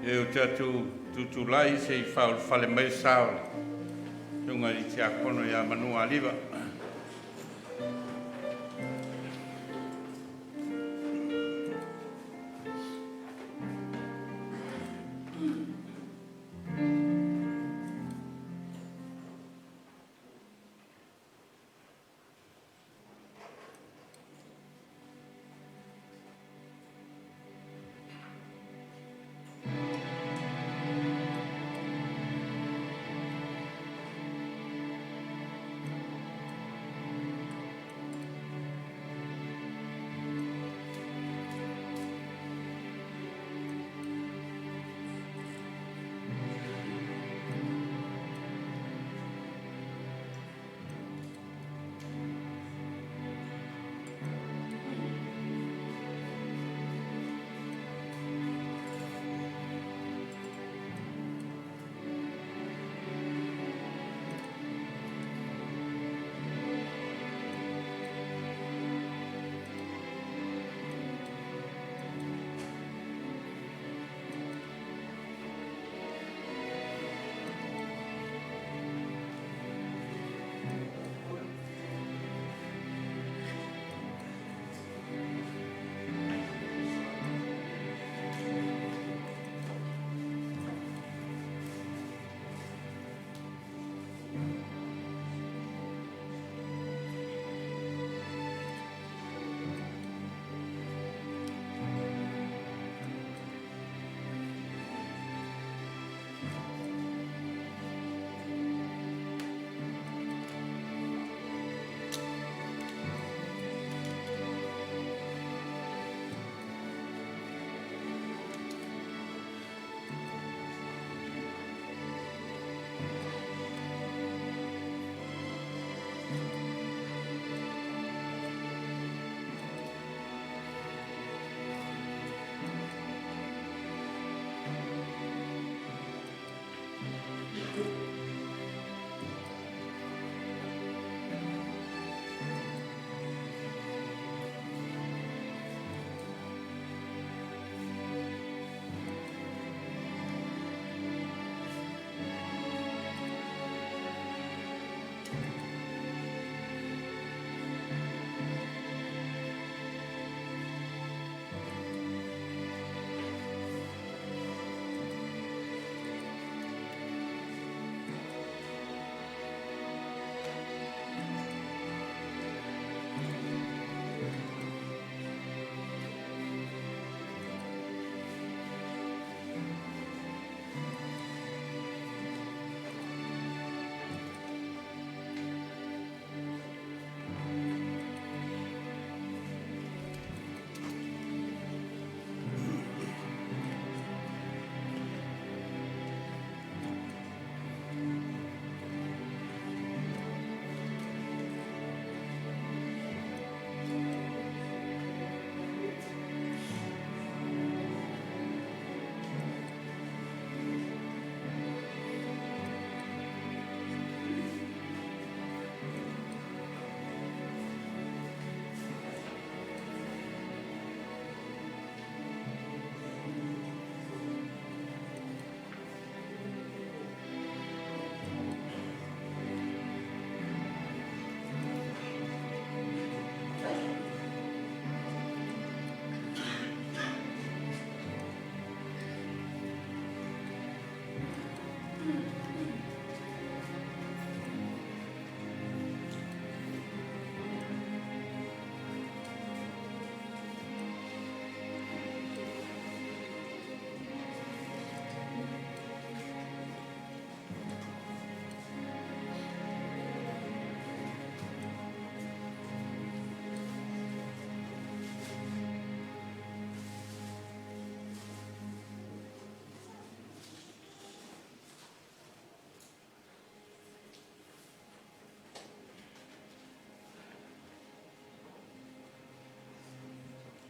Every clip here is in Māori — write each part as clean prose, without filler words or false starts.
E o te atu tutulai se I whale mai saole. Tunga I Tiakono ia Manu Aliva.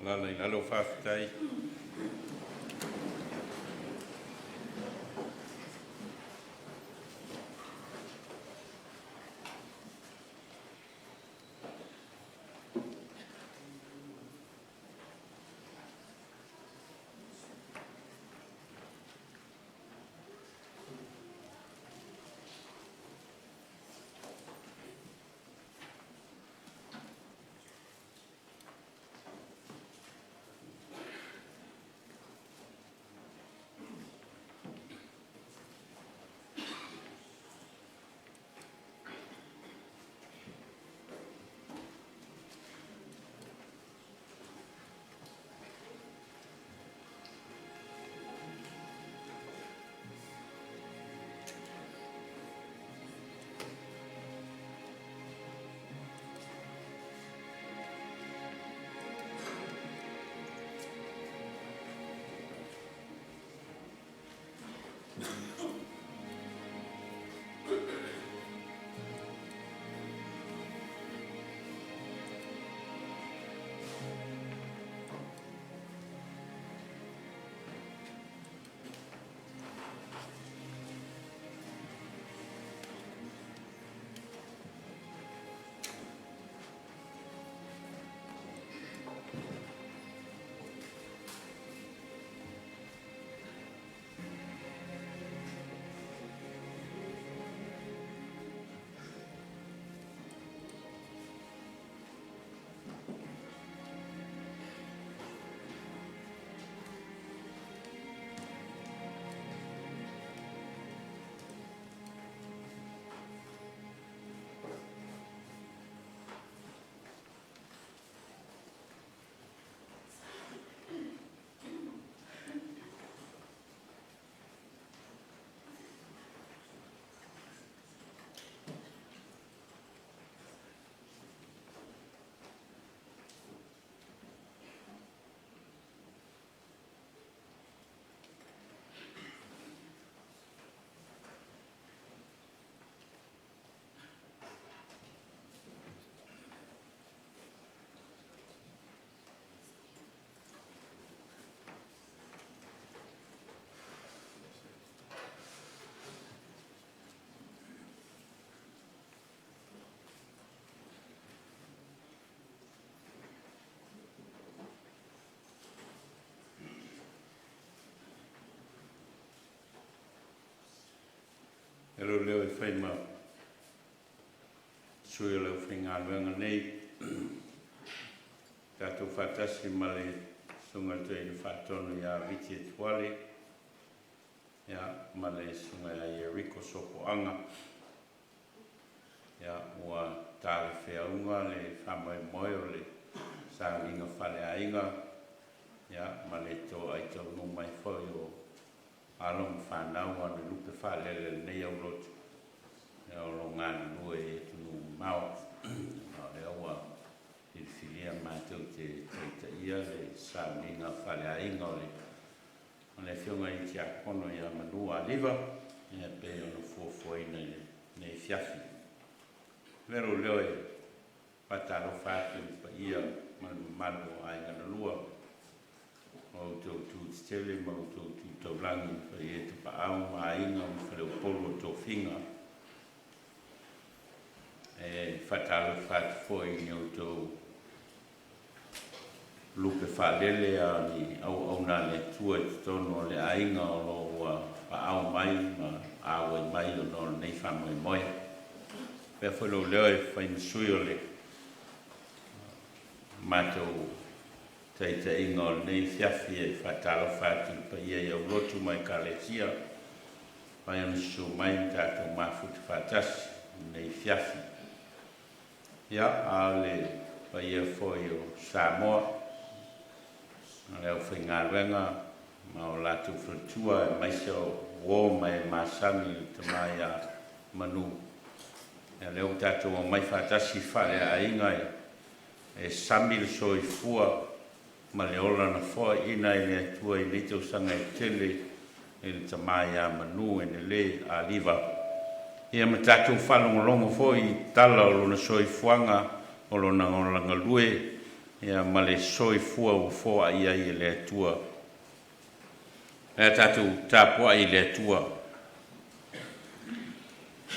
Lala i lalo whawhitai. Hello, leo e whai mau. Sui o leo whai ngā luenga nei. Tātou whātasi male sunga tue i whātono ia viti e tuale. Ia male sunga ia riko sopo anga. Ia ua tāle whea unga le whamai moe o le sāringa whale a inga. Ia male tō aitau no mai whai o along whanau ane lupe whalele nei au lotu. E o lo ngāna lue e tunu mau. E aua i whilia mātou te ia le Sauniga whale a inga o le. O le whiunga i Tiakono i a Manu Enele Aliva. E pe o no fuafuaina nei fiafi. Vero leo e pataro whātu pa ia manu a inga na lua. O tau tu tele ma o tau tu taulangi pa i e te pa au a inga o whaleo polo tō whinga. E whatalo whatu fwoi ni o tau lupe whalele a ni au nā le tua i tono le a inga o lo pa au mai ma awe mai o no nei whamoi moi. Pea whalo leo e whaimisui o le mātou Teita inga o nei fiafi e whatalo whatu pa ia i au lotu mai ka le tia. Pai anu su mai tātou mafutu whatasi nei fiafi. Ia a le pa ia foi o Samoa. A leo whi ngā renga ma o lātou whatua e maise o wō mai māsani te mai a Manu. Ia leo tātou o mai whatasi whare a inga e samil so i fua ma le ola na foa ina i le atua i le tau sanga e tele i le tamai a Manu Enele Aliva. Ia ma tātou whalongolongo fo i tala o lona soifuanga o lona ngolanga lue ia ma le soifua ua foaʻi ai e le atua e tatou tapua i le atua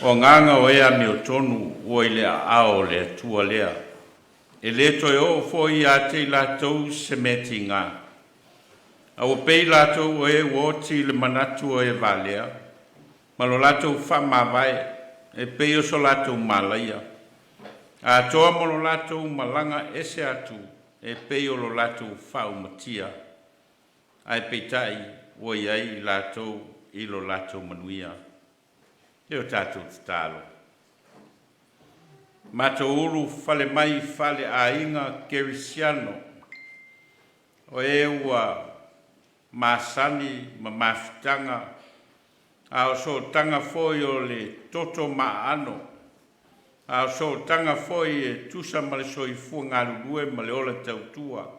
o gaga o ea me o tonu ua i le aao le atua lea e lē toe oo foʻi iā te i latou se mea tigā aua pei latou o e ua oti i le manatu o e valea ma lo latou faamavae e pei o so latou malaia atoa mo lo latou malaga ese atu e pei o lo latou faaumatia ae peitaʻi ua iai i latou i lo latou manuia e o tatou tatalo matou ulu fale mai fale aiga kerisiano o e ua masani ma mafitaga a o sootaga foi o le toto maano a o sootaga foi e tusa ma le soifua galulue ma le ola tautua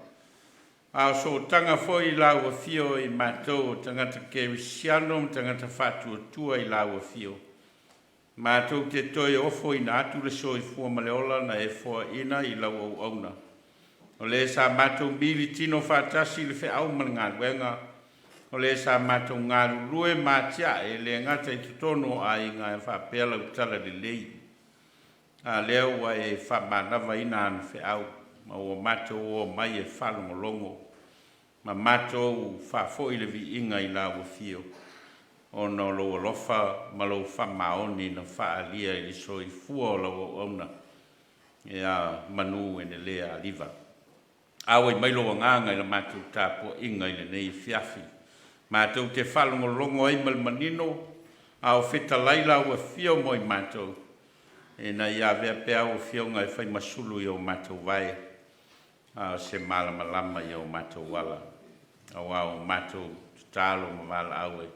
a o sootaga foi i lauafio i matou o tagata kerisiano ma tagata faatuatua i lauafio matou te toe ofo ina atu le soifua ma le ola na e foaʻina i lau auauna o lē sa matou mili tino faatasi i le feʻau ma le galuega o lē sa matou galulue matiaʻe le agata i totono o aiga e faapea lautala lelei a lea ua e faamalavaina ana feʻau ma ua matou o mai e falogologo ma matou faafoʻi le viiga i lauafio ona o lou alofa ma lou faamaoni na faaalia i le soifua o lau auauna ia Manu Enele Aliva aua i mai lou agaga i le matou tapuaʻiga i lenei fiafi matou te falogologo ai ma le manino a o fetalai lauafia mo i matou e na ia vea pea auafiauga e fai masulu i o matou vae a se malamalama i o matou ala auā o matou tatalo ma valaau e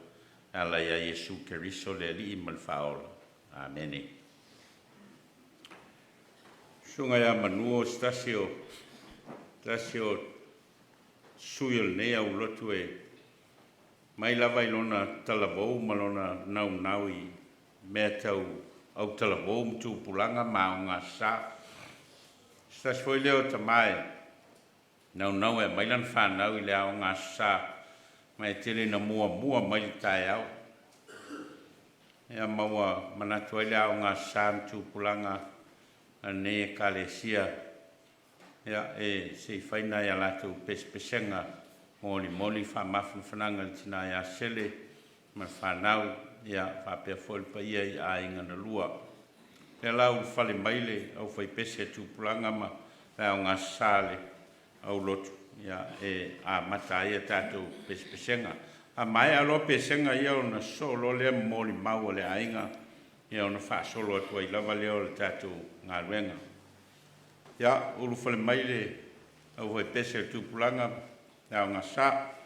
ala ia Iesu Keriso le alii ma le faaola amene suga ia Manu o stasi o sui o lenei aulotu e mai lava i lona talavou ma lona naunau i mea tau au talavou ma tupulaga ma aoga sa stasi foi lea o tamae naunau e mai lana fanau i le aoga sa ma e tele na muamua mai le taeao ea maua manatu ai le aoga sa ma tupulaga anei ekalesia ia e seifaina ia latou pesepesega molimoli faamafanaga le tinā iā sele ma le fanau ia faapea foʻi le paia i aiga na lua le lau fale mai le au faipese e tupulaga ma le aoga sa le aulotu ia e amata ai a tatou pesepesega amae aloa pesega ia ona solo lea molimau o le aiga ia ona faasolo atu ai lava lea o le tatou galuega ia ulu fale mai le au faipese le tupulaga le aoga sa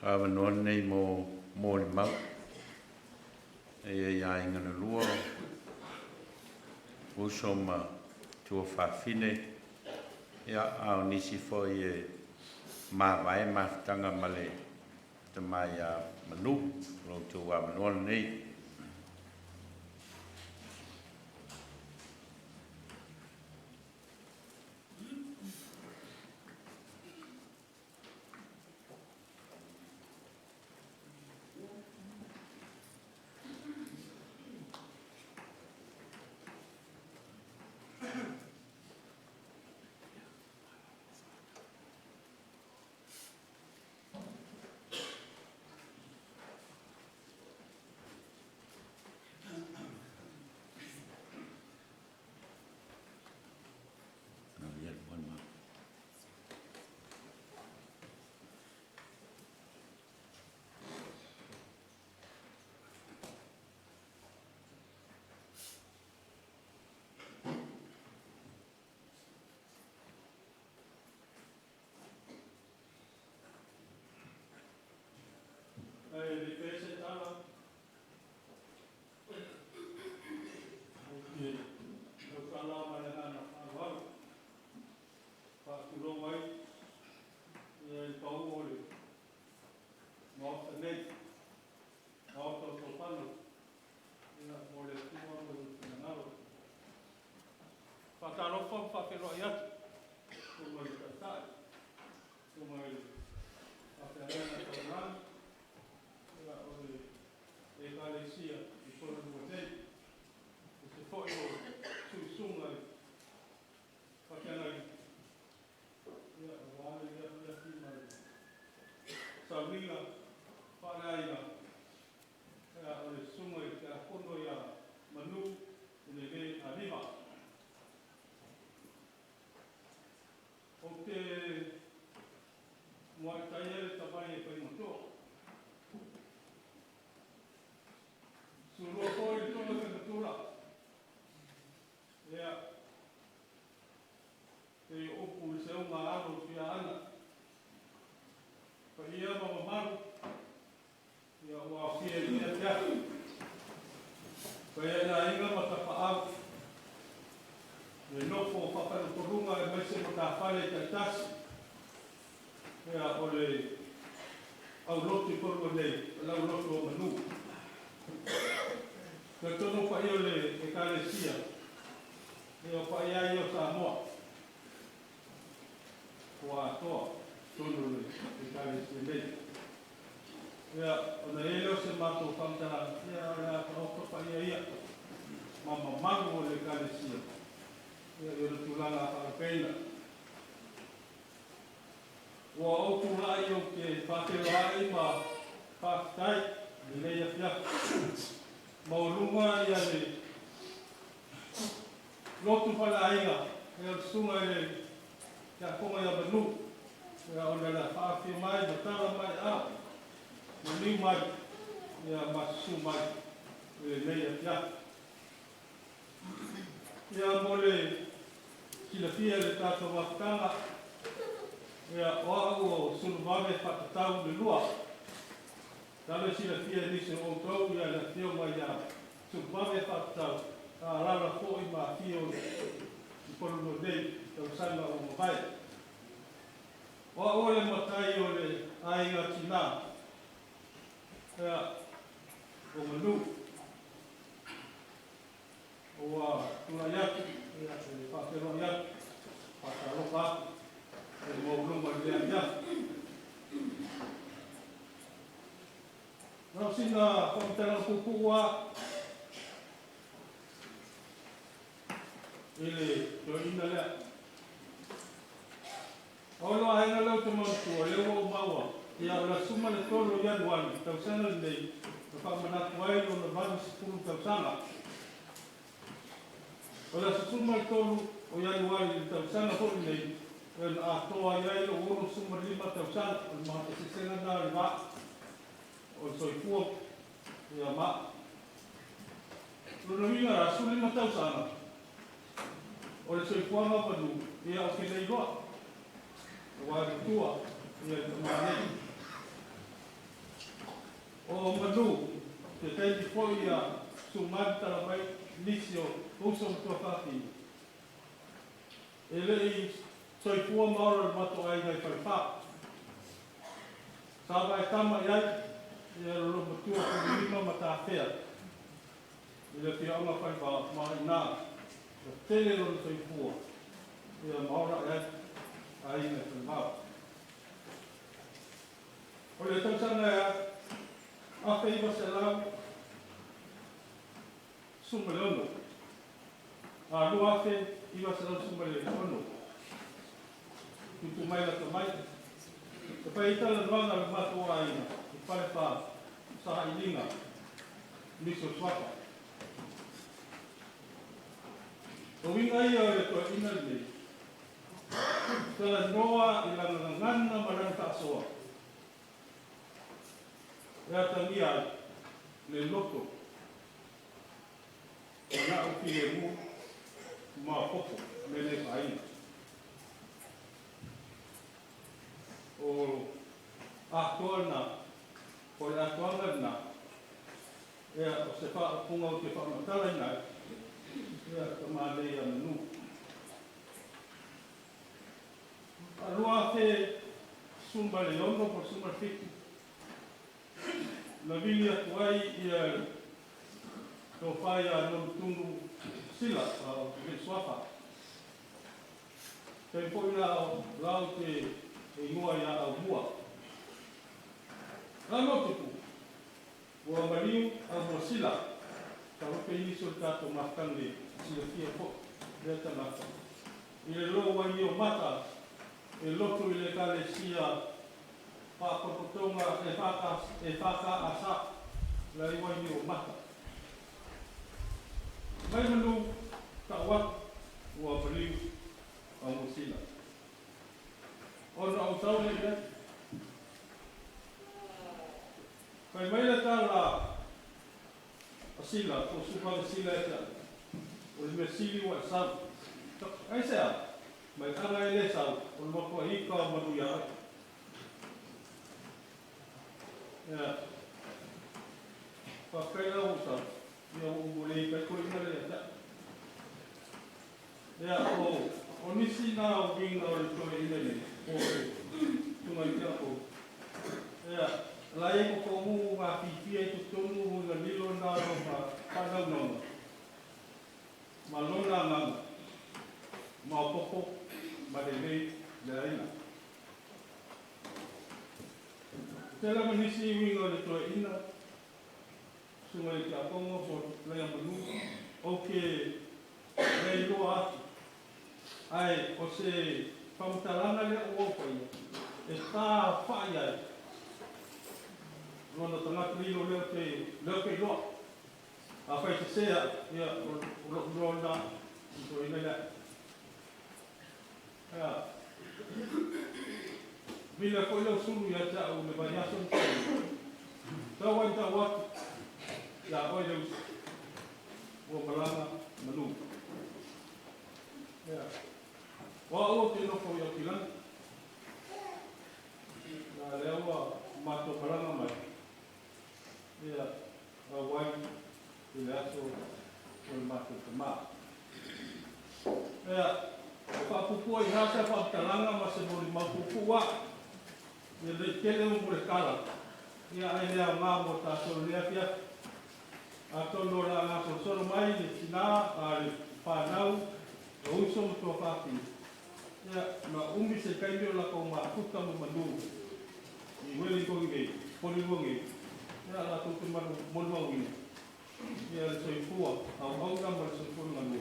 Awa noan nei mo le mau. E ia ingana lua. Uso ma tua whawhine. Ia au nisi fo i ma vai ma tanga male. Te mai a manu. Lo tua noan nei. Sauniga, Tiakono Manu Enele Aliva. O te moaitaia tabai e paimotoa. Surua koi tona kakatura. Ea, te opu i se unga aro fia ana. Pa ia mamamaru, ia ua fia ia tia. Pa ia na inga matapaa. E nofo whakarukurunga e maise mo tā whare tai tasi. Ea ole au lotu korua nei, lau lotu o manu. Ka tono pa ia ole e kāresia. Ea pa ia i o Samoa. Kua atoa, tono le e kāresia nei. Ea, ona e leo se mātou whamtara. Ea, ea, ka oko pa ia. Mama magu o le kāresia. Ia ora tūlanga whakapeina. Ua au tūlai o ke whaterai ma whakitai, ni leia pia. Maurunga ia le lotu whalainga, ea sunga e kia konga ia manu. Ea ona la whawhi mai, matara mai a, na niu mai, ea masu mai, e leia pia. Ia mole kila fia le tātou wakatanga. Ia oau o sulumawe whakatau le lua. Tale sila fia nisi o tau ia le fio mai ia sulumawe whakatau. A rara fōi ma fio i porungo nei tau sanga o mawai. Oau le matai o le ainga tina. Ia o manu. Oa tula yaki, ia te whakero yaki, whakaroka, e mōrunga lea yaki. Nau singa whakatara kukua, ele tō ina lea. Olo ahenga lau te mantua, leo o maua, ia ora suma le tolo ianuani, tausanga nei, na whakamanaku ai o na manu sikuru tausanga. Ola suma tolu o Januari i tausanga hori nei, e a toa iai o ono suma 5 tausanga, o maha te sisena nā i mā, o soifua, i a mā. Luna winga ra su 5 tausanga, o le soifua ngā panu, i a o ke nei roa, o wāri tua, i a te mā nei. kendi foi ia sumanta la mai nisio uso to fati. Ele I soi pua maura mato ai ngai whaifa. Saba e tama iai, ia rolo matua ko lima mata whea. Ia te aunga whaifa mai nā. Tele rolo soi pua. Ia maura iai, ai ngai whaifa. O le tausanga ia, a whaifa se lau, sumale ono. A lua te, iwa se lau sumale ono. Tutu mai la tamai. Te pai tala nuanga le matua aina. I whare pā, saha I linga. Miso swaka. O winga ia o le toa ina nei. Tala noa I langa ngana marang ta soa. Ea tangia le loto. O na o ki e mu. Ma popo. Me le paina. O atuana, o le atuanga na, ea o se whaapunga o te whaamatala nai, ea ka mālei a manu. A rua te sumba le ono po sumba whiti. Na vili atu ai ia tō whai a non tungu sila o te swapa. Te poina o lau te e ingoa ia au mua. Rano tuku, ua mariu au mua sila, ka hope ini sur tato makange sila kia po, rea tanaka. I le lo wa i o mata, e lotu I le kale sia, whakapotonga e whaka asa, la I wa I o mata. Mai manu, ka wak, ua mariu au mua sila. Ona o tau le ia. Kai mai la tau la a sila, o supanga sila e ta. O le me sili wa sau. Ai sea, mai tanga e le sau, o le makua hika manu ia ai. Ia. Whakai la o sau, ia o mule I kai koe ina le ta. Ia o nisi nā o vinga o le koe ina le. O tunga I Tiakono. Ia, la e ko mu ngā whiwhia I tutonu ngā nilo nā no ma whanau nonga. Ma lona nganga. Ma o popo, ma le lei, le aina. Te lama nisi I winga o le toe ina. Sunga I Tiakono, so lea manu. O ke lei loa atu. Ai, o se whamutalanga le o pai, e tā whai ai. Rona tangata rino leo kei loa. A whai te sea, ia, rona, I ina lea. Ia. Vila koe leo suru ia ta au le vai aso. Tau ai tau atu. Ia, oi leo o malanga manu. Ia. Wa o te noko I o kilanga. Nā leaua mato paranga mai. Ia, a wai I le aso o le mato tamā. Ia, o whapupua I hasa whapitalanga ma se mori mapupua. Ia le tele o mure kala. Ia ai lea ngā mo tāsoro lea pia. A tono la ngā soro mai le tina a le whanau. O uso mo tua whapini. Ia, ma umi se kaimio la ko ma puta mo manu. I wele ko nge, Porirua nge. Ia la tutu manu monua wina. Ia le soi fua, au aunga ma le soi fua nganu.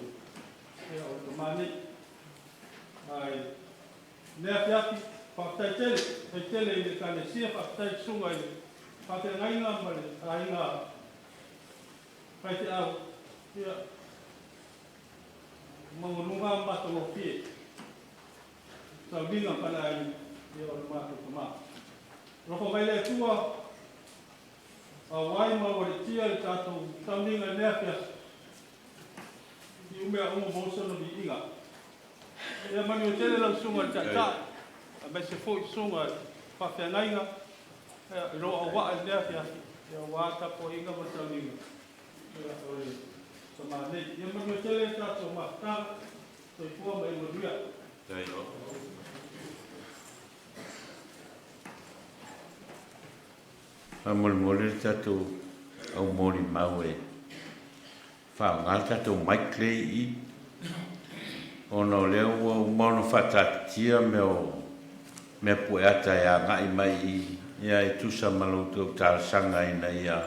Ia o te mani. Ai, nea fiaki, whaktai tele I le kane sia, whaktai sunga I le. Whaktai ngainga ma le, ainga. Pai te au. Ia, mangununga mato o pie. Sauniga pana ai ia o le mato tamā. Roko mai le tua, a wai ma o le tia le tātou Sauniga nea pia. I umea umo mausono ni inga. Ia mani o tele lau sunga tata, a mai se fo I sunga whawhiangainga, ia roa o waa nea pia. Ia wata po inga ma Sauniga. Ia ore sa manei. Ia Manu Enele tātou matanga. Toi pua mai maria. Tai o. Mole tātou au mori mau e. Whaongal tātou maikle I. Ono leo ua umono whatatia me pue ata ia ngai mai I. Ia e tusa maloutou tāsanga ina ia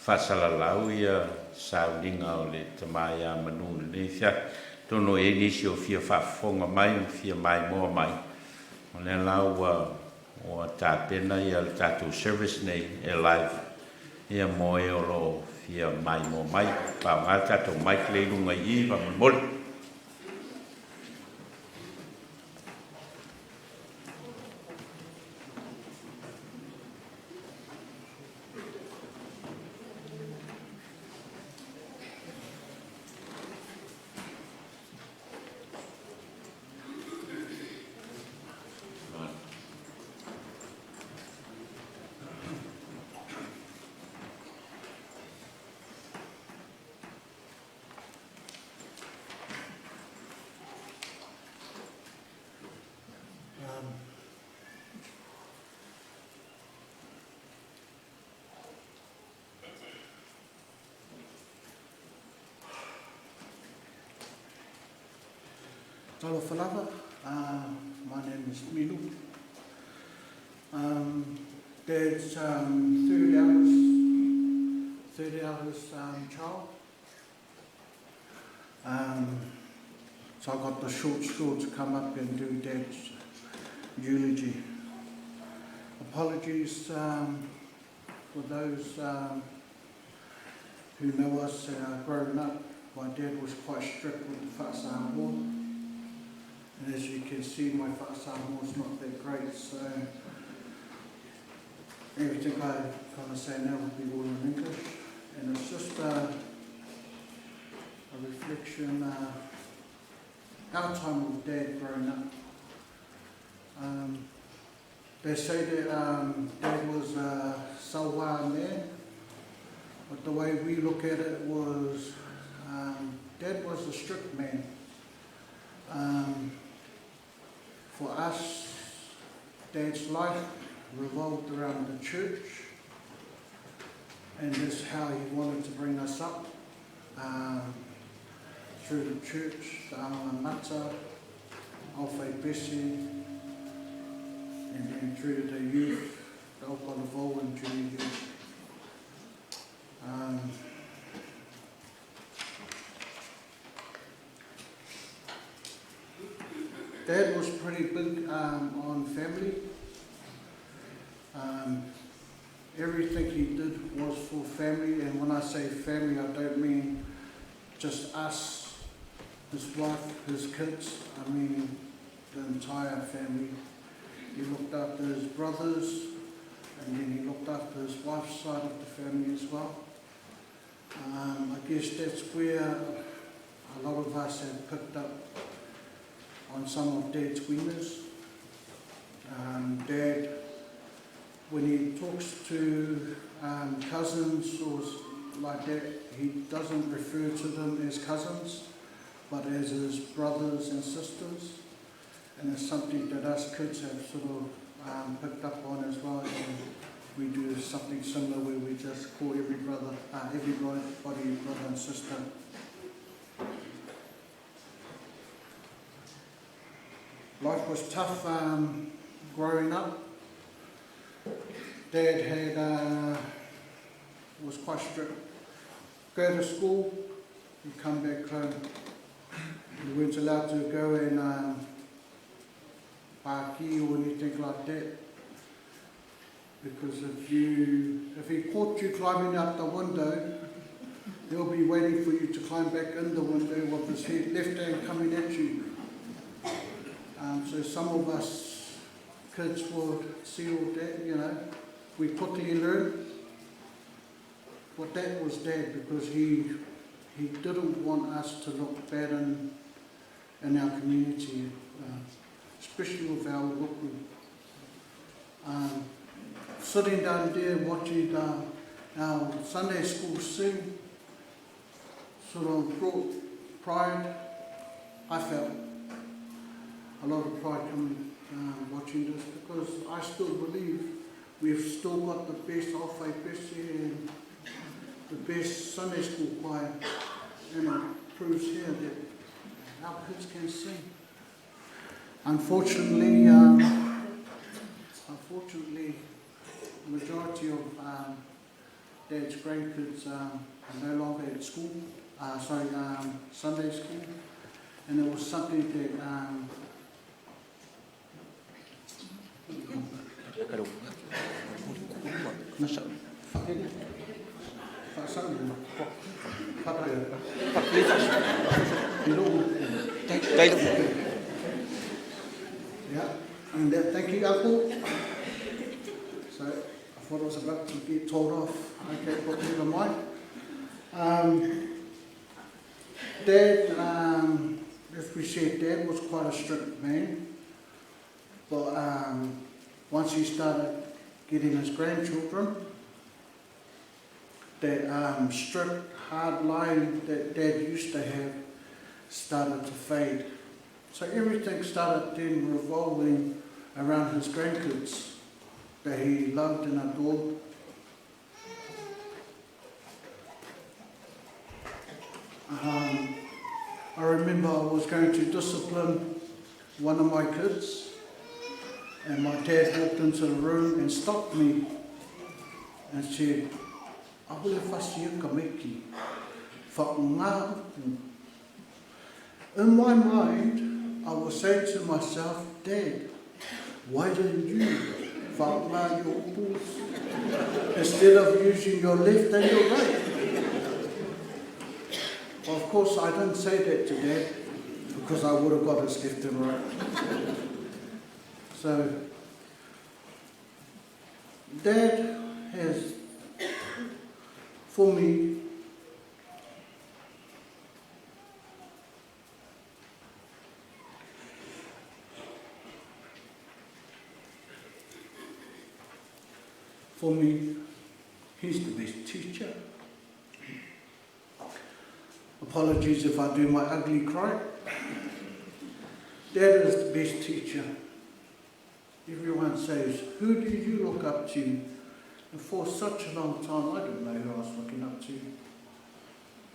whasalalau ia Sauniga o le tamai a Manu Enele Aliva. Tono e nisi o fia whafonga mai, o fia mai moa mai. O le lau o tāpena ia le tātou service nei e live. Ia mo e o lo fia mai moa mai. Whaonga tātou mai klei lunga I, whamamole. Talo whanaka, my name is Manu. Dad's 30 hours child. So I got the short straw to come up and do Dad's eulogy. Apologies for those who know us growing up. My dad was quite strict with the fatherhood. And as you can see, my fatherhood is not that great, so everything I kind of say now will be all in English. And it's just a reflection our time with Dad growing up. They say that Dad was a Sauniga man, but the way we look at it was Dad was a strict man. For us, Dad's life revolved around the church, and that's how he wanted to bring us up, through the church, the Amamata, Alfei Bessie, and then through the youth, the Okolavo and junior youth. Dad was pretty big on family. Everything he did was for family, and when I say family, I don't mean just us, his wife, his kids. I mean the entire family. He looked after his brothers, and then he looked after his wife's side of the family as well. I guess that's where a lot of us have picked up on some of Dad's winners. Dad, when he talks to cousins or like that, he doesn't refer to them as cousins, but as his brothers and sisters. And it's something that us kids have sort of picked up on as well. And we do something similar where we just call everybody brother and sister. Life was tough growing up. Dad was quite strict. Go to school, you come back home. You weren't allowed to go and party or anything like that. Because if he caught you climbing out the window, he'll be waiting for you to climb back in the window with his left hand coming at you. So some of us kids will see all that, you know. We quickly learn. But that was Dad, because he didn't want us to look bad in our community, especially with our local. Sitting down there watching our Sunday school sing sort of brought pride. I felt a lot of pride coming watching this, because I still believe we've still got the best Alpha Pesi and the best Sunday school choir, and it proves here that our kids can sing. Unfortunately, the majority of Dad's grandkids are no longer at school, Sunday school, and it was something that yeah, and thank you, Uncle. So I thought I was about to get told off. Okay, but never mind. Dad, as we said, Dad was quite a strict man, but once he started getting his grandchildren, that strict, hard line that Dad used to have started to fade. So everything started then revolving around his grandkids that he loved and adored. I remember I was going to discipline one of my kids, and my dad walked into the room and stopped me and said, "Ahule whasiuka meki, whaunga upu." In my mind, I was saying to myself, "Dad, why didn't you whaunga your upus instead of using your left and your right?" Well, of course, I didn't say that to Dad, because I would have got his left and right. So, Dad has, for me, he's the best teacher. Apologies if I do my ugly cry. Dad is the best teacher. Everyone says, "Who did you look up to?" And for such a long time, I didn't know who I was looking up to.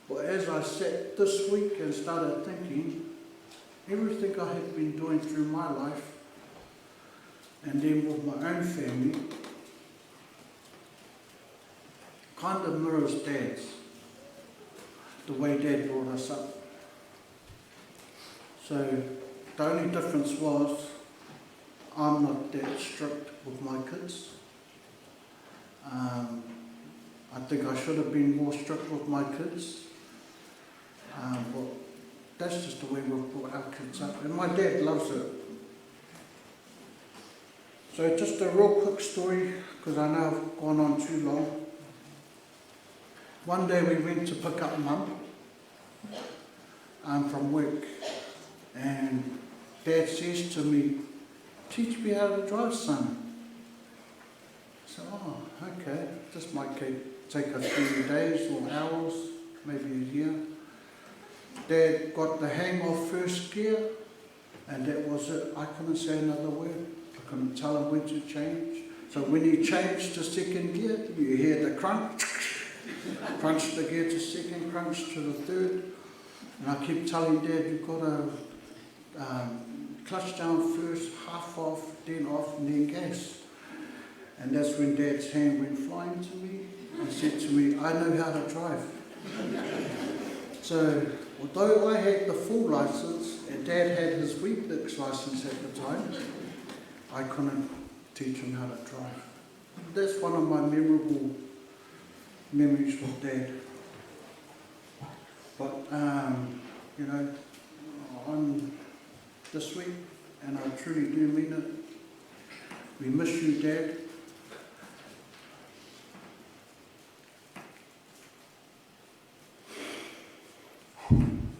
But as I sat this week and started thinking, everything I had been doing through my life, and then with my own family, kind of mirrors Dad's. The way Dad brought us up. So the only difference was I'm not that strict with my kids. I think I should have been more strict with my kids. But that's just the way we've brought our kids up. And my dad loves it. So just a real quick story, because I know I've gone on too long. One day we went to pick up Mum from work, and Dad says to me, "Teach me how to drive, son." So, okay, this might take a few days or hours, maybe a year. Dad got the hang of first gear, and that was it. I couldn't say another word. I couldn't tell him when to change. So when he changed to second gear, you hear the crunch. Crunch the gear to second, crunch to the third. And I keep telling Dad, "You've got to clutch down first, half off, then off, and then gas." And that's when Dad's hand went flying to me and said to me, "I know how to drive." So, although I had the full license and Dad had his Weeblix license at the time, I couldn't teach him how to drive. That's one of my memorable memories with Dad. But, you know, I'm this week, and I truly do mean it. We miss you, Dad.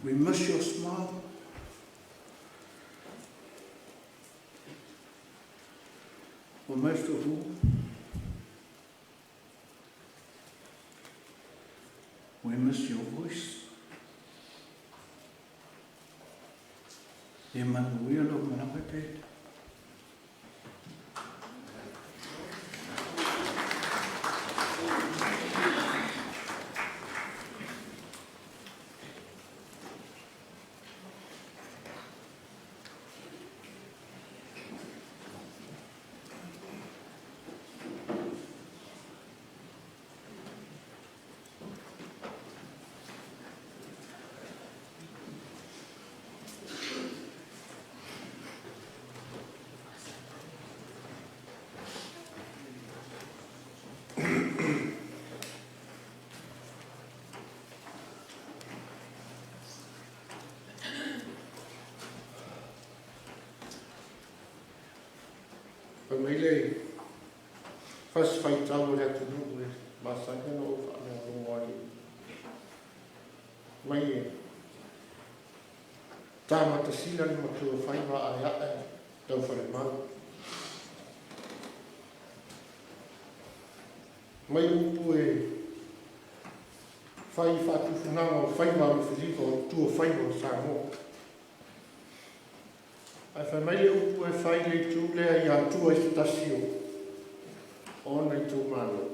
We miss your smile. But most of all, We miss your voice. E Manu Enele Aliva. Pemilih first fight tahu dah tu dulu masanya no ada ngomong mai tama tersilan macam fight ayat tahu firman mai upu fight fatu funang fight baru fiziko tu fight baru samo a family upu fai le tu le ia tu estasio ona tu mano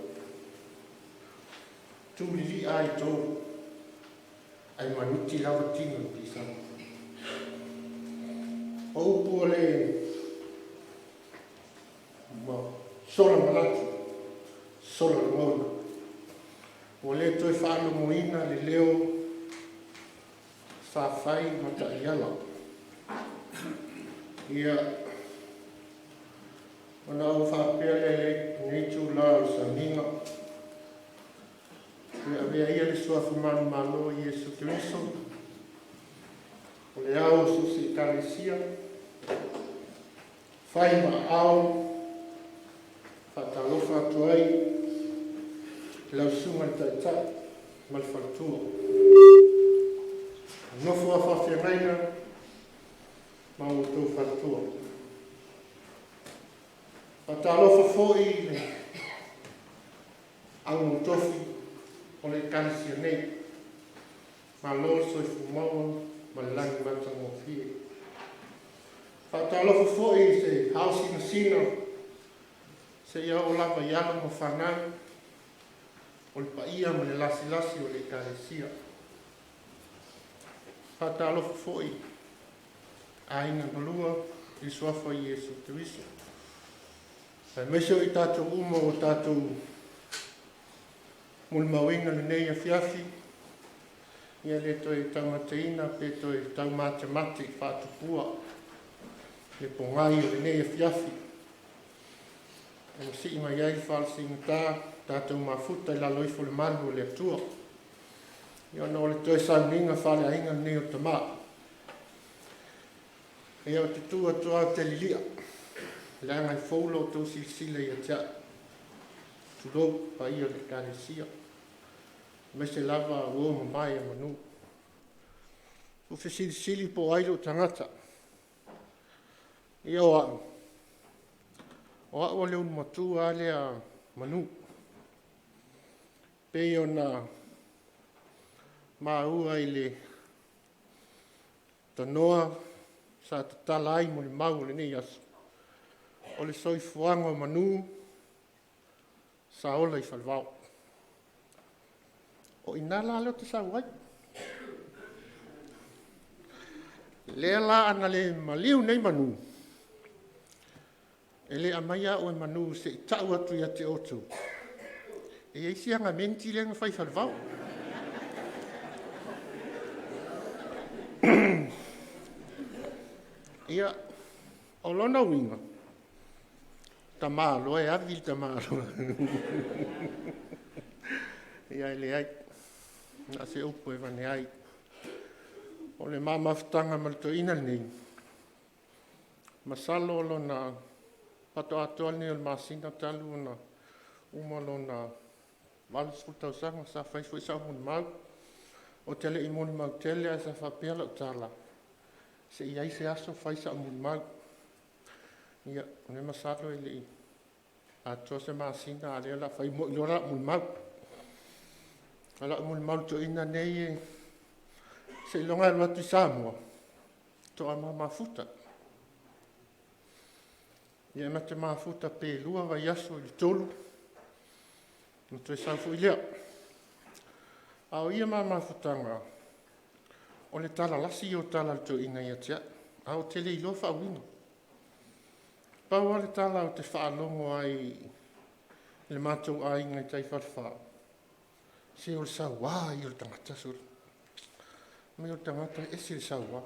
tu li ai to ai manuti lava tino pisa upu le ma sola malati sola mono o le to fa lo moina le leo sa fai mata iala ia ona o whapele nei tū lao Sauniga. Ia avea ia le suafu manu malo Iesu Kristo. O le au susi kalesia. Whai ma au. Whatalofa atu ai. Lau sunga taitai. Malwhatua. Nofo a whawhiangaina. Mau tō whatua. Whatalofa fōi le angu tofi o le kansia nei. Ma loso i fumaua, ma langi matango fie. Whatalofa fōi se hausina sina, se ia o lava iala mo whanau, o le paia ma le lasi lasi o le kalesia. Whatalofa fōi aina malua i suafa i Iesu Kristo. Pai mesio i tātou uma o tātou mulmawinga le nei a fiafi. Ia le toi taumateina, pe toi taumatemate i whātupua. Le pongai o le nei a fiafi. E msi i mai ai whalsi ngā tātou mafuta i laloifo le malu o le atua. Ia no le toi Sauniga whale ainga nei o tamaa. Ia o te tua tua te lilia. Lea ngai faulo tau silisila i a tia. Tudo pa ia le kalesia. Mese lava ua mamai a manu. Ufe silisili po ailo tangata. Ia o au. O au leo matu a lea manu. Pei o na maua i le tanoa sa te tala ai mo le mau le nei asu. O le soifuanga manu sa ola i whalwao. O ina la leo te sa uai. Lea la ana le maliu nei manu. E le amaya o e manu se i tau atu ia te otu. E eisi anga menti le nga whai whalwao. Ia, o lona winga. Tamalo, e avil tamalo. Ia ele ai. Na se upo e vane ai. O le mamafutanga malto ina nei. Masalo lona pato atoa ni o le masina talu na uma lona valusfutau sanga sa whaifui sa mun mau. O tele i mun mau tele a sa whapela o tala. Se iai se aso whaisa o mun mau. Ia, ne masalo e lei. A toa se masina a lea la whai mo ilora mun mau. Ala mo mauto ina nei se longa lo atu Samoa. To ama mafuta. Ia mate mafuta pe lua wa yaso i tolu. No te saufu i lea. Ao ia mafutanga. O le tala lasi o tala to ina ia tia. Ao tele i lofa wino. Pau le tala o te whaalongo ai le mātou ai ngai tai wharwha. Se o le sawa i o le tangata suri. Me o le tangata esi le sawa.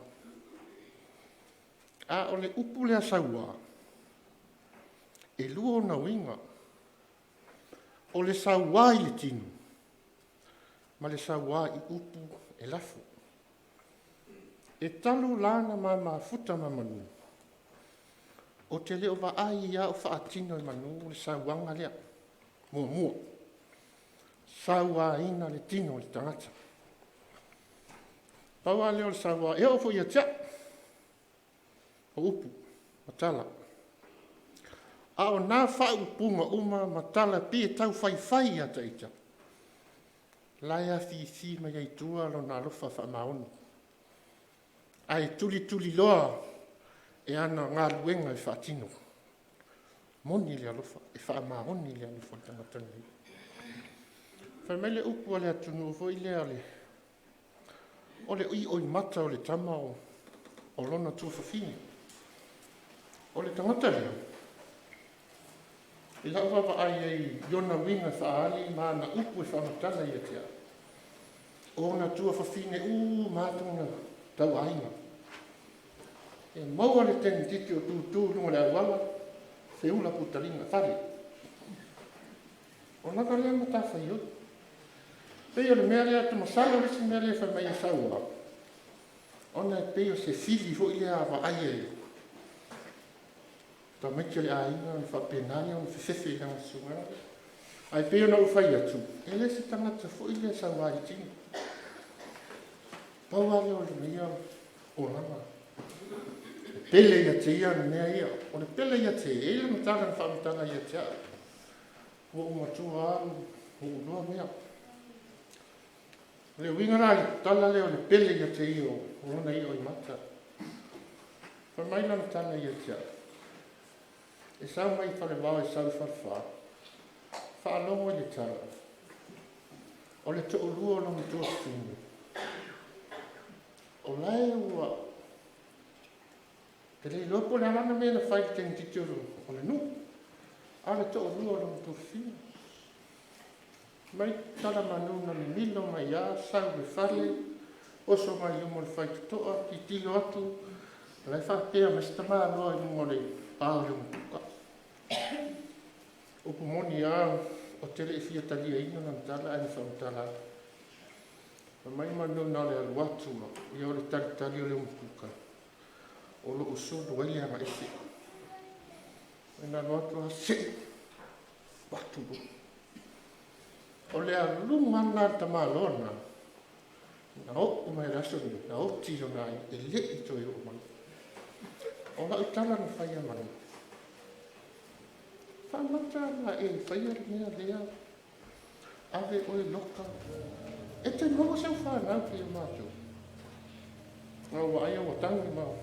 A o le upu lea sawa. E lua o na winga. O le sawa i le tinu. Ma le sawa i upu e lafu. E talu lana ma futa ma manu. O te leo wa ai ia o whaatino i manu le sawanga lea. Mua. Sawa ina le tino le tangata. Paua leo le sawa e ofo ia tia. O upu, matala. A o nā whaupunga uma matala pia tau whai ata ita. Laia fi mai ai tua lo nā lofa whamaoni. Ai tuli loa e ana ngā luenga i whaatino. Moni le alofa, e whaamaoni le alofa tangatani. Whaimele upu ale atunu o voi le ale. O le ui oi mata o le tama o lona tuafafini. O le tangata leo. I lawa wa ai ei yona winga whaali ma na upu e whamatala i atia. O na tuafafine mātunga tau ainga. E maua le teni titi o tūtū lunga le awala. Se ula putalinga whare. O naka lea mata whai oi. Pei o le mea lea tumasala risi mea lea whai mai e saua. Ona e pei o se fili hoi lea wa aie. Ta meki le aina o whapenani o whiwhiwhi hanga sunga. Ai pei o na uwhai atu. E le se tangata hoi lea saua i tini. Pauale o le mea o lama. Pele ia te ia mea ia. O le pele ia te e le matara na whamitanga ia te a. O umatua aru, o ulua mea. Le wingara le tala leo le pele ia te ia o lona ia o i mata. Whamaila na tala ia te a. E sau mai whale wau e sau wharwha. Whaalongo i le tala. O le to ulua o longa tua finu. O lai ua te rei lopo le alana mea na whai teni titoro o le nu. A le to rua o tu fina. Mai tala manu na mi milo mai a, sau le whale, oso mai umo le whai toa, ki tilo atu, lai whapea me stama loa i umo le pāo le umutuka. Upu moni a, o te rei fia talia ina na mtala, ai wha mtala. Mai manu na le aluatu, i o le tali o le umutuka. O lo usulu wai lea ma ese. E na loatu a se. Watu lo. O le alunga na ta malona. Na o mai raso ni. Na o tiro na e le i toi o manu. O la utala na whaia manu. Whamata na e whaia mea lea. Ave o e loka. E te mongo seu whanau ki o mātou. Ngā wa aia o tangi mau.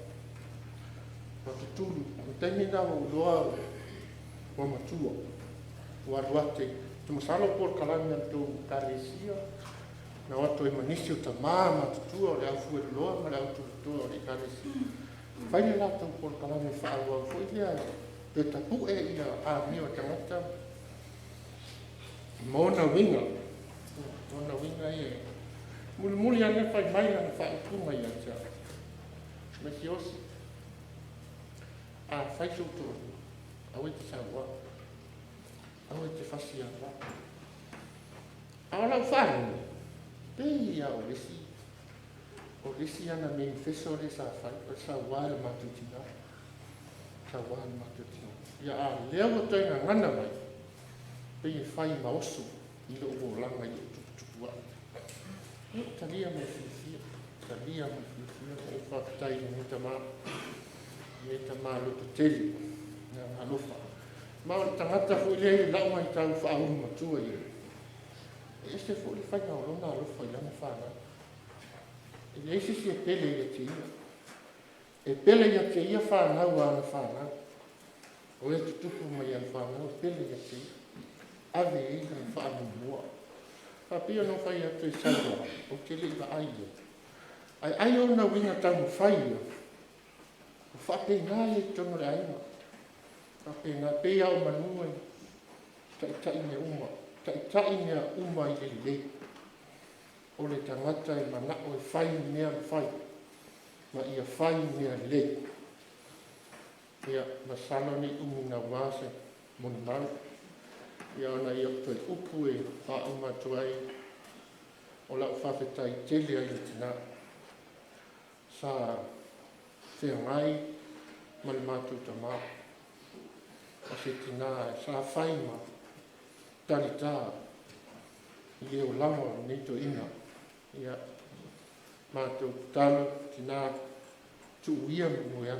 Wa te tulu, o teni nā o loa o matua, o aruate. Te masalo por kalami anto karesia, na wato e manisi o ta maa matutua o le au fue loa, ma le au tutua o le karesia. Whaile la tau por kalami whaarua o fwoi lea, te tapu e ia a mio tangata. Mona winga e. Muli ane whai mai na whaapunga ia tia. Mesi osi. A fai soto au te sawa au te fasi ala ala fai pei au lesi ana me feso le sa fai sa wala matutina ya a leo tenga ngana mai pei fai maosu i lo o langa i tutua talia me fia e fa tai ni tama me tamalo te teli na alofa. Ma o tangata fu le lau mai tau whaahuru matua i. e se fo le fai na o na lo fai la fana e le se pele ia te ia e pele ia te ia fana wa na fana o e tupu mai ia fana o pele ia te ave e na fana mo pa pia no fai a te sai o ke le va ai o na winga tau fai o fa pe na le tono le ai fa pe na pe au manu tai ne uma i le o le tangata e mana o e fai mea fai ma ia fai mea le ia masalo ni umina wase moni mau ia ona ia toi upu e wha umatuai o lau whawhetai tele ai le tina sa whea ngai ma le mātou ta mā a se tina e sa whai ma tali tā i o lama nei to ina ia mātou talo tina tu uia mo ia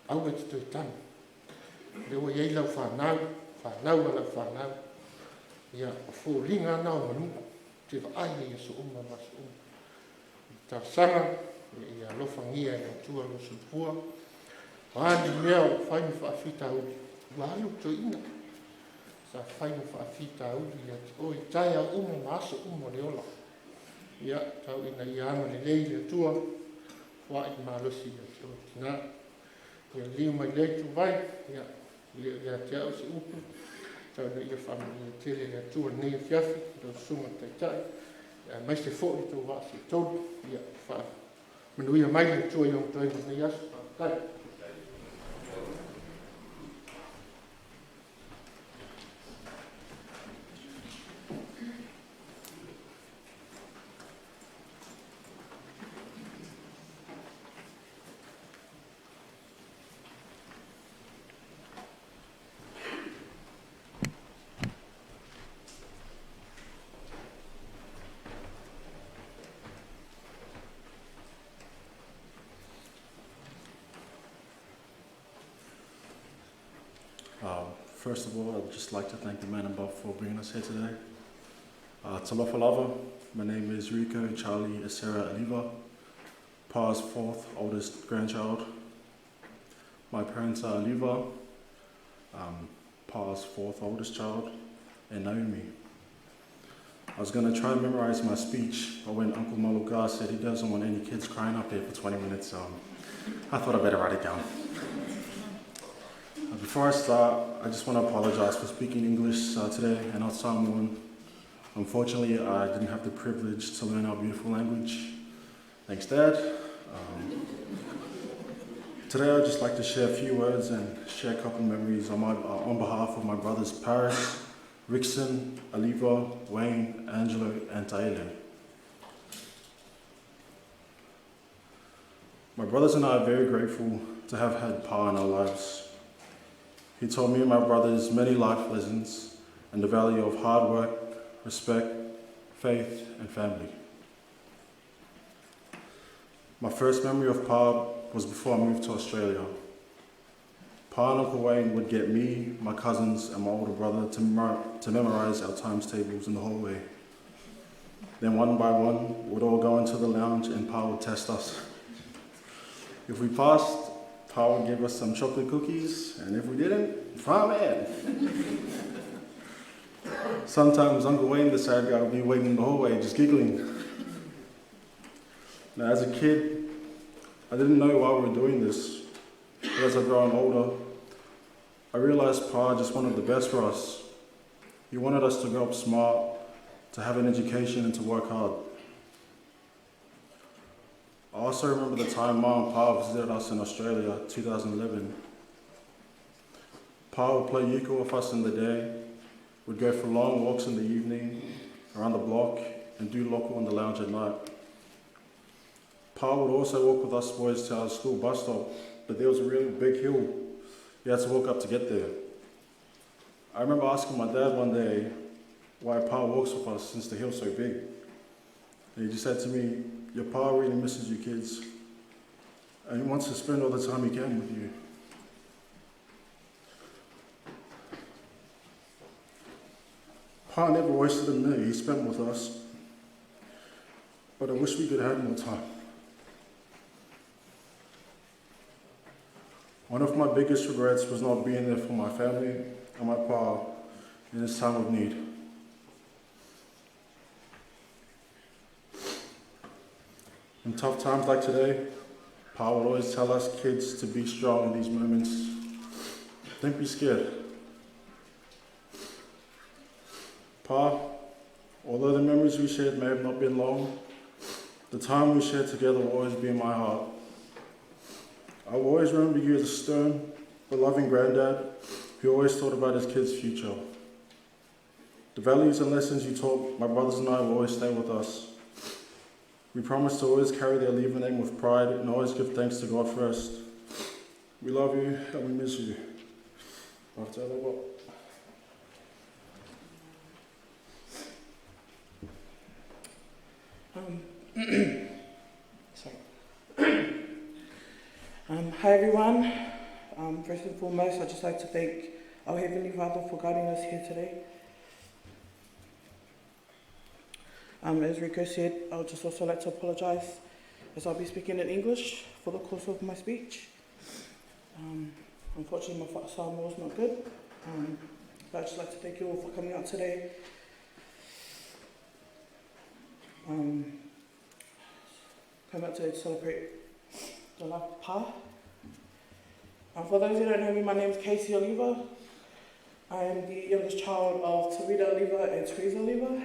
au e te tani le o iei lau whanau ala whanau ia o fōringa nā o manu te whaai e so uma masu uma ta sanga ia lofangia e tua lo supua wāni mea o whainu whaafita uri walu to ina sa whainu whaafita uri ia o i tai a uma masu uma le ola ia tau ina i ana le leile tua wa i malosi ia te o tina ia liu mai leitu vai ia te au se upu tau na ia whamani ia tele ia tua nei fiafi do sunga taitai mai se fōi tau wasi tolu ia wha manuia mai le tua iong toi nei asu tai First of all, I'd just like to thank the man above for bringing us here today. Talofa lava, my name is Rico Charlie Enele Aliva, Pa's fourth oldest grandchild. My parents are Aliva, Pa's fourth oldest child, and Naomi. I was going to try and memorize my speech, but when Uncle Maluka said he doesn't want any kids crying up here for 20 minutes, I thought I'd better write it down. Before I start, I just want to apologize for speaking English today and not Samoan. Unfortunately, I didn't have the privilege to learn our beautiful language. Thanks, Dad. Today, I'd just like to share a few words and share a couple memories on behalf of my brothers Paris, Rickson, Aliva, Wayne, Angelo, and Taele. My brothers and I are very grateful to have had Pa in our lives. He taught me and my brothers many life lessons and the value of hard work, respect, faith, and family. My first memory of Pa was before I moved to Australia. Pa and Uncle Wayne would get me, my cousins, and my older brother to memorize our times tables in the hallway. Then one by one, we'd all go into the lounge and Pa would test us. If we passed, Pa would give us some chocolate cookies, and if we didn't, fine man. Sometimes Uncle Wayne, the sad guy, would be waiting in the hallway, just giggling. Now, as a kid, I didn't know why we were doing this, but as I've grown older, I realized Pa just wanted the best for us. He wanted us to grow up smart, to have an education, and to work hard. I also remember the time Ma and Pa visited us in Australia, 2011. Pa would play euchre with us in the day, would go for long walks in the evening, around the block, and do local in the lounge at night. Pa would also walk with us boys to our school bus stop, but there was a really big hill you had to walk up to get there. I remember asking my dad one day why Pa walks with us since the hill's so big. And he just said to me, "Your Pa really misses you kids, and he wants to spend all the time he can with you." Pa never wasted a minute he spent with us, but I wish we could have had more time. One of my biggest regrets was not being there for my family and my pa in his time of need. In tough times like today, Pa would always tell us kids to be strong in these moments. Don't be scared. Pa, although the memories we shared may have not been long, the time we shared together will always be in my heart. I will always remember you as a stern but loving granddad who always thought about his kids' future. The values and lessons you taught my brothers and I will always stay with us. We promise to always carry the Aliva name with pride and always give thanks to God first. We love you and we miss you. Hi everyone. First and foremost, I'd just like to thank our Heavenly Father for guiding us here today. As Rico said, I would just also like to apologise as I'll be speaking in English for the course of my speech. Unfortunately, my Samoa was not good, but I'd just like to thank you all for coming out today. Come out today to celebrate the life of Pa. For those who don't know me, my name is Casey Aliva. I am the youngest child of Tarita Aliva and Teresa Aliva.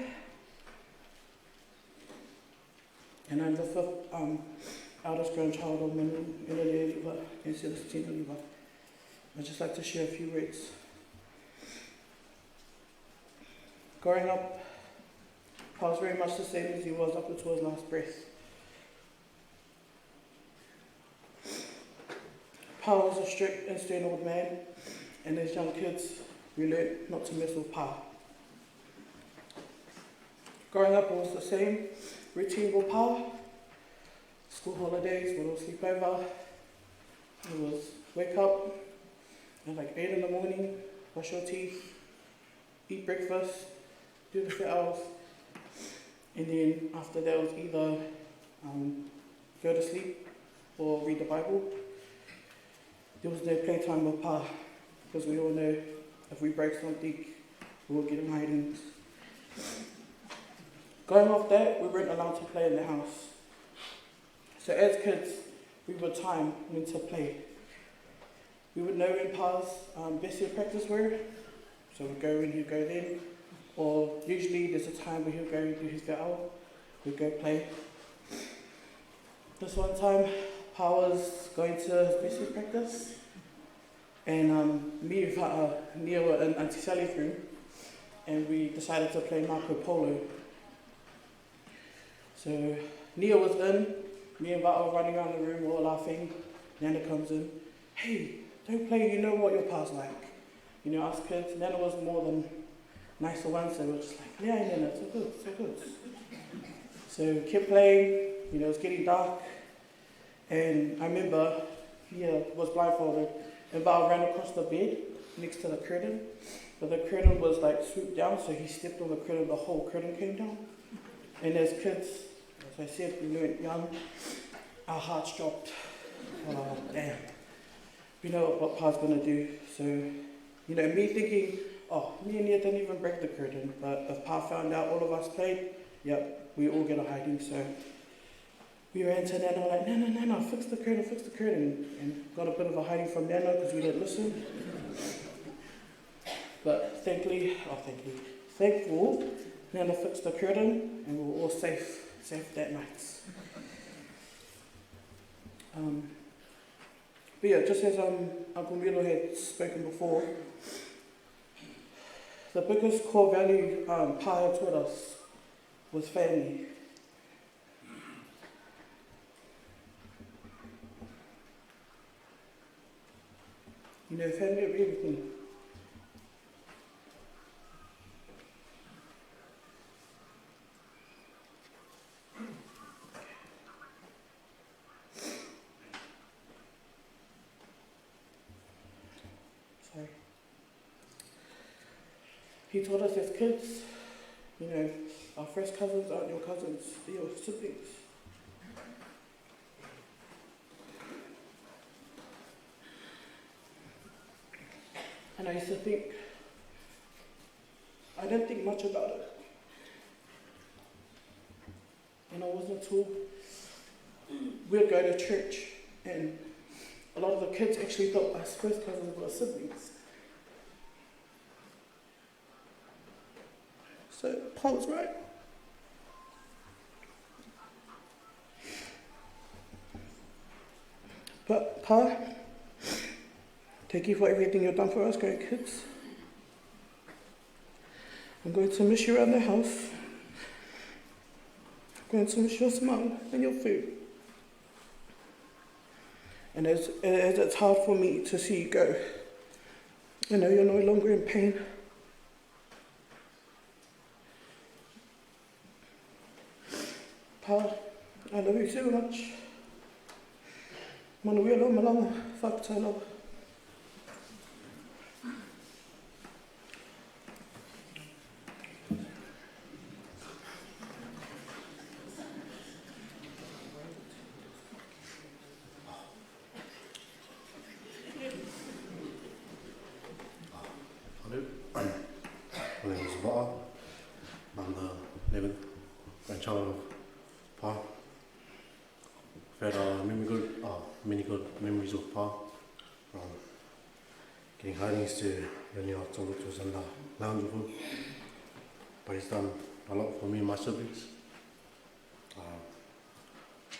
And I'm the fifth eldest grandchild of Manu Enele Aliva and Celestine Aliva. I'd just like to share a few words. Growing up, Pa was very much the same as he was up until his last breath. Pa was a strict and stern old man, and as young kids, we learned not to mess with Pa. Growing up, it was the same routine with Pa. School holidays, we'd all sleep over. It was wake up at like 8 in the morning, brush your teeth, eat breakfast, do the fit hours, and then after that was either go to sleep or read the Bible. There was no playtime with Pa, because we all know if we break something, we will get in hiding. Going off that, we weren't allowed to play in the house. So as kids, we would time when to play. We would know when Pa's best year practice were, so we'd go when he'd go then, or usually there's a time where he'll go do his fit hour, we'd go play. This one time, Pa was going to his best year practice, and me and Nia were in Auntie Sally's room, and we decided to play Marco Polo. So Nia was in, me and Vata were running around the room, all laughing. Nana comes in, hey, don't play, you know what your Pa's like. You know, us kids, Nana was more than nicer one, so we were just like, yeah, Nana, so good, so good. So we kept playing, you know, it was getting dark. And I remember Nia was blindfolded, and Val ran across the bed next to the curtain, but the curtain was like swooped down, so he stepped on the curtain, the whole curtain came down. And as kids, as I said, we weren't young, our hearts dropped. Oh, damn. We know what Pa's gonna do. So, you know, me thinking, oh, me and Nia didn't even break the curtain, but if Pa found out all of us played, yep, we all get a hiding. So we ran to Nana like, Nana, fix the curtain, and got a bit of a hiding from Nana because we didn't listen. But thankful, Nana fixed the curtain, and we were all safe that night. But yeah, just as Uncle Milo had spoken before, the biggest core value Pa had taught us was family. You know, family of everything. Sorry. He taught us as kids You know, our first cousins aren't your cousins, they're your siblings. And I used to think, I didn't think much about it. And I wasn't until we'd go to church and a lot of the kids actually thought us first cousins were siblings. So Pa was right. But Pa, thank you for everything you've done for us great kids. I'm going to miss you around the house. I'm going to miss your smile and your food. And as it's hard for me to see you go, I know you're no longer in pain. Pa, I love you so much. Manu Enele Aliva, fatherhood. Hello, my name is Vata. I'm the 11th grandchild of Pa. I've had many good memories of Pa, from getting hidings to learning our toilets and the lounge with him. But he's done a lot for me and my siblings.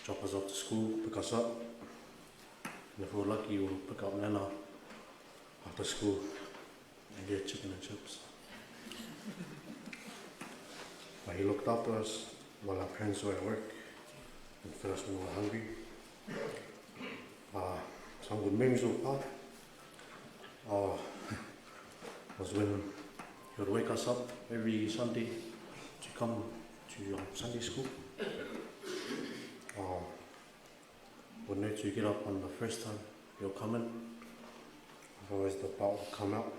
Drop us off to school, pick us up, and if we're lucky we'll pick up Nana after school and get chicken and chips. But he looked after us while our parents were at work and fed us when we were hungry. Some good memories of Pa was when he would wake us up every Sunday to come to Sunday school. We'd need to get up on the first time he'll come in, otherwise the Pa would come out.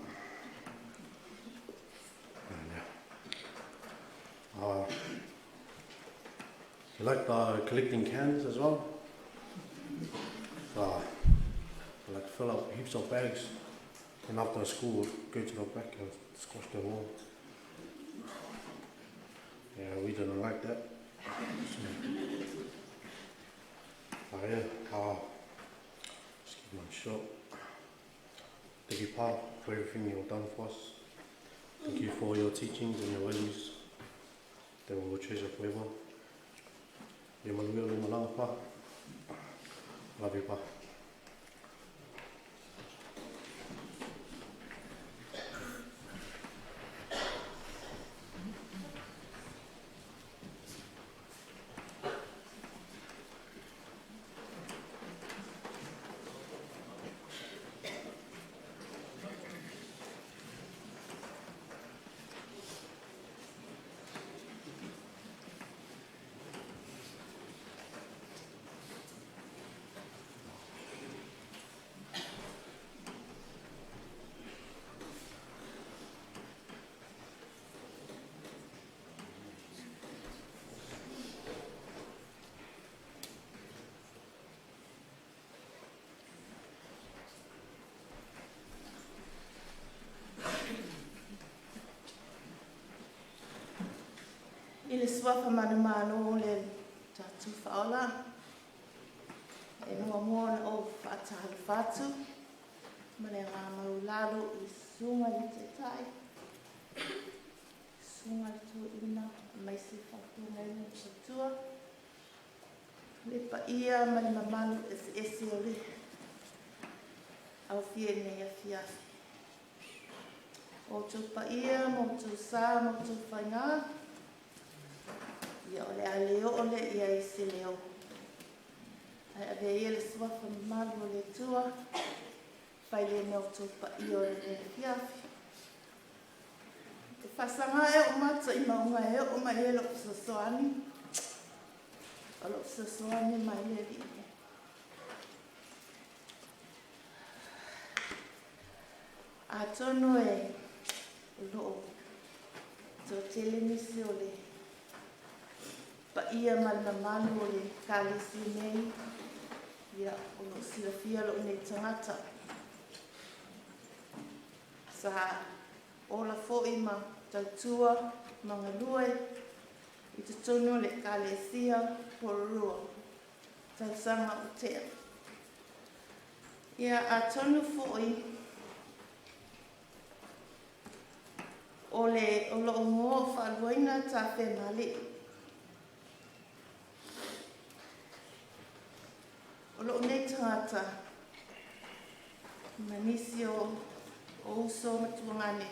He liked collecting cans as well. He liked to fill up heaps of bags, and after school we'd go to the back and squash them all. Yeah, we didn't like that. Just keep mine short. Thank you, Pa, for everything you've done for us. Thank you for your teachings and your values that we will treasure forever. Manu Enele Aliva, Pa. Love you, Pa. I le suafa manamano le tatu whaola. E mua mua na o whaatahari whatu. Mane ngā maulalo I sunga le te tai. Sunga le tua ina, mai se whatunga ina te tua. Le pa ia mane mamanu ese o le. Au fie nei a fiafi. O tau pa ia, mo tau sā, mo tau whainga. Ia ole a leo ole ia I se leo. Ai ave ia le suafa malu o le tua. Pai le neo tau pa ia o le fiafi. Te whasanga e o mata I maunga e o mai e lop sasoani. O lop sasoani mai le ri. A tono e loo So tele nisi o le pa ia malamalu o le kalisi nei ia o lo silafia lo nei tangata. Sa ola fo'i ma tautua mangalue i te tonu le kalesia Porirua tausanga o tea. Ia a tonu fo'i o lo ngō whaaluaina ta whenale. O lo nei tangata manisi o uso matuangane.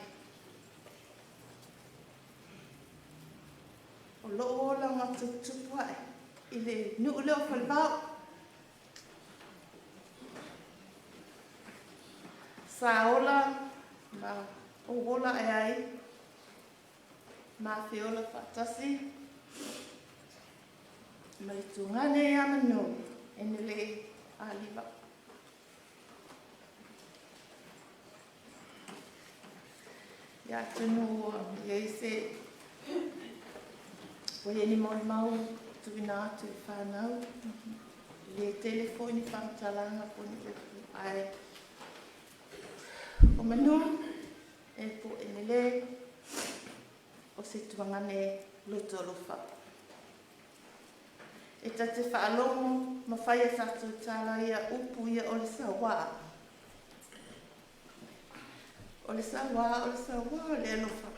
O lo ola ngā tutupu ai i le nuu leo whalibau. Sa ola ma o ola ai ma whiola whatasi ma i tungane a Manu Enele Aliva. Ia tunu iei se o ni mau tuina atu i whanau. Le telefoni whantalanga poni ai. O Manu e po Enele o se tuangane luto lufa. E tate whaalongo ma whaia tatu tala ia upu ia o le sawa. O le sawa, o le alofa.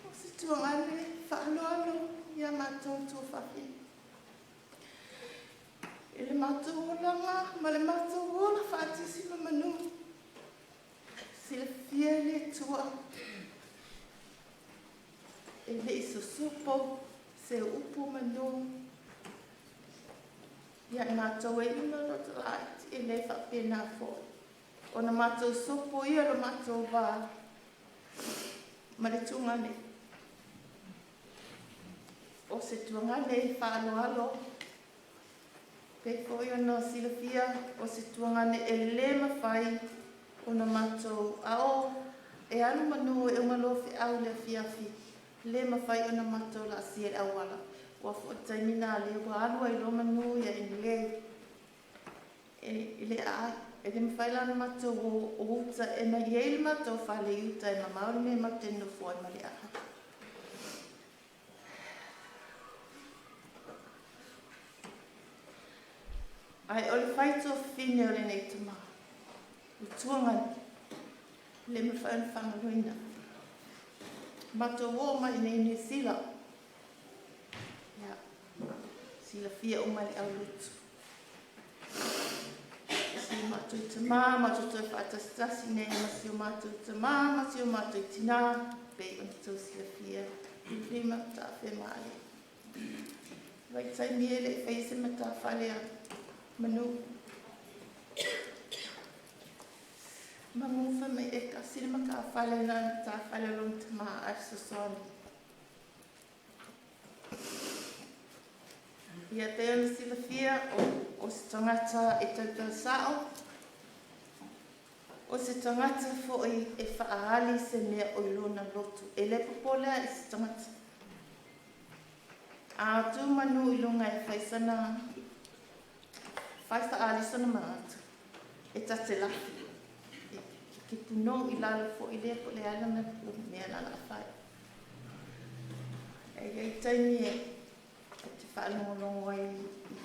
O se tuangane whaaloalo ia mātou tō whapi. E le mātou olanga, ma le mātou ola whaatisi ma Manu. Sila fia le tua. E le iso supo, se upu Manu. Ia mātou e ima no te light, e le whapena fo. O na mātou supo ia lo mātou wā. Ma le tungane. O se tuangane i whaaloalo. Pe koi ona silafia o se tuangane e le mawhai o na mātou ao. E anu Manu e umalofi au le fiafi. Le mawhai o na mātou la sier awala. Wa fo taimina le wa alua i lo Manu ia i le. E le a. E le mawhai la na mātou o uta e na iei le mātou whale uta e ma maori me ma tenu fua i ma le aha. Ai o le whaito whine o le nei tama. O tuangan. Le me whaen whangaruina. Mato wō mai nei New Zealand. Ia. Sila fia o mai au lutu. Si mato i tama, mato toi whaatastasi nei, masi o mato i tama, masi o mato i tina. Pei o tau sila fia. Rima ta whe maale. Vai tai miele whaise me ta whalea. Manu. Mamufa me e kasi ma ka whale na ta whale long te maa ai sasoni. Ia te ona sila fia o se tangata e tautau sao. O se tangata fo'i e whaali se mea o ilona lotu. E le popolea e se tangata. A tu Manu ilunga e whaisana Whaisa alisona maatu. E tate lafi. Ki puno i lalo fo i lea po le alana o mea lana whai. E gai taimi e te whaalongolongo ai.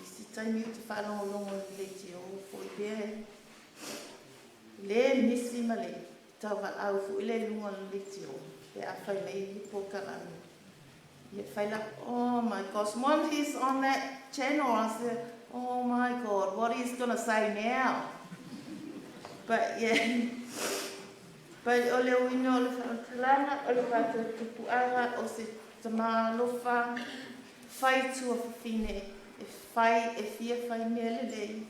Si taimi e te whaalongolongo i le te o fo i lea. Le nisi ma le. Tau au fo i le lunga le te o. Pe a whai mei i pokaranu. I whai la, oh my gosh, Mom, he's on that channel. I said, oh my God, what he's going to say now? But yeah, but o le uino o le whaatalanga, o le whaatupuanga, o se tamalofa, whai tua whawhine, e whai, e fia whai mea lelei.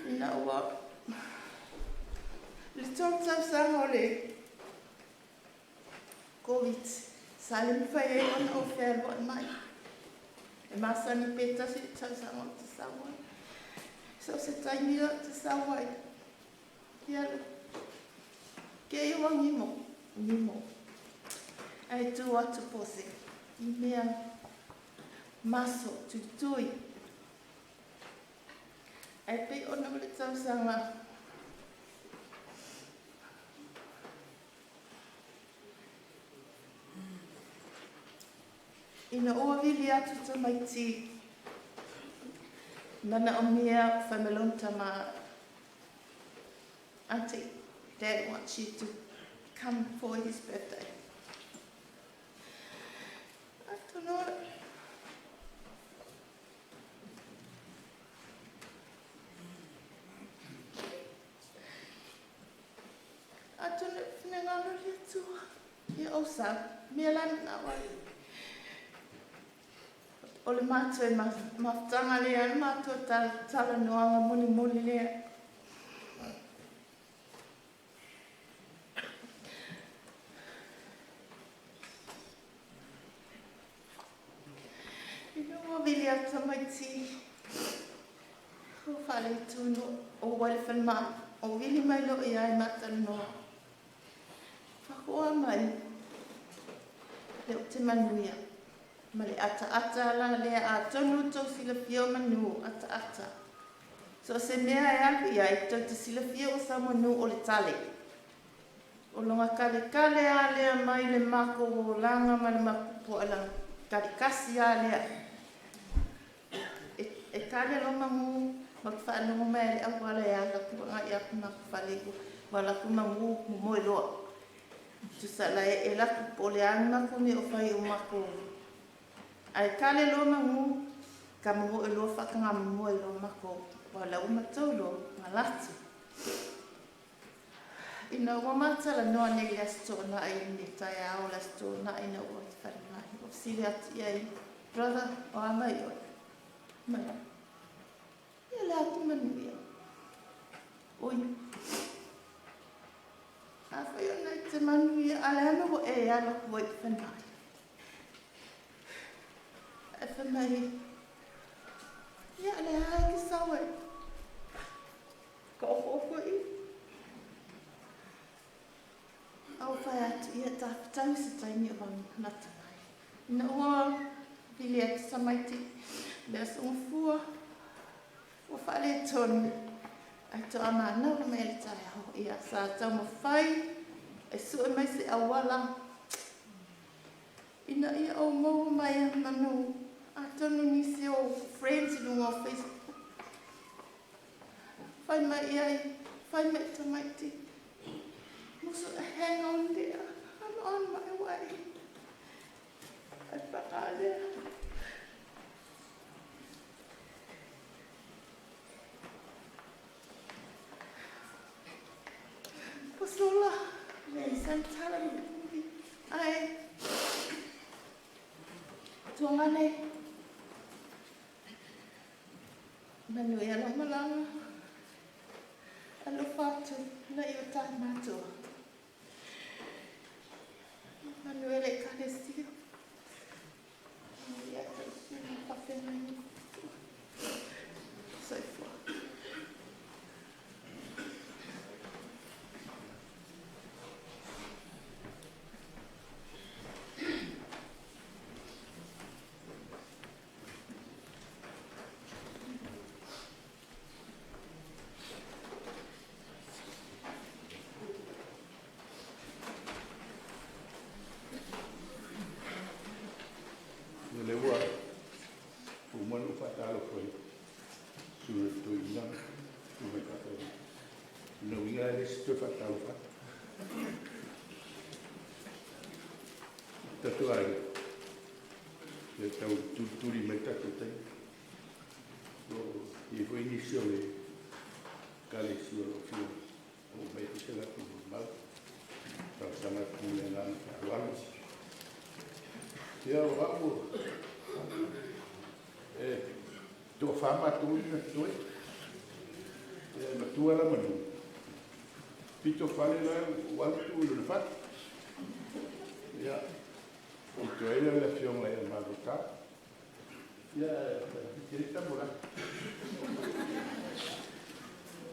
You know what? Le tōtau sanga o le COVID, sa le mwhai e ona o whea roa mai. E masani peta si tausanga o te sawai. So se taimira o te sawai. Ialo. Ke iwa ngimo. Ai tu atu pose. I mea maso tutui. Ai pei ona mele tausanga. Ina oa vili atu ta maiti. Mana o mea whamelonta ma Auntie, Dad wants you to come for his birthday. I don't know. I don't know if I'm going to he also, me alone na wai. O le mātua e mawhtanga lea, le mātua tala noanga moni lea. Vili ata maiti o whale tūno o wale mai o vili mai lo i ai matala noa. Whakoa mai le o te manuia. Ma le ata la lea a tonu tau sila pia o manu ata. So se mea e alu i ai tau te sila pia o sa manu o le tale. O longa kale a lea mai le mako o langa ma le makupo ala karikasi a lea. E kare lo mangu magwhanongo mai le au wale e ala kua ngai aku makwhalego wala ku mangu mo loa. Tu sala e laku po le anga ku me o whai o mako. Ai kare lo mangu ka mo e lo whakanga mo e lo mako wala umatau lo malatu. Ina ua matala noa ne le astona ai ni tai ao le astona ina ua te whanai. O sile ati ai brother o amai oi. Mai. Ia le atu manuia. Oi. A whai o nei te manuia ale ana o e ala kua i whanai. E whanai. Ia le hae ki sawe. Ka ofo i. Au whai atu ia tāwhitau se taimi o wang natanai. Ina ua vili atu samaiti. Lea songa fua. O whale tonu. Ai to ama nawa me le tai ho ia sa tau mo whai. E su e mai se awala. Ina ia o mau mai a manu. A tonu nisi o friends in o Facebook. Whai mai iai. Whai mai tamaiti. Musu hang on there. I'm on my way. Ai paka there. Sola, me santara mi ai tuangane manu ia la malanga alo fatu na ia ta mato manu ele kalesio ia ta sina pafena so fo Tatu ai. Le tau turi mai tatu tai. I fo inisio le kale sio lo fio. O mai te sela ku mal. Ta sana ku le na walo. Ia o to fama tu na tu. Ma tu ala manu. Pito fale la walo tu le fat. Ia. O te aile le fiong le maruta. Kiri tamura.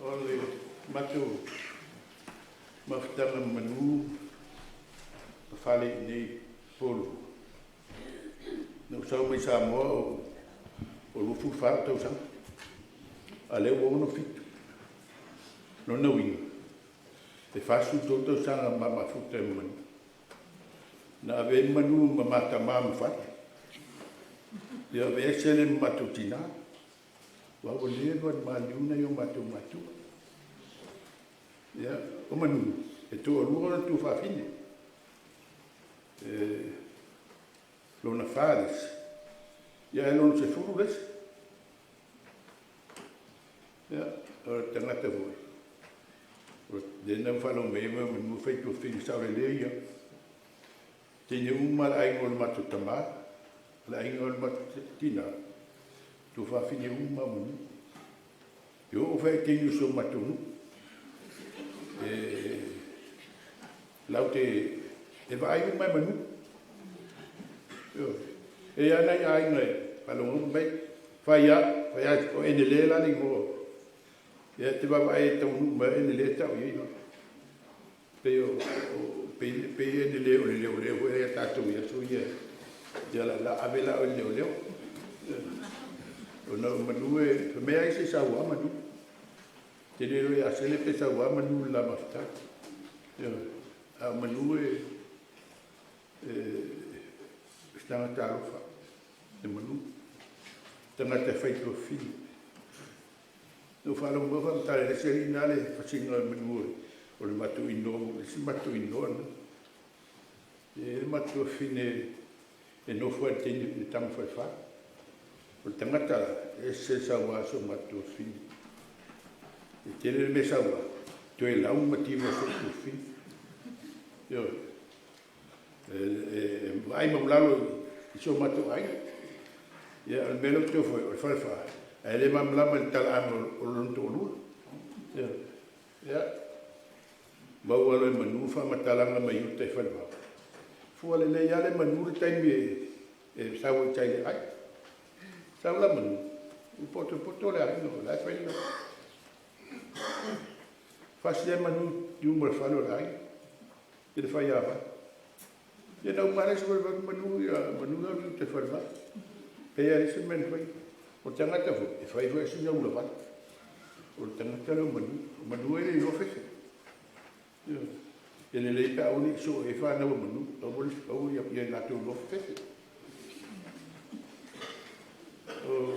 Ole matu maftanga manu fale nei polo. No sau mai sa mo o lufu fa tau sa. Ale o no fitu. No no winga. Te fasu toto sa mama futa manu. Na ave manu mata mama fa. Dia vesele matutina. Wa o lego maliuna yo matu. Ya, o manu. E tu o luo tu fa fine. Lona fares. Ya lona se furules. Ya, o tangata voi. O dena falo mema mu feito fini sa leia. Tene uma ai ngol matu tama. La ingol matina. Tu fa fini uma mu. Yo o fai tenu so matu. Laute e vai uma manu. Yo. E ana ai ngai palong bai. Fai o enele la ni go. Ya te va vai tau nu ma enele tau ye. Pe enele o le e tatu ya so ye. Ya la avela o le. O no manu e me ai se sa wa manu. Te lero ya se le pe sa wa manu la mafta. Yo. A manu stanga tarofa. Te manu. Tanga te feito fili. No falo mo fa tale le serinale facinga manu. O le matu ino, si matu ino. E matu fine e no fu attendi tam fa. O tangata e se sa wa so matu fine. E tele me sa wa. Tu e la un motivo so fine. Yo. Ai mamlalo so matu ai. Ya al melo tu foi o fa. Ele mamlama talam o lonto. Ya. Ya. Mau alo manu fa matalanga mai te fa. Fu ale le ya le manu te me sa wo chai ai. Sa la manu. U poto le ai no la fa no. Fa se manu du mo fa no ai. Ele fa ya ba. Ya não parece que o manu te fa ba. Pe ya ese men foi. O tangata foi assim não lo va. O tangata lo manu ele lo fez. Ele le pa uni so e fa na manu, o ia na tu lo fez. O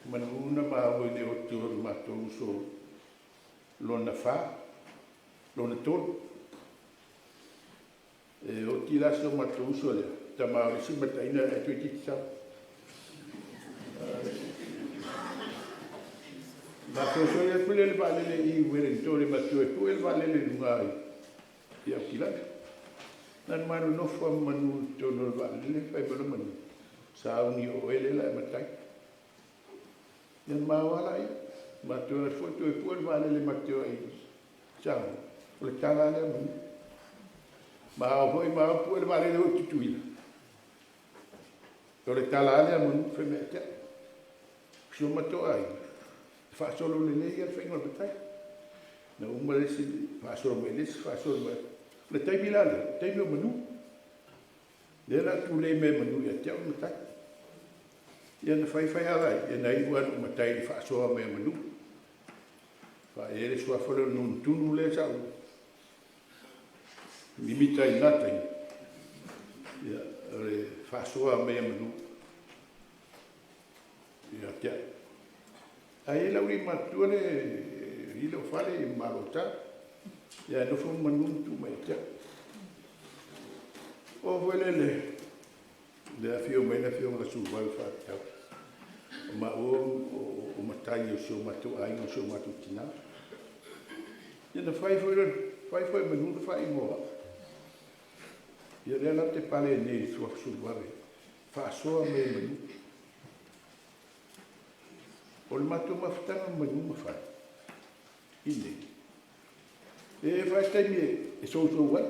manu na ma o de o tu ma tu so lo na fa, lo na tu. E o ti la so ma tu so le, ta ma si ma ta ina e tu ti sa. Ma so ia pule le vale I wele tole ma tu e pule vale le ngai. Ia kila. Nan manu no fo manu to no vale le fai bolo manu. Sa uni o ele la matai. Yan ma wala I. Ma tu e fo tu e pule vale le ma tu e. Sa. O le tala le manu. Ma o foi ma pule vale le o tutuila. O le tala le manu fe me te. So ma to ai. Fa solo le lei al fengo betai. Na uma le si fa solo me le fa solo le tai bilale, tai me manu. Le la tu le me manu ya te o betai. Ya na fai ala, ya na iwa no matai fa solo me manu. Fa ele sua folo non tunu le sa. Limita I nata. Ya le fa solo me manu. Ya te ai la uri matule I lo fale marota ya no fu manu tu mai ta o volele le afio mai na fio la su vai fa ta ma o matai o so matu ai no so matu tina ya na fai foi manu fai mo ya le la te pale ni su vai fa so me manu o le matu maftanga manu mafai. Ine. E fai taimi e so wai.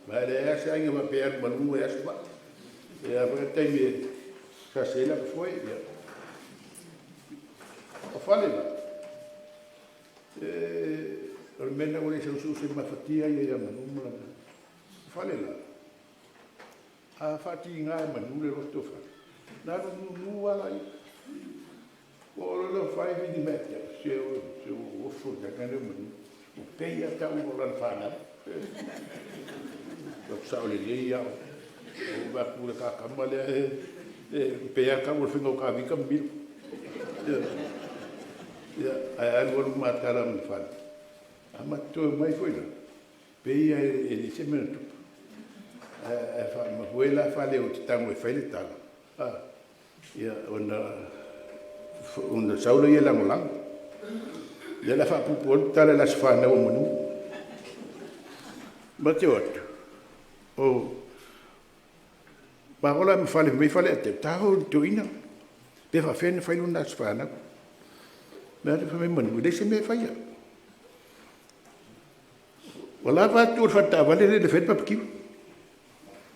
Ma le asa inga ma pe manu e asba. E a fai taimi Sa sela foi ia. O fale la. O mena o le su se mafatia ia manumla. Fale la. A fati nga manule roto fa. Na no ala i. O lo fai di meta. Se o fu da kana manu. O peia ta o la fana. O sa o le ia. O va pure ka kamale peia ka o fingo ka vi kam bil. Ya, ai o matara me fa. Ama to mai foi na. Peia e se me tu. Fa ma vuela fa le o tango e fai le tala. Ya ona saulo ia la molang. Ya la fa pu tala la fa na o manu. Ma te ot. O Parola me fale te tau to ina. Pe fa fen fai luna fa na. Me fa me manu de se me fa ya. Wala va tu fa ta vale le fet pa ki.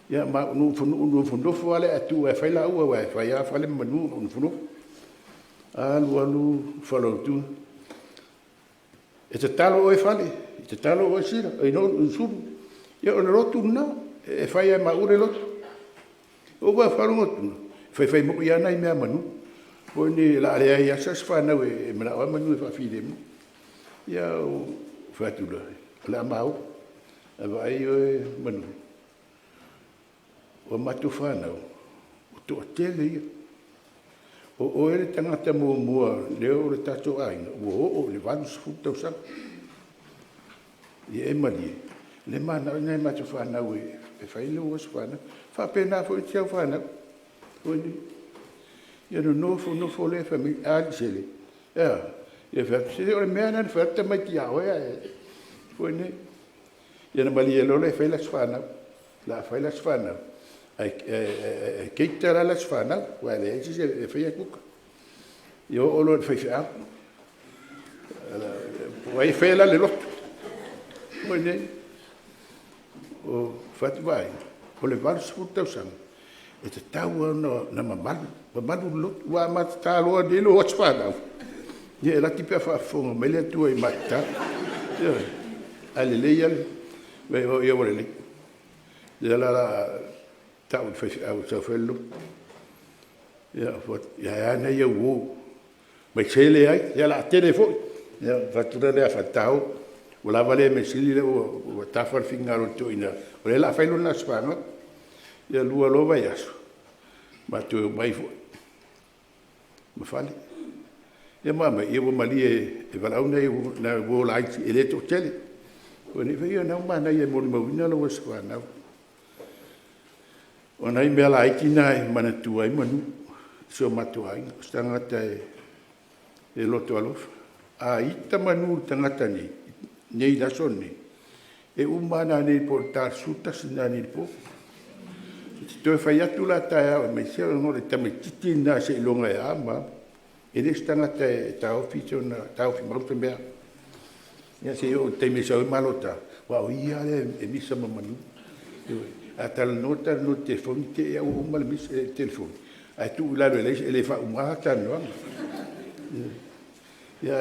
Ya ma no fundo fale atu e fai la u e fai ya fale manu no fundo. Alu falo tu. E te talo e fale, te talo o sira, e no su. Ya o rotu na e fai ma ure lot. O va falo no. Fai mo ya na me manu. O ni la ale ya sa fa na we me la manu fa fi dem. Ya o fa tu la mau. Vai o manu. O matu whanau, o tō tele ia. O ere tangata mua leo le tato aina, o le vanus futau sang. I e mani, le mana o nei matu whanau e whaile o as whanau. Whapena fo i tiau whanau. O ni, ia no nofo le whami, aali sele. Ia whapsele o le mea nani whata mai ti ao o ni, ia na mali e lole e whailas whanau. La whailas whanau. Keitara las whanau, wale e se e whaia kuka. I o olo e whaiwhea. Wai whaela le lotu. O nei, o whatuwai, o le varu sputau sang. E te tau na mamalu, mamalu lotu, wa mata tāloa de lo ots whanau. Ia e lati pia whaafonga, mele atua i mata. Ale leia le, wei o ia wale le. Ia la tau fai au sa fello ya fot ya na ia wo mai chele ai ya la telefon ya fatura le fatau o la vale me sili o tafar fingaro to ina o la fai lo na spano ya lua lo vai aso ma tu mai fo ma fale ya mama ia wo mali e vala una na wo la ele to tele o ni vai na ma na ia mo mo lo spano o nei mea la aiki nai mana tua i manu, sio matua inga, stangata e loto alofa. A ita manu tangata nei naso ni, e umana nei po tar suta sina nei po. Te toi fai atu la tae au, me sea no le tame titi na se ilonga e ama, e le stangata e tau fitio na tau fi maruta mea. Ia se o te me sao malota, wao ia le e misa mamanu. A tal nota no telefone te e o mal mis telefone a tu la le fa uma ta no ya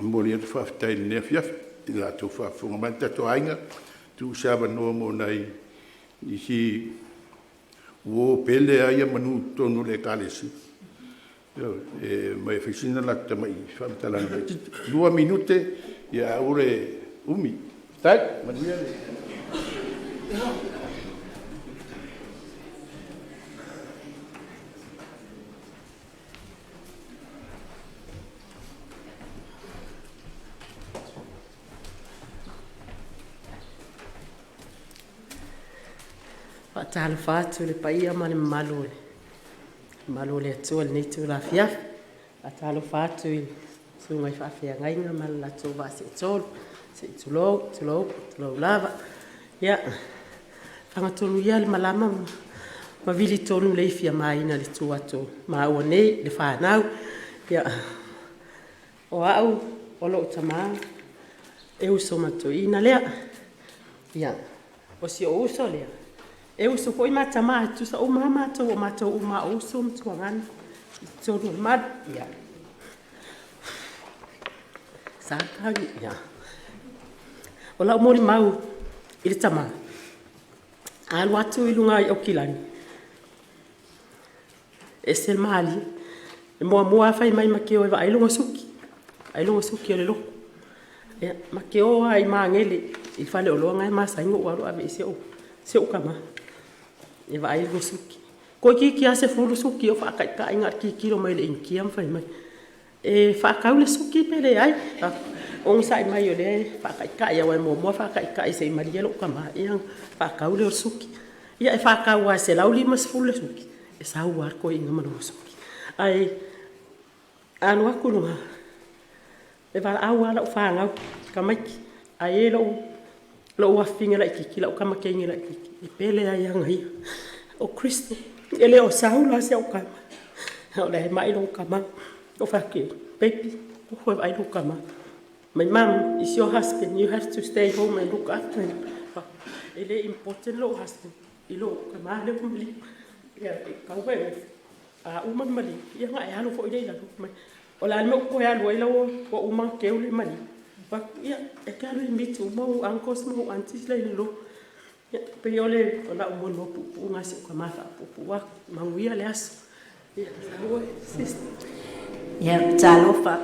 molir fa ta ne fiaf la tu fa fomenta to ainga tu saba no mo nai si o pele ai manu to no le calesi mai ficina la ta mai fa ta la 2 minute ya ore umi tai manuia Talo fatu le paia ma le malo le atua le nei tu la fiaf a talo fatu i su mai fa fia ngainga ma la tu va se tulo lava ya fanga tolu ya le malama ma vili tonu le fia mai na le tu ato ma o nei le fa nau ya o au o lo tama e uso mato ina le ya o si o uso le E uso ko ima tama tu sa o mama to o mato o ma o so mtuangan. So no mad ya. Saka ya. Ola mori mau ile tama. Al watu ilunga o kilani. Esel mali. Mo fai mai makeo e vai lunga suki. Ai lunga suki ole lo. Ya makeo ai mangele. Il fale o longa ma saingo waro ave se o kama. E vai lunga suki. Ko ki ase fulu suki o fa ka inga ki lo mai le inki am fai mai. E fa ka ule suki pele ai. On sai mai o le fa ka ya wa mo fa ka se mai lo kama yang fa ka ule suki. Ya e fa ka wa se lauli mas fulu suki. E sa war ko inga mano suki. Ai anu aku lunga. E va awala o fa nga kamaki. Ai lo wa finga la kiki la kama kengi la kiki. E pele ai yang ai. O Kristo ele o saula se o kama. O le mai lo kama. O fa ke baby o ho ai lo kama. My mom is your husband. You have to stay home and look after him. Ele important lo husband. Ilo kama le kumli. Ya kau be uman mali. Ya ngai halu fo ile la mai. Ola me ko ya lo ilo ko uma ke uli mali. Ba ya e ka lo invite mo ankos mo antis le lo. Ya pe yo le ola mo no pu ngasi ko ma fa pu wa manguia le as. Ya lo sister. Ya talofa.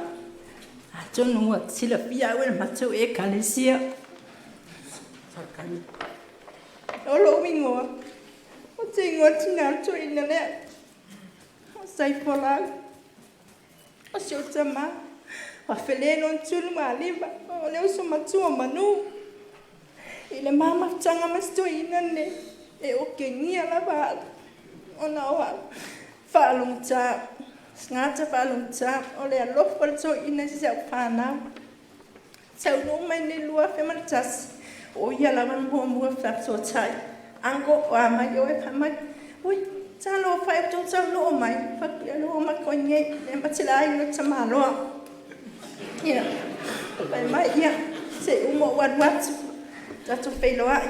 Atonu sila pia we macho e kalesia. Sakani. Olo mingo. O tingo tina to inale. O sai fola. O shotama. O feleno tulu maliba. O le uso macho manu. Ile mama tanga masto inane. E o kengia la ba. Ona wa. Falung cha. Ngata palung cha. O le alof par so ina si sa pana. Sa no mai ni lua fe marchas. O ya la man mo fa so chai. Anggo wa mai yo e pamai. Oi, chalo fa to chalo mai. Fa lo ma ko nye e ma chilai no chama lo. Ya. Pai mai ya. Se umo wan wat. Ta to fe lo ai.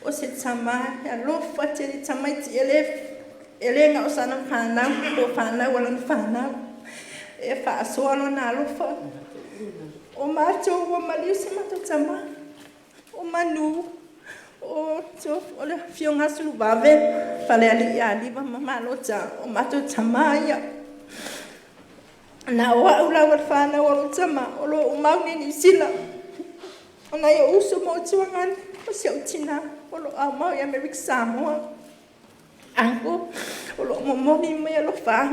O se chama ya lo fa te chama ti ele nga usana fana o fana wala fana. E fa so lo na lo fa. O macho o maliu ma to chama. O Manu o so ole fionga sulu bave fale ali aliva mama lo cha o mato chamaya na wa ula wa fana wa chama o lo mauni ni sila ona yo uso mo chuangan o se utina o lo ama ya me samo ango o lo mo ni me lo fa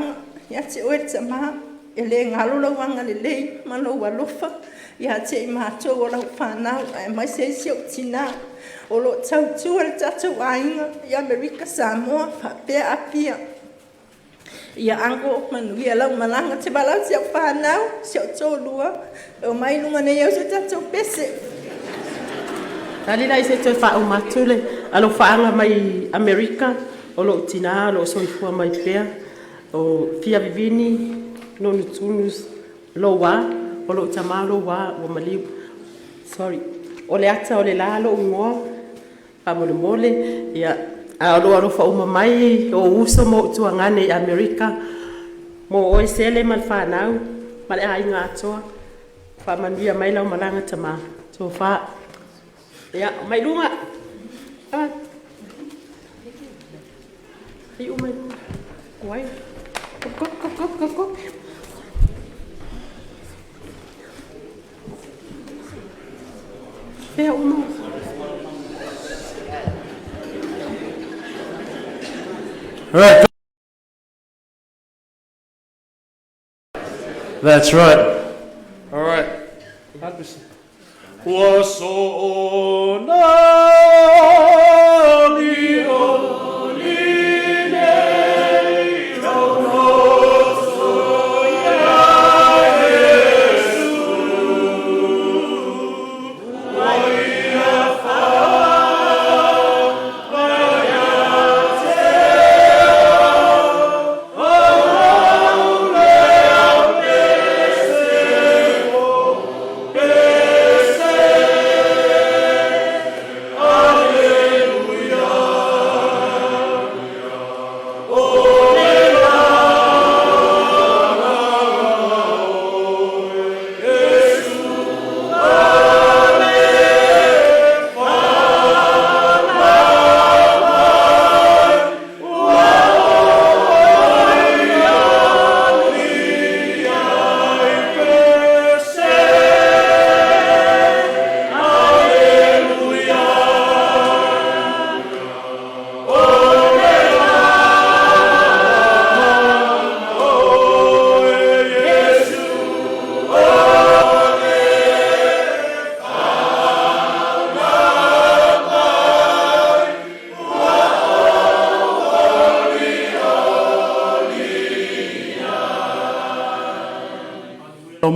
ya se o chama ele ngalo lo wanga le malo wa lo fa ya che macho o lo fana mai se utina o lo tau tual tatu ainga ya Amerika Samoa fa pe apia ya ango manu ya lau malanga te bala sia fanau sia tolua o mai lunga ne yo tatu pese tali lai se te fa o matule alo fa anga mai Amerika o lo tina lo so fu mai pe o fia vivini no nutunus lo wa o lo tamalo wa o mali sorry o le ata o le lalo ngo pamole mole ya alo fa uma mai o uso mo tuangane Amerika mo o sele mal fanau mal ai ngato fa mandia mai la malanga tama so fa ya mai lunga ai umai wai kok ya umai Right. That's right. All right. Alleluia.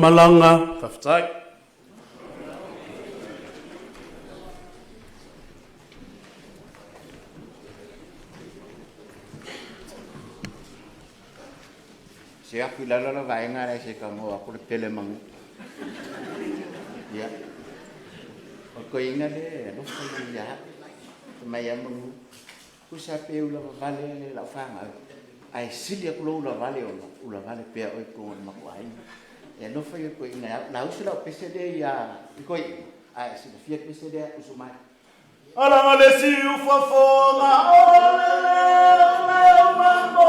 malanga, taftai. Se aku lalo vai ngara se kamu aku tele mangu. Ya. Ko inga le no foi ya. Mai mangu. Ku sa pe ula vale le la fanga. Ai sili aku ula vale pe oi ko ma ko ai. E no foi ko inga la usila PCD ya. Ko ai se fia PCD usumai. Ala ngale si ufafonga ole mambo.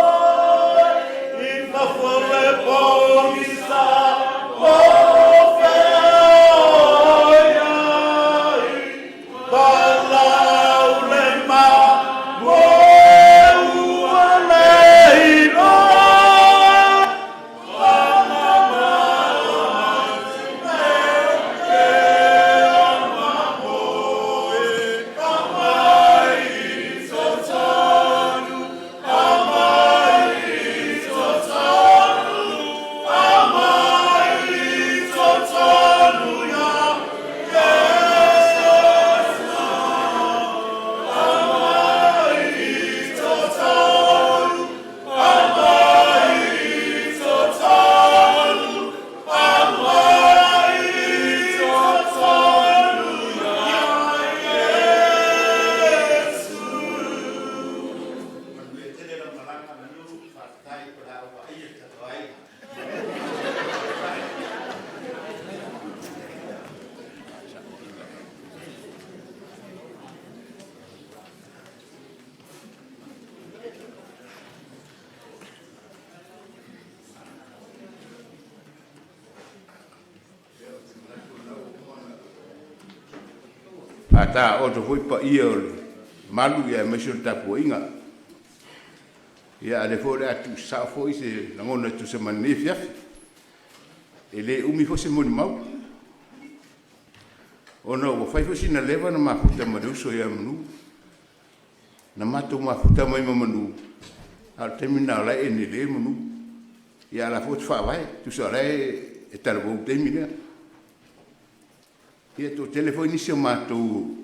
Ata o to foi pa ia malu ia mesio tapu inga. Ia le fole atu sa foi se ngona tu se manifia. Ele umi fo se moni mau. Ona o fai fo sina leva na mafuta maruso ia manu. Na mato mafuta mai manu. Al terminal la ene le manu. Ia la fo fa vai tu sa re e tarbo termina. Ia to telefoni se mato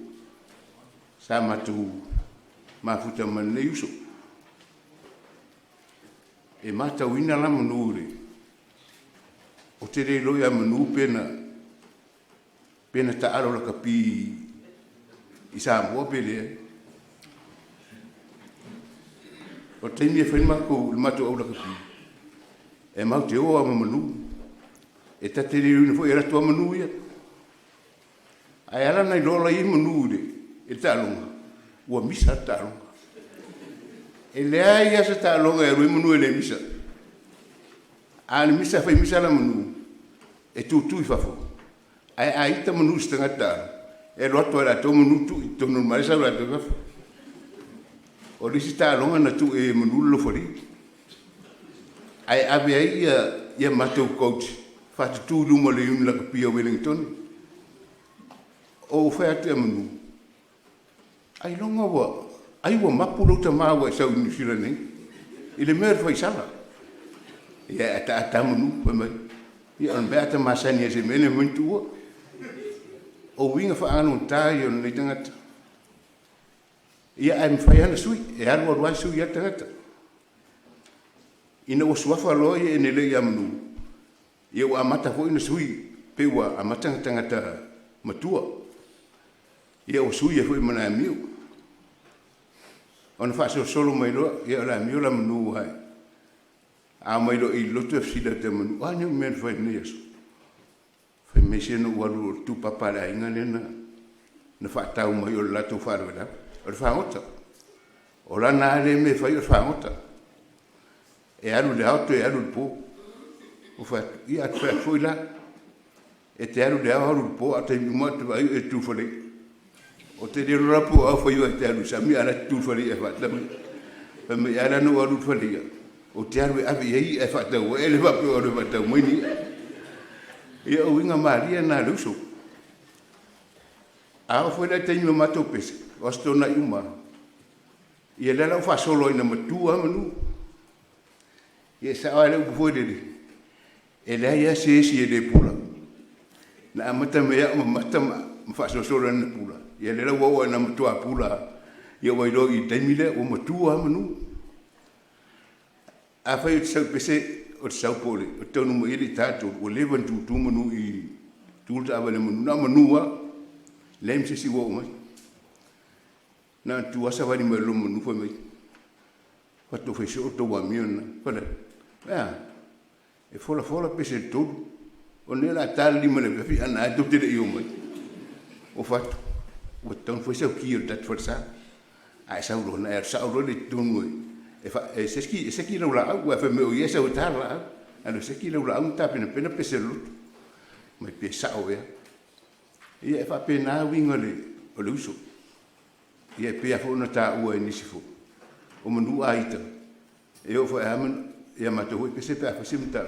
sa mato mafuta mane yuso e mata wina la manure o te re loia manu pena ta aro la kapi isa mo pele o te ni fe mako mato o la kapi e mau te o manu e ta te re no foi era to manu ia ai ala nei lola I manure e talunga ua misa talunga e lea ia se talunga e rui manu e le misa ani misa fai misa la manu e tu I fafo ai aita manu stangata e roto era to manu tu I tonu marisa la to fafo o risi talunga na tu e manu lo fori ai ave ai ia matou coach fatu tu luma le yun la kapia Wellington o fai ate manu. Ai longa wa, ai wa mapuro ta mawa e sau New Zealand nei. I le mea fai sala. Ia ata manu, pa mai. Ia on bea ta masani e se mene mwentu ua. O winga fa anu tai on nei tangata. Ia ai mwhai ana sui, e aru aruai sui a tangata. Ina o suafa loi e nele ia manu. Ia wa amata fo ina sui, pe wa amata tangata matua. Ia o sui e foi mana miu. Ona fa solo mai lo, ia la miu la manu hai. A mai lo I lotu fila te manu. Ai no men foi nias. Foi mesi no walu tu papa la inga lena. Na fa tau mai o la tu faru la. O fa ota. O la na le me fai o fa ota. E alu le auto e alu po. O fa ia fa foi la. E te alu le alu po a te mo te vai e tu foi. O te rero rapu au whai ua te aru sa mi ana tūwhari e whatami. Me ana no aru wharia. O te aru e awi hei e whatau e le wapu aru whatau moini. Ia o inga Maria nā luso. A o whaila te inga mato pese. O asto na iuma. Ia lela o whasolo ina matua manu. Ia sa oa leu kuwhorere. e lea ia se le pula. Na amata mea mata mawhasosora na pula. Ia le lau au na matua pula. Ia wairo I taimile o matua manu. A whai o te sau pese o te sau pole. O te taunu mo ili tātou. O lewan tu manu I tūlta awale manu. Na manua. Leim se si wau mai. Na tu asa wani mai lo manu whai mai. Whato whai so o tau wa miona. Whada. E fola pese tolu. O nela tāli lima le pepi ana e tau tere I o mai. O whato. O taun whai sau ki o tatu whatsa. A e sauro na e sauro le tonu e seki rau la au. E whai meo iesa o tā la au. Ano seki rau la au ta pena pese lutu. Mai pe sao ea. Ia e wha pena winga o le uso. Ia e pea fo na tā ua e nisi fo. O manu a ita. E o wha e aman. Ia matau e pese pea whasim tau.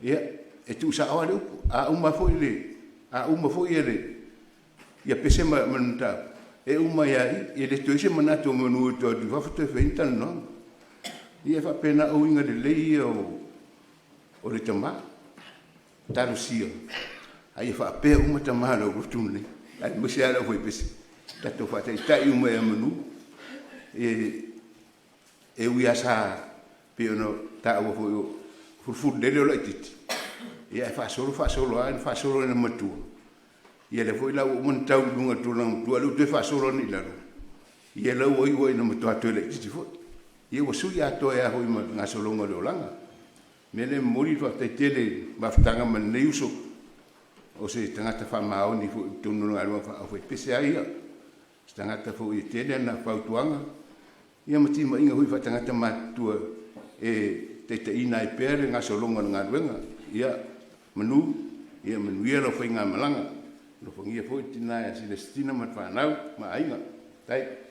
Ia e tu sa awa le upo. A uma fo I le. A uma fo I le. Ia pese manu tau. E uma ia I le toise manato manu to du whafata e whaintan no. Ia wha pena o inga le lei o le tama. Taru sio. Ai wha pea uma tama lo rutune. Ai mese ala fo I pese. Tato whata I tai uma e manu. E uia sa peo no ta o furfur dele o la titi. Ia e fa solo na matua. Ia le foi la o mon tau dunga tulang tua lu te fa solo ni la. Ia la o na matua to le titi fo. Ia o su ya to ya ho ma nga solo nga lo langa. Mele mori fa te tele ba ftanga man ne uso. O se tanga ta fa ma oni fo tunu nga lo fa fo pese ai. Tanga ta fo I tele na fa tuanga. Ia mati ma inga hui fa tanga ta matua e te ina I pere nga solonga nga luenga. Ia manu ia lo whainga malanga. Lo whangia fo I tina e sile stina mat whanau ma ainga. Tai.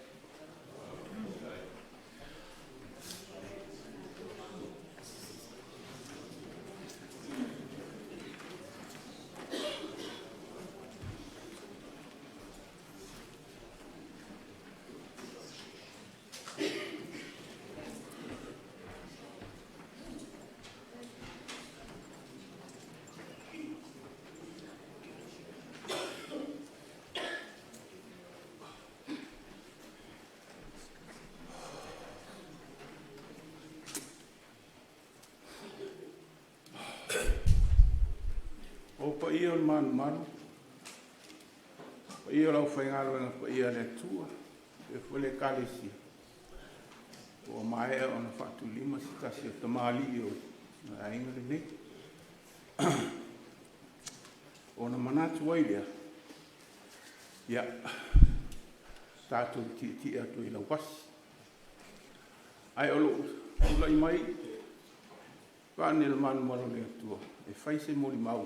Pa ia o manu. Pa ia o lau whaingaro na pa ia le tua. E whele kalesi. O mae o na whatu lima si tasi o tamali o na inga le ne. O na manatu wailea. Ia. Tātou ti atu I lau wasi. Ai o lo ulai mai. Whanel manu maro le atua. E whaise mori mau.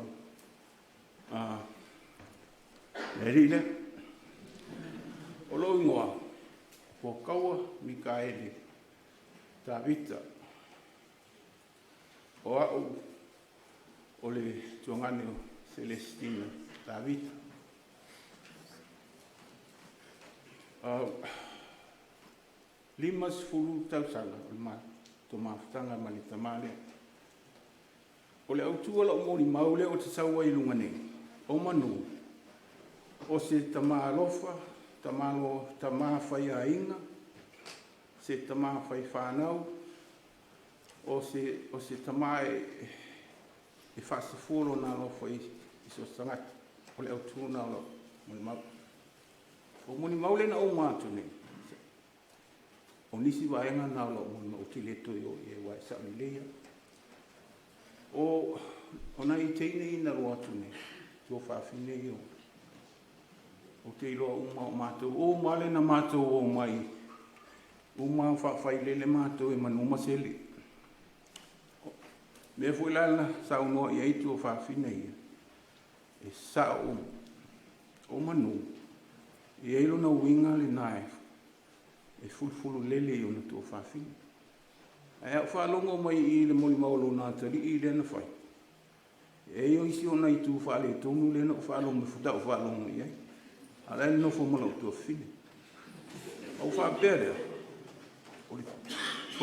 Rile, o lo ingoa, po kaua Mikaele, Tavita, o au, o le tuangane o Celestina, Tavita. Limas fulu tausanga, o ma tomaftanga malitamale. O le autua la o mori maule o te saua I lunga nei. O manu, o se tama alofa, tama whai a inga, se tama whai whanau, o se tama e whasafuro na alofa I so sangati, o le au tūna alo, muni mau. O muni maule na o mātu nei. O nisi waenga na alo, muni mau tileto I o e wai sauni leia. O na I teine ina roatu nei. O whawhine I o. O te iloa uma o mātou. O male na mātou o mai. Uma whawhailele mātou e manu masele. Mea fuilala sa unua I eitu o whawhine ia. E sa o manu. I eilo na winga le nae. E fulfulu lele I o na tu o whawhine. E au whalongo mai I le moli maolo nā tari I le na whai. E o isi o nei tu whale tonu le no whalo me futa o whalo mo iai. Ala e no fo mala o tua whine. Au whabere. O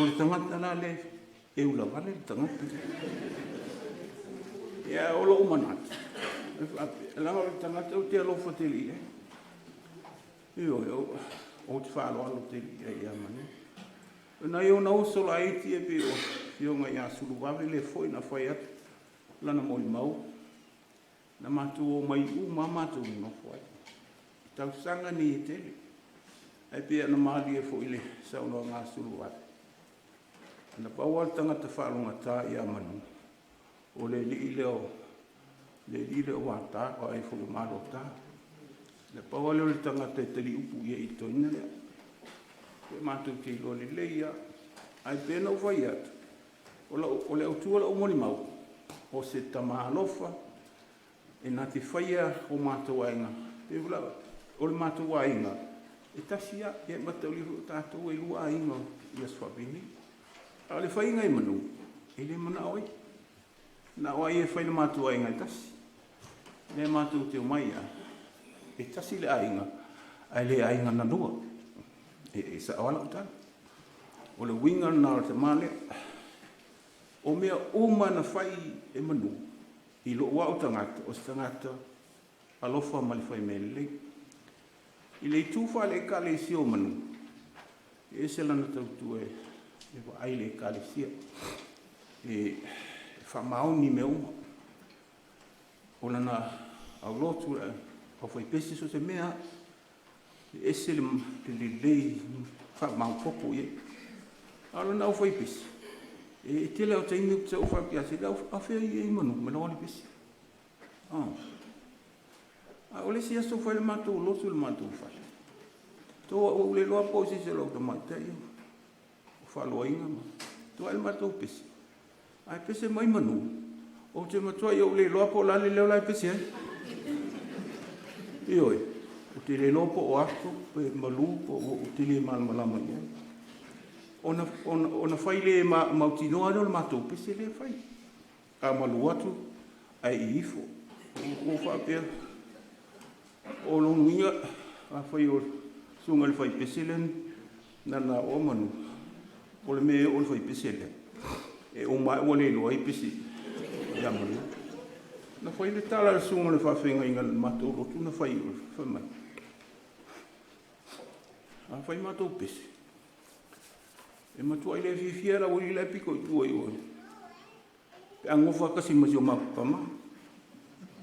le tangata la le e ula vale le tangata. Ia o lo manat. La o tangata o te alofa te li. Io o te whaalo alo te li ia mani. Na io na uso la iti e pe o io ngai a sulu wawe le foi na whai atu. Lana moi mau. Na matu o mai mamatu no foi. Tau sanga ni e tele. Ai pia na maali e fo ile sauno ngā sulu wawe. Na pawal tangata whaalunga tā ia manu. O le li leo wata o ai fo malo tā. Na pawal le tangata e tali upu ia i toina lea. Pe matu te ilo le leia. Ai pena uvai atu. O le autua la umoni mau. O se tamalofa. E nā te whaia o mātou ainga. Pe ula, o le mātou ainga. E tasia, e matau liru tātou e lua ainga i aswapini. A le whainga i manu. E le mana oi. Na oi e whaina mātou ainga e tasi. Le mātou te umaia. E tasi le ainga. Ai le ainga na lua. E sa awala utana. O le winga na te male. O mea uma na whai e manu. I lo wau tangata, o tangata alofa ma le whai mele. I le tuwha le kale si o manu. E se lana tautu e wa ai le kale sia. E whamaoni me uma. O lana au lotu o whai pesi so se mea. E se le lei whamau popo e. Alo na au whai pesi. E te leo te inu te uwha pia se leo a whea i e manu, me lawa le pesi. A ole si aso whai le mātou, losu le mātou whai. Tō a ule loa po si se lau ta maitai o. Whaloa inga ma. Tō a le mātou pesi. Ai pesi mai manu. O te matua i ule loa po lale leo lai pesi ai. I oi. O te le loa po o ako, pe malu, po o te le malama i ai. Ona whai le mautinoa no le mātou pese le whai. A malu atu, ai i ifo. O whapea. O lonuinga, a whai o sunga le whai pese le nana o manu. O le mea o le whai pese le. E o mai o le loa i pese. Ia manu. Na whai le tala le sunga le whawhenga inga le mātou rotu na whai o le whamai. A whai mātou pese. E matua i le fifia la uri le piko i tua i oi. Pe angofa kasi masi o mapama.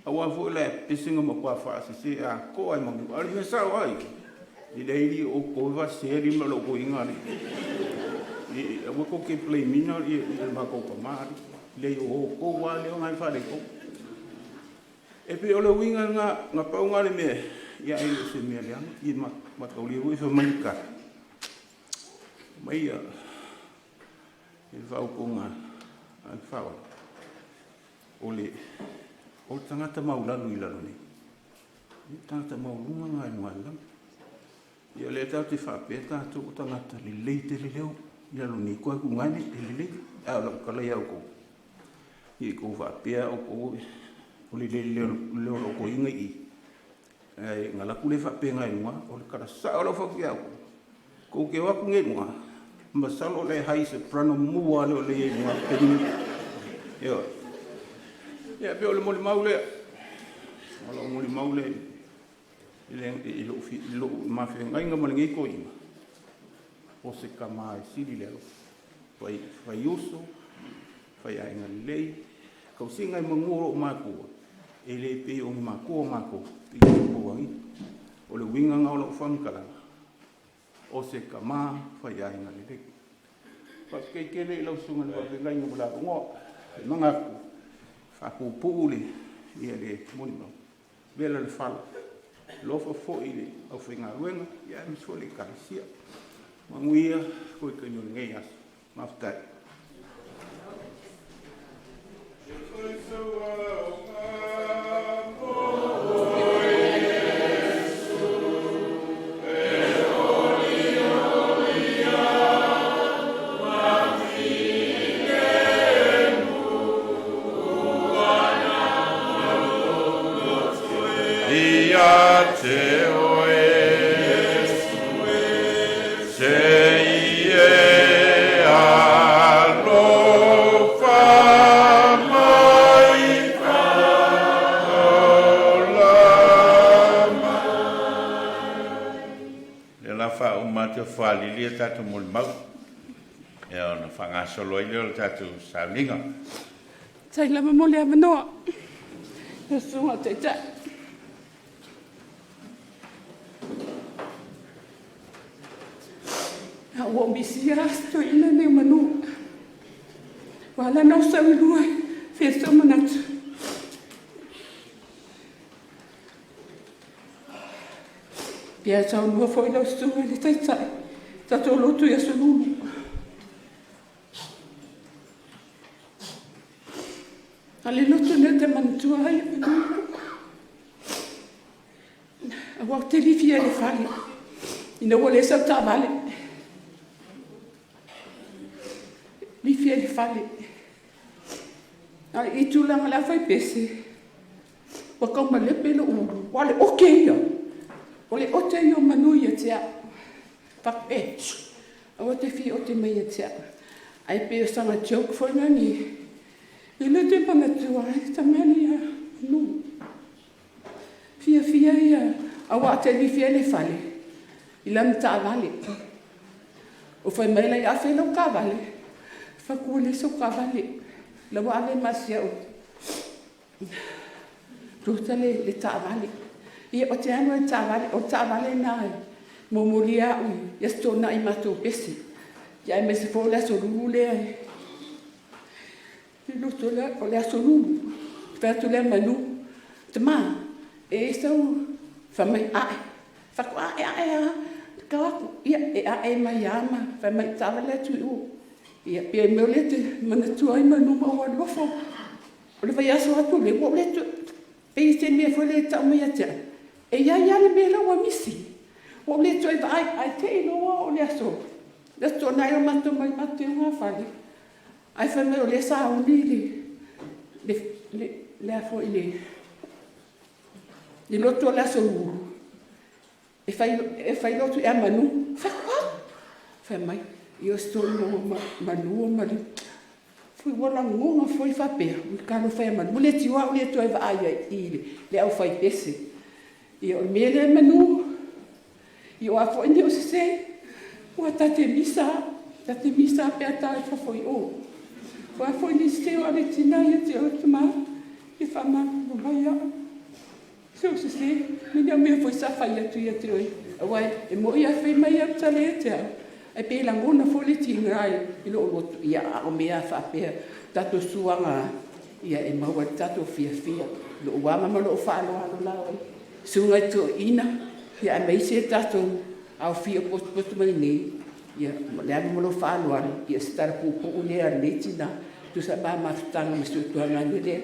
Awa fo le pesinga mapua whaase se a ko ai mamu. Ali me sao ai. I le iri o kova se eri ma lo ko ingari. I wako ke play mina i le mako pamari. Le o ko wa le o ngai whare ko. E pe o le winga nga paunga le me. Ia e se mea leanga. I matauli ui fa maika. Mai a e whau konga al whau. O tangata maulalu i lalo nei. Tangata maulunga ngai nualang. Ia le tau te whapea tātou o tangata le leite le leo. I lalo nei koe ku ngani le leite. Au lau kalai au ko. I ko whapea o ko. O le leo lo ko inga i. Ngalaku le whapea ngai nua. O le karasa o lau whapea au ko. Ko ke waku ngai nua. Masalo le hai se prano mua le le nua. Yo. Ya pe o le moli maule. Ala o moli maule. Ilo mafi ngainga malingi ko ima. O se kama e siri leo. Fai uso. Fai ainga lei. Kau singa i manguro o makua. E le pe o makua mako. Piki o wangi. O le winga ngau lau whamkalanga. O se kama fai ainga lei. Paskei kele lau sunga le wapengai nga bala ngoa. Nangaku. Whaku pūle ia le moni mau. Vela le whala. Lofa fo i le au whinga ruenga. Ia e misua le karisia. Manguia koe kanyo ngei aso. Maftai. Alofa mai wha umate o whalilia tatu muli mau. E ona whangasolo i leo tatu Sauniga. Tai lama mole a manoa. E sunga te ta. A ua misi asto ina ne manu. Wala nau sau lua. Feso manatu. Pia tau lua foi lau sunga le tai tai. Tato lotu ia solulu. Ale lotu ne te manatua ai manu. A wau te rifia le whale. Ina wale sa ta vale. Rifia le whale. Ai i tūlanga la whai pese. Wa kauma lepe lo uru. Wale oke ia. Wale ote ia manu ia tea. Pak e. Awa te fi o te mai ia tea. Ai pe o sanga joke for nani. I le te panatua, ta mani a nu. Fia ia. Awa te li fia le fale. I lam ta vale. O fai mai lai a whelo ka vale. Whakua le so ka vale. La wa ave masia o. Ruta le ta vale. Ia o te anu e ta vale. O ta vale nai. Momoria ui. Ia stona i mato pesi. Ia me se fo le so lule ai. Luto o le aso lumu, whatu le manu, te maa, e sau whamai ae, whaku ae a, kawaku, ia e ae mai ama, whamai tawa le tui u, ia pia meo le te manatua i manu maua lofo, o le vai aso atu le, o le tu, pe i te mea fwele e tau mai atea, e ia le mea laua misi, o le tu e vai, ai te iloa o le aso, le to nai o mato mai mato i unga whali, ai fa me o le sa o ni le afo ile loto la so e fai loto e manu fa qua fa mai io sto no manu mali fui wala ngonga foi fa pe ka no fa manu le ti wa le to e va ai ile le au fai pese io me le manu io afo indi o se wa tate misa pe ata fa foi o wa foi ni se o le tina ia te o te ma e fa ma no vai a se me me foi sa fa ia tu ia te oi wa e mo ia fe mai a tale te e pe la ngona foi le tinga i lo ia o me a fa pe tato suanga ia e ma wa tato fia lo wa ma lo fa lo la sunga tu ina ia me se tato au fia post mai nei ia le mo lo fa lo ia star pu le a letina tu sa ba ma tanga me su tu nga le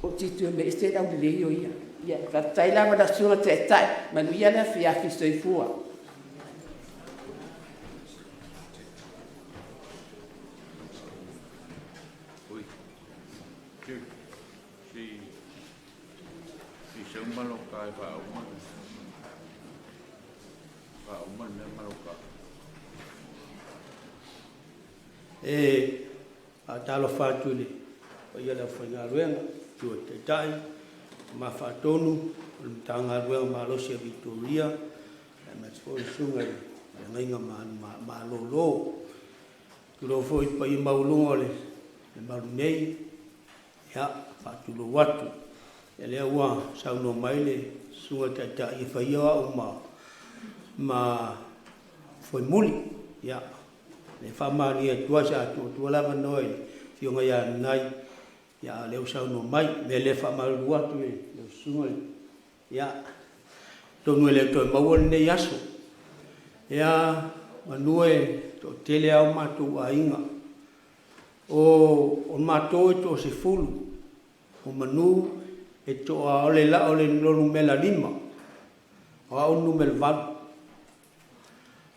o ti tu me se da le yo ia va tai la ma da su te tai ma lu ia la fia fi sto i fua ui si se un malo kai fa uma ne malo ka a talo fatuli o ia la fanga ruenga tu te tai ma fatonu o tanga ruenga ma lo se Victoria ma so sunga ngai ma lo tu lo foi pa i maulunga le maulunei ya fatulo watu ele wa sa no maile sunga tata i fa ia o ma foi muli ya le famania tua sa tu lava noi fio nga ya nai ya le usau no mai me le famalua tu le sunga ya to no le to mawol ne yaso ya manue to tele au matu ainga o mato to se fulu o manu e to ole la ole no numela lima o numel val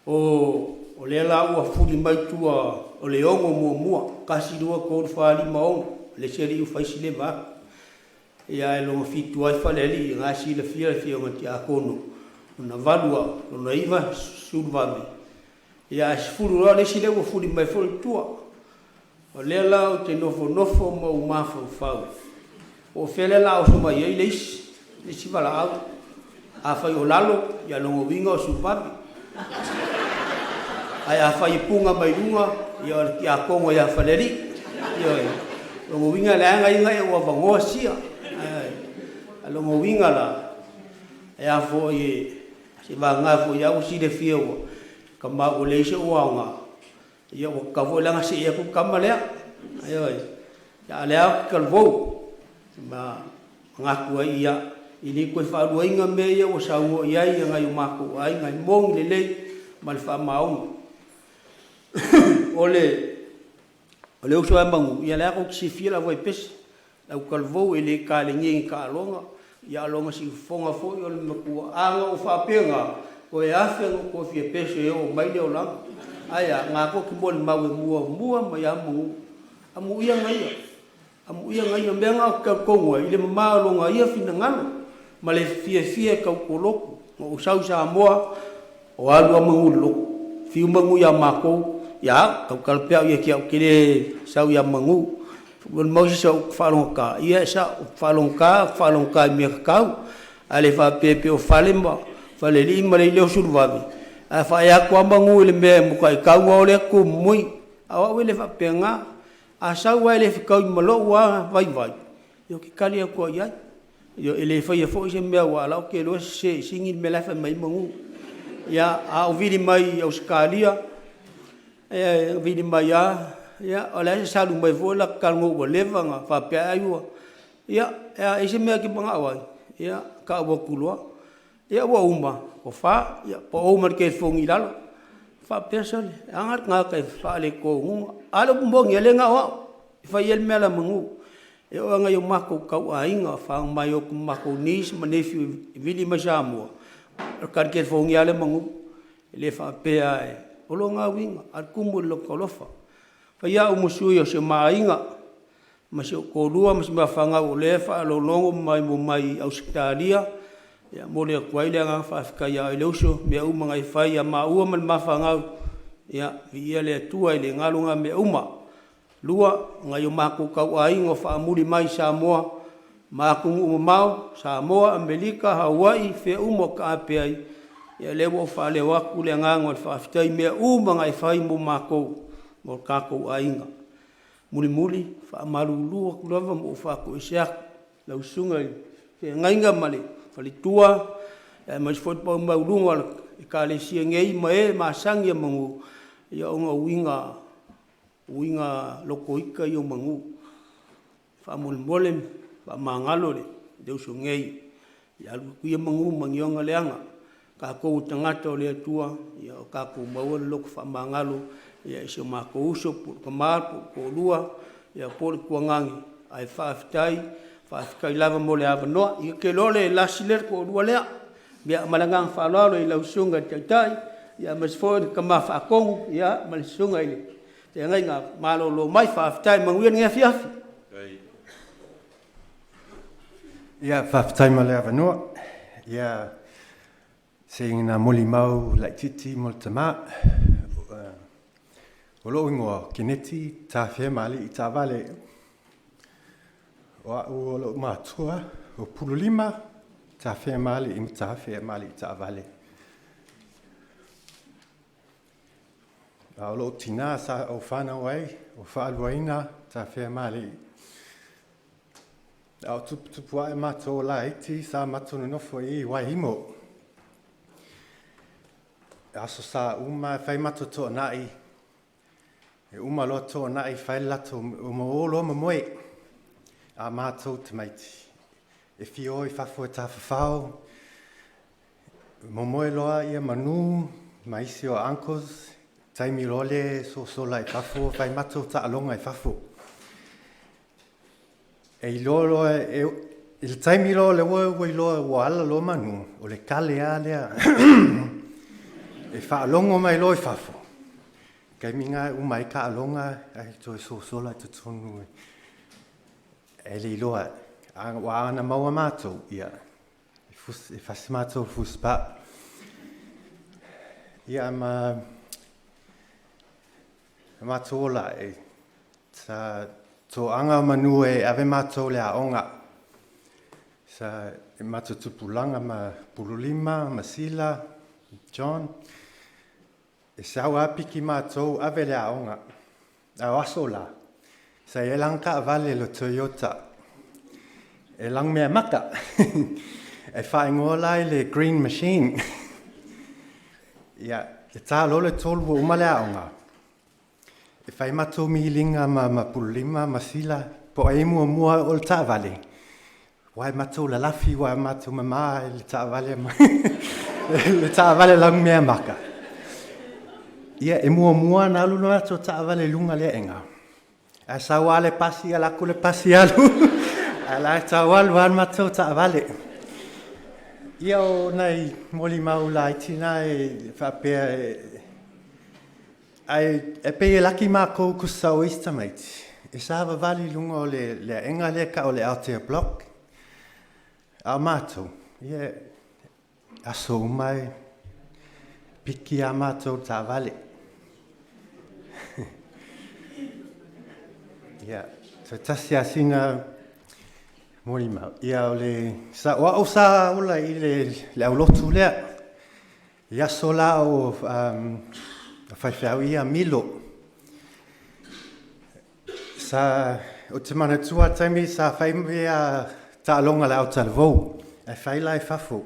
o le la ua fuli mai tua o le ongo mua kasi dua ko fa lima o le seri u faisi le va ia lo fitu ai fa le li ngasi le fia o Tiakono na valua no iva sulvame ia fulu le sile u fuli mai fol tua o le la o te nofo mo mafo fa o fele la o so mai le si vala a fa o lalo ia lo vinga o sulvame Ai a whai punga mai runga, ia o Tiakono ia whaleri. Ia e, longo winga le anga inga e ua vangoa sia. A longo winga la, e a fo i, se va ngā fo i au si le fia ua, ka mau le isa ua nga. Ia ua ka fo langa se ia ku kama lea. Ia e, ia lea kalvou, ma ngaku ai ia, ini koe whaarua inga me ia ua saungo iai ia ngai o mako ai ngai mongi le lei, ma le wha maunga. Ole uso ambangu ia la ko si fila voi pes la kalvou ele ka le ngi ka longa ia longa si fonga fo yo le ku anga o fa penga ko e afe ko fi pes yo mai le ola aya nga ko ki bol mawe mua ma ya mu amu ia ngai menga ka ko ile ma longa ia fina ngalo ma le fie ka ko loko o sau sa moa o alu amu lo fi mangu ya mako ya kau kalpea ia kia kile sau ya mangu bon mau sa falonka ia sa falonka mi kau ale fa pepe o falemba fale lima le lo survavi a fa ya kwa mangu le me mu kai kau ole ku mui a wa le fa penga a sa wa le kau malo wa vai yo ki kali ko ya yo ele fa ya fo se me wa la ke lo se singin me la fa mai mangu ya a vidi mai australia vidi mai ya ola sa lu mai vola kalngo bo levanga fa pe ayu ya ese me ki banga wa ya ka bo kulwa ya wa umba ko fa ya po umar ke fongi lalo fa pesole angat nga ka fa le ko alo mbong yele nga wa fa yel mela mangu e o nga yo mako ka ainga fa mai o mako nis manefi vidi masamo ka ke fongi ale mangu le fa pe ai olo nga winga al kumul lo kolofa fa ya umusu yo se mainga ma se ko lua ma se ma fanga o le fa lo longo mai mo mai Australia ya mo le kwai le nga fa ka ya le uso me uma ngai fa ya ma u ma fanga ya ia le tua ile ngalunga me uma lua ngai ma ku ka ai ngo fa muri mai Samoa ma ku mau Samoa Amerika Hawaii fe umo ka pe ai ya le wo fa le wa ku le ngango fa fitai me uma ngai fa mo mako mo kako ainga muli fa malulu ku lava mo fa ko sia la usunga ke ngainga male fali tua mas fot pa maulunga ka le sia ngei mai ma sangia mangu ya onga winga loko ika yo mangu fa mole fa mangalo le de usungei ya ku ye mangu mangionga leanga ka ko tangata le tua ya ka ko mawol loko fa mangalo ya iso mako uso ko mar ko lua ya por ko ngangi ai fa aftai lava mole avano i ke lole la siler ko lua le ya malangang fa lolo i la usunga tai ya mas fo ka ma fa kong ya mal sunga ile te ngai nga malo lo mai fa aftai manguen ngia fiafi ya fa aftai male avano ya sing na moli mau la titi moltama Olo ingoa kineti ta fe mali I ta vale o olo matua o pululima ta fe mali I ta fe mali ta vale olo tina sa o fana wai o fa alwaina ta fe mali au tu pua mato la iti sa mato no foi wai mo aso sa uma fai mato to nai e uma loto na I fai lato o mo moe a mato tamaiti e fio I fafo ta fafao mo moe loa ia manu maisi o uncles taimi role so la I fafo fai mato ta alonga I fafo e lolo e il taimi lo le wo lo wala lo manu o le kale ale e fa alongo mai lo I fafo kai minga umai ka longa ai to so la to tonu ele loa wa na maua mato ia fus e fas mato fus pa ia mato la e sa to anga manu e ave mato le aonga sa mato tupulanga ma pululima masila John E sau apiki mātou avele aonga. A aso la. Sa e lang ka vale lo Toyota. E lang mea maka. E whaingola le green machine. Ia, e tā lole tolu o umale aonga. E whai matou mihilinga ma pulima, ma sila, po e mua o le tā vale. Wai matou la lafi, wai matou mama le tā vale. Le tā vale lang mea maka. Ia, e mua na alu no ato tā vale lunga le enga. A sawa le pasi, a lako le pasi alu. A la tā walu an matou tā vale. Ia o nei moli mau la itina e whapea e pe laki ma kou kusau ista maiti. E sawa vali lunga o le enga le ka o le Aotea Block. A mātou. Ia aso mai piki a mātou tā vale. Ia, so tasi a singa mori mau. Ia o le sa o sa ola I le aulotu lea. Ia so la o whaiwhau ia Milo. Sa o te mana tua taimi sa whaimea ta alonga le au talvou. E whaila e whafo.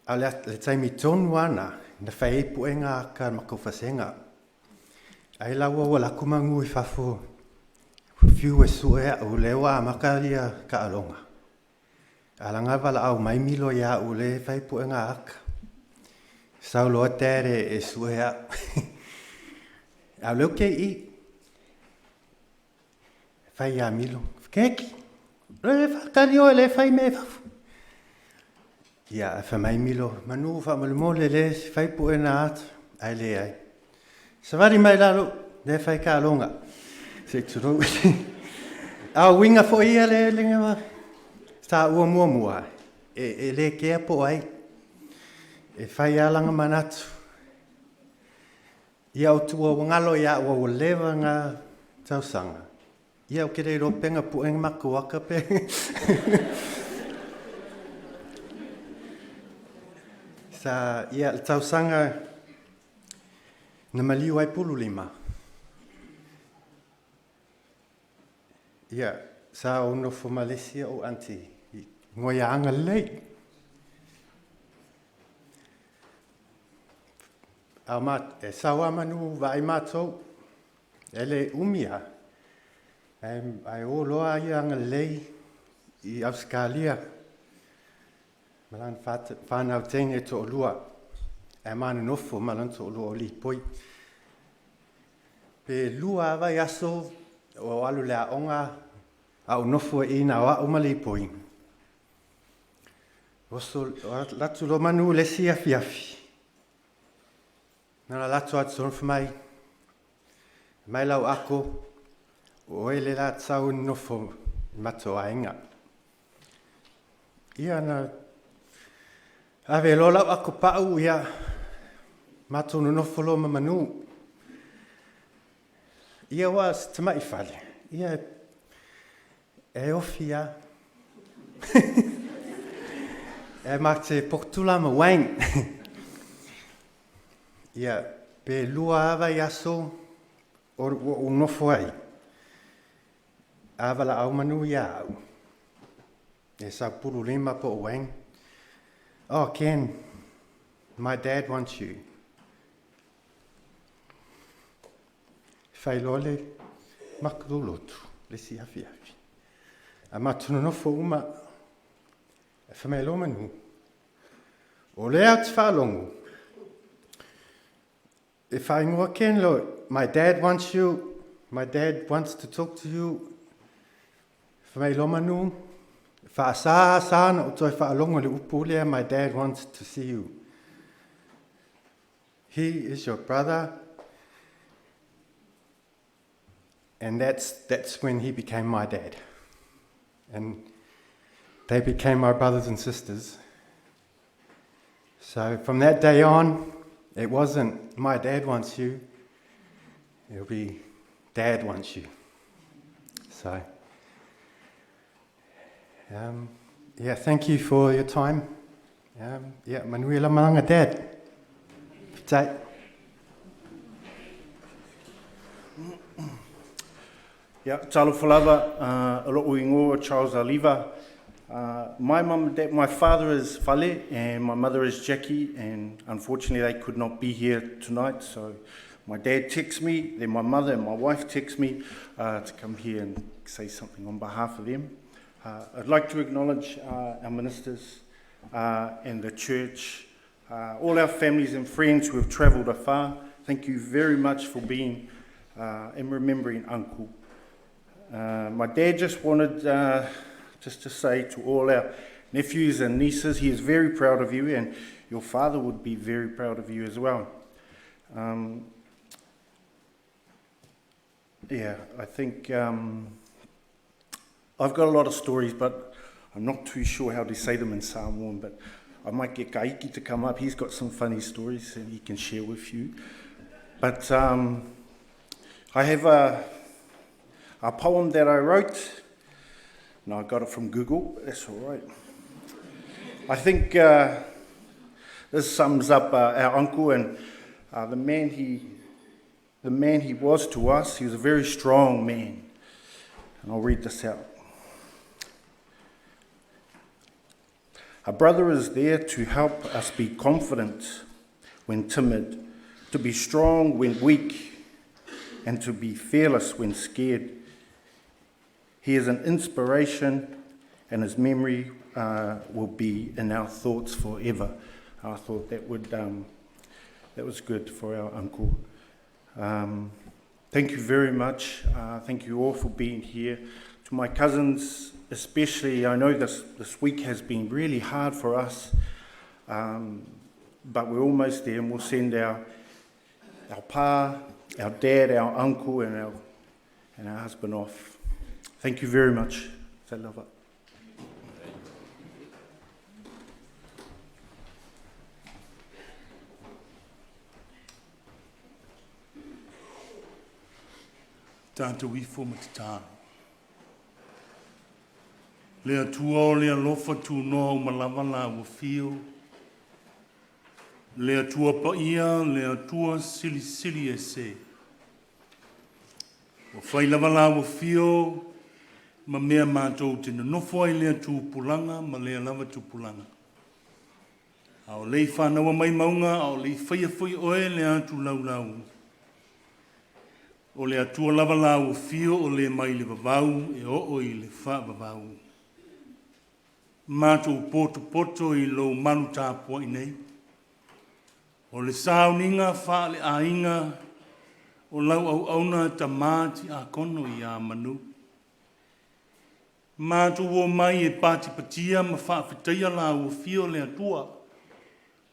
A le taimi tonu ana. Na whai puenga ka makowhasenga. Ai laua o la kumangu I whafo. Fiu e sue o lewa makalia ka alonga. Alanga wala au mai Milo ia o le whai puenga aka. Saulo tere e sue a. Au leo ke I. Whai a Milo. Keki. Le whakani o le whai me whafu. Ia e whamai Milo. Manu whamalumole le whai puenga ata. Ai le ai. Savari mai lalo. Le whai ka alonga. Se turo. A winga fo ia le lenga sa ua mua. E le kea po ai. E whai alanga manatu. Ia o tua wangalo ia o lewa ngā tausanga. Ia o kere ropenga puenga mako waka pe. Sa ia tausanga na maliu ai pulu lima. Ia, sa o no fo Malaysia o anti. Ngoia anga lei. A mat, e sawa manu vai matou. Ele umia. Ai o loa ia anga lei I Australia. Malan whanau tene to lua. E manu nofo malan to lua o li poi. Pe lua vai aso o alu lea onga au nofo ina wa umali poi. Oso latu lo manu le sia fiafi. Nana latu atu sonf mai. Mai lau ako. O ele la tsau nofo mato ainga. Ia na ave lo lau ako pau ia mato no nofo lo manu. Ia was tamai fale. Ia e ofia. E mate portula ma wain. Ia pe lua ava yaso o nofo ai. Ava la au manu ia au. E sa puru lima po wain. Oh Ken, my dad wants you. Failole makdolotu le si afiafi. A matunu no fo uma e famelo manu. O le at falongu. If I know Ken lo, my dad wants you. My dad wants to talk to you. Famelo manu. Fa sa no to fa longo le upule. My dad wants to see you. He is your brother. And that's when he became my dad. And they became my brothers and sisters. So from that day on, it wasn't my dad wants you. It'll be dad wants you. So, yeah, thank you for your time. Yeah, Manuela Malanga Dad. Yeah, talo falava, alo uingo, Charles Aliva. My mum and dad, my father is Fale and my mother is Jackie, and unfortunately they could not be here tonight, so my dad texts me, then my mother and my wife text me to come here and say something on behalf of them. I'd like to acknowledge our ministers and the church, all our families and friends who have travelled afar. Thank you very much for being and remembering Uncle. My dad just wanted just to say to all our nephews and nieces, he is very proud of you, and your father would be very proud of you as well. Yeah, I think I've got a lot of stories, but I'm not too sure how to say them in Samoan, but I might get Kaiki to come up. He's got some funny stories that he can share with you. But I have a poem that I wrote. No, I got it from Google. That's all right. I think this sums up our uncle and the man he was to us. He was a very strong man. And I'll read this out. A brother is there to help us be confident when timid, to be strong when weak, and to be fearless when scared. He is an inspiration, and his memory will be in our thoughts forever. I thought that was good for our uncle. Thank you very much. Thank you all for being here. To my cousins especially, I know this week has been really hard for us, but we're almost there, and we'll send our pa, our dad, our uncle, and our husband off. Thank you very much. Te lava. Tātou i fo matatāno. Lea tua o lea lofa tu noa o malawa la ua fio. Lea tua pa ia, lea tua sili sili e se. O whai lava la ua fio, ma mea mātou tena nofo ai lea tu pulanga, ma lea lava tu pulanga. Ao lei whanawa mai maunga, ao lei whaia whai oe lea tu lau lau. O le atua lava la ua fio o le mai le vavau e o i le wha vavau. Mātou poto i lo manu tāpua i nei. O le Sauniga wha le ainga o lau au auna ta māti a kono i a Manu. Mātou o mai e pāti patia ma wha whitaia la ua fio le atua.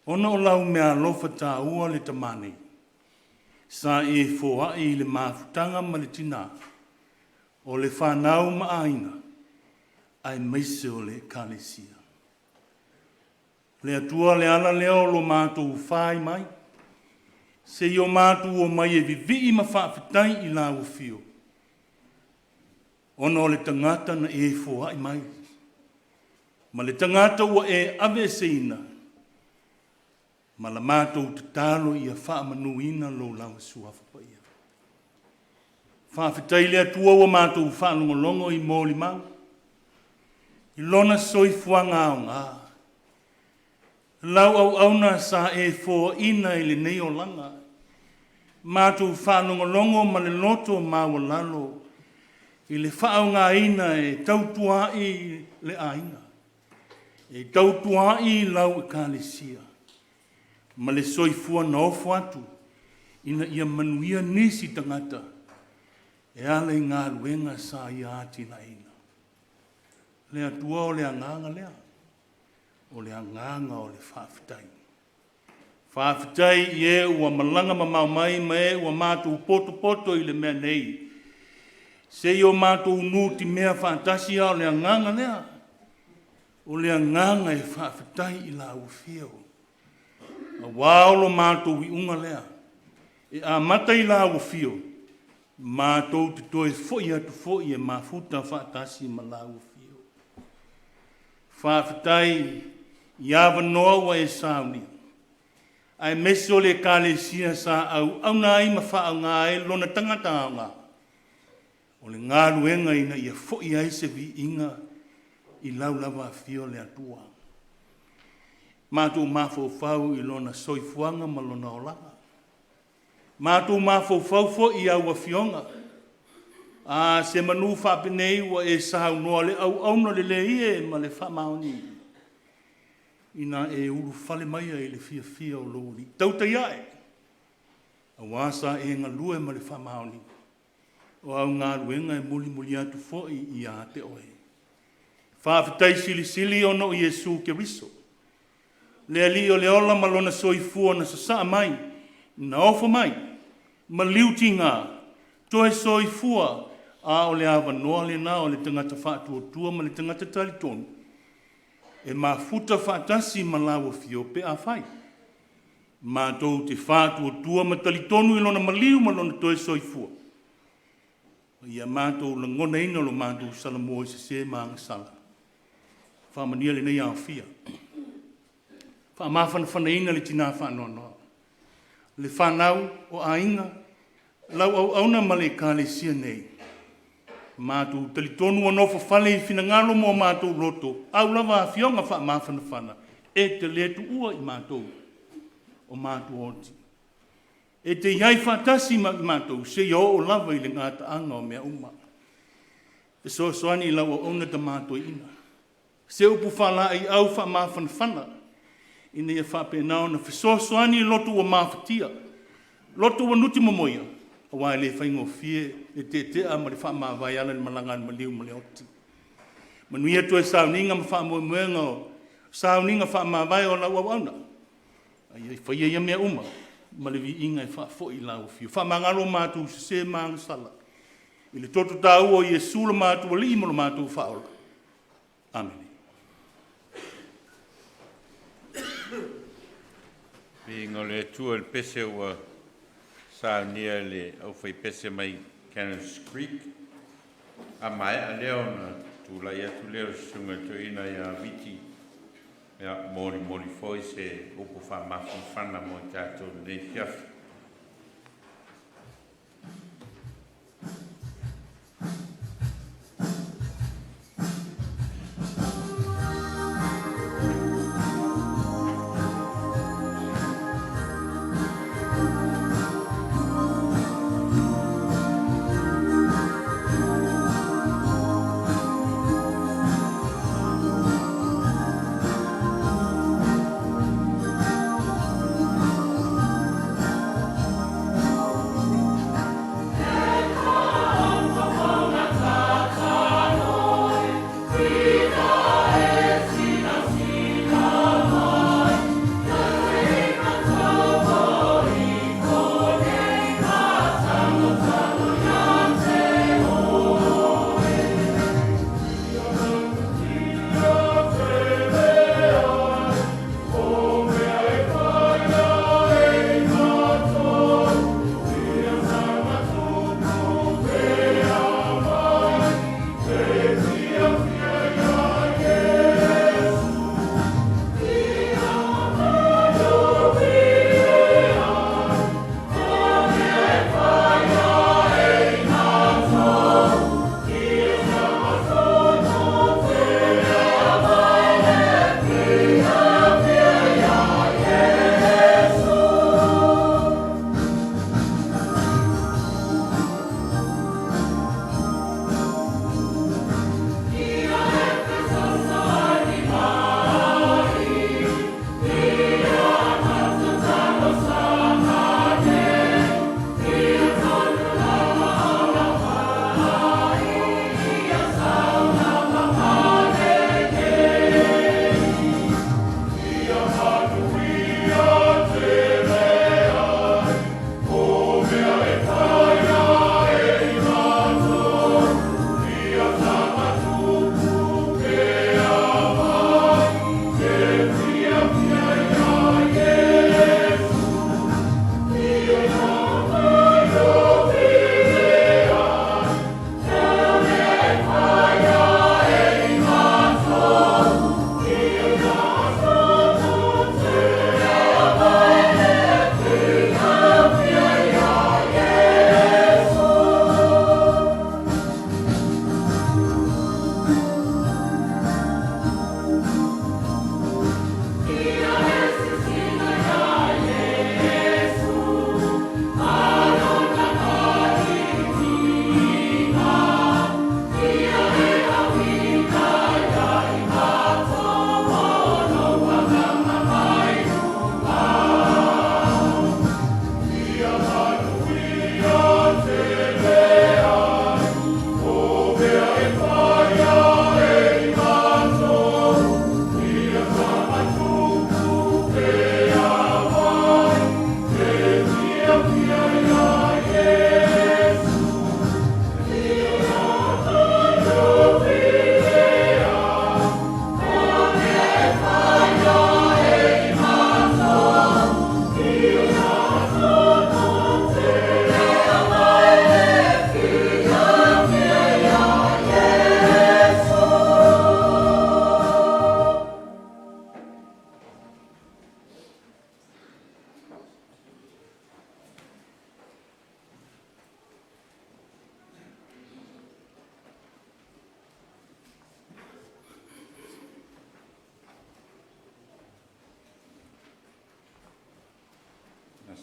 Ona o lau mea lofa tā ua le tamane. Sa e foa i le mafutanga ma le tina. O le whanau ma aina. Ai meise o le kalesia. Le atua le ala leo lo mātou whai mai. Se i o mātou o mai e vivi ma whawhitai i la ufio. Ono o le tangata na e foa i mai. Ma le tangata ua e ave seina. Ma la mātou te talo i a wha manuina lo lau suafa pa ia. Whawhitai le atua ua mātou wha longolongo i mōli mau. I lona soifuanga o ngā. Lau au auna sa e fō ina i le nei o langa. Mātou whanongolongo ma le loto maua lalo. I le whaau ngā ina e tautua i le aina. E tautua i lau e kālesia. Ma le soifua na ofu atu. Ina ia manuia nisi tangata. E ale i ngā luenga sa i ati na ina. Le atua o le anganga lea. O le anganga o le whawhitai. Whawhitai i e ua malanga ma mau mai ma e ua mātou poto i le mea nei. Se i o mātou nuti mea whantasia o le anganga lea. O le anganga e whawhitai i la ufio. A waolo mātou i unga lea. E a mata i la ufio. Mātou te toi foi atu foi e mafuta whaatasi ma la ufio. Whawhitai i awa noa wa e sauni. Ai meso le kālesia sa au na ai ma wha ngā e lona tangata o ngā. O le ngā ruenga ina ia fo'i ai se vi inga I lau lava fio le atua. Mātou mafau I lona soifuanga ma lona olanga. Mātou mafau fo I au fionga. Se manu whapenei wa e sahau noa le au no le leie ma le whamaoni. Ina e uru fale mai ai le fia o lori. Tautai ai. A wasa e ngā lue ma le whamaoni. O au ngā ruenga e muli atu fo I a te oe. Whawhitai sili ono I Yesu ke riso. Le ali o le ola malona soifua na sasa mai, na ofo mai, ma liuti ngā, toe soifua a o le awa noa le na o le tangata whaatua ma le tangata talitonu. E mafuta whaatasi ma lawa fio pe a whai. Ma tou te whaatua ma talitonu I lona maliu ma lona toe soifua. Ia mātou la ngona ina lo mātou salamoa I se maanga sala. Whamania le nei a fia. Whamawhana ina le tina whanoa. Le whanau o ainga, lau auna ma le kāle sia nei. Mātou talitonu anofo whale I whinangalo mo mātou roto. Au lava a fionga whamawhana. E te letu ua I mātou. O mātou oti. E te iai whatasi ma I mātou. Se i o lava I le ngāta anga o mea uma. E soani I lau o auna ta mātou ina. Se upu whala I au whamawhana. Ina ia whapenao na whesoani lotu o mawhatia. Lotu o nuti mamoia. A wai le whaingo fie e te ama le whamawai ala ni malanga ni maliu male oti. Manuia tu e Sauniga ma whamoemoenga o Sauniga whamawai o lau au auna. Ai whaia ia mea uma. Ma le vi inga e whafo I lau fio. Whamangalo mātou se maanga sala. I le toto tau o Yesu la mātou li mo la mātou whaola. Amen. Pingo le tua le pese ua Sauniga le au whai pese mai Cannons Creek. A mai a leo na tula ia tu leo sunga tu ina ia viti. Ia mori foi se upu whamawhana mo I tātou nei fiafi.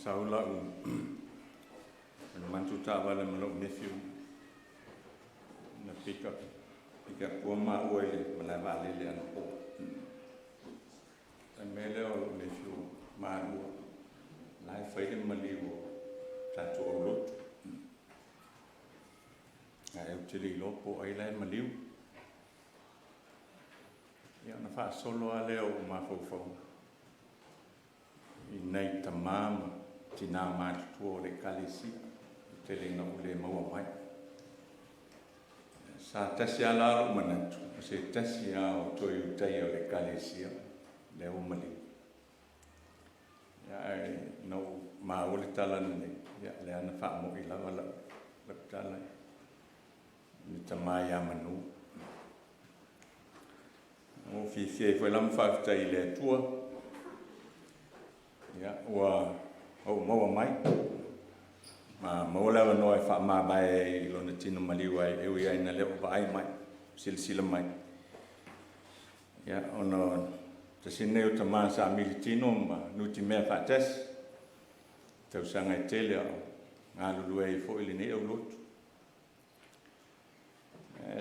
saula mantu tawa le malo nephew na pika kua ma oele mana vale le ana po mele o nephew Manu lai faile maliwo tanto olot ai utili lopo ai lai maliu ia na fa solo ale o ma fofo i nei tamama tina matu o le kalisi tele na ule maua mai sa tasi ala o manatu se tasi a o toi utai o le kalisi le o maliu ya no ma ole tala ne ya le ana fa mo i lava la tala ni tamaya manu o fi foi lam fa tai le tua ya wa o mo mai ma ola no e fa ma bai lo na tino maliwa e wi ai na le ba ai mai silsila mai ya ono te sineu te masa militino ma nuti mea fates te usanga i tele o ngā lulu e fo ili ne au lotu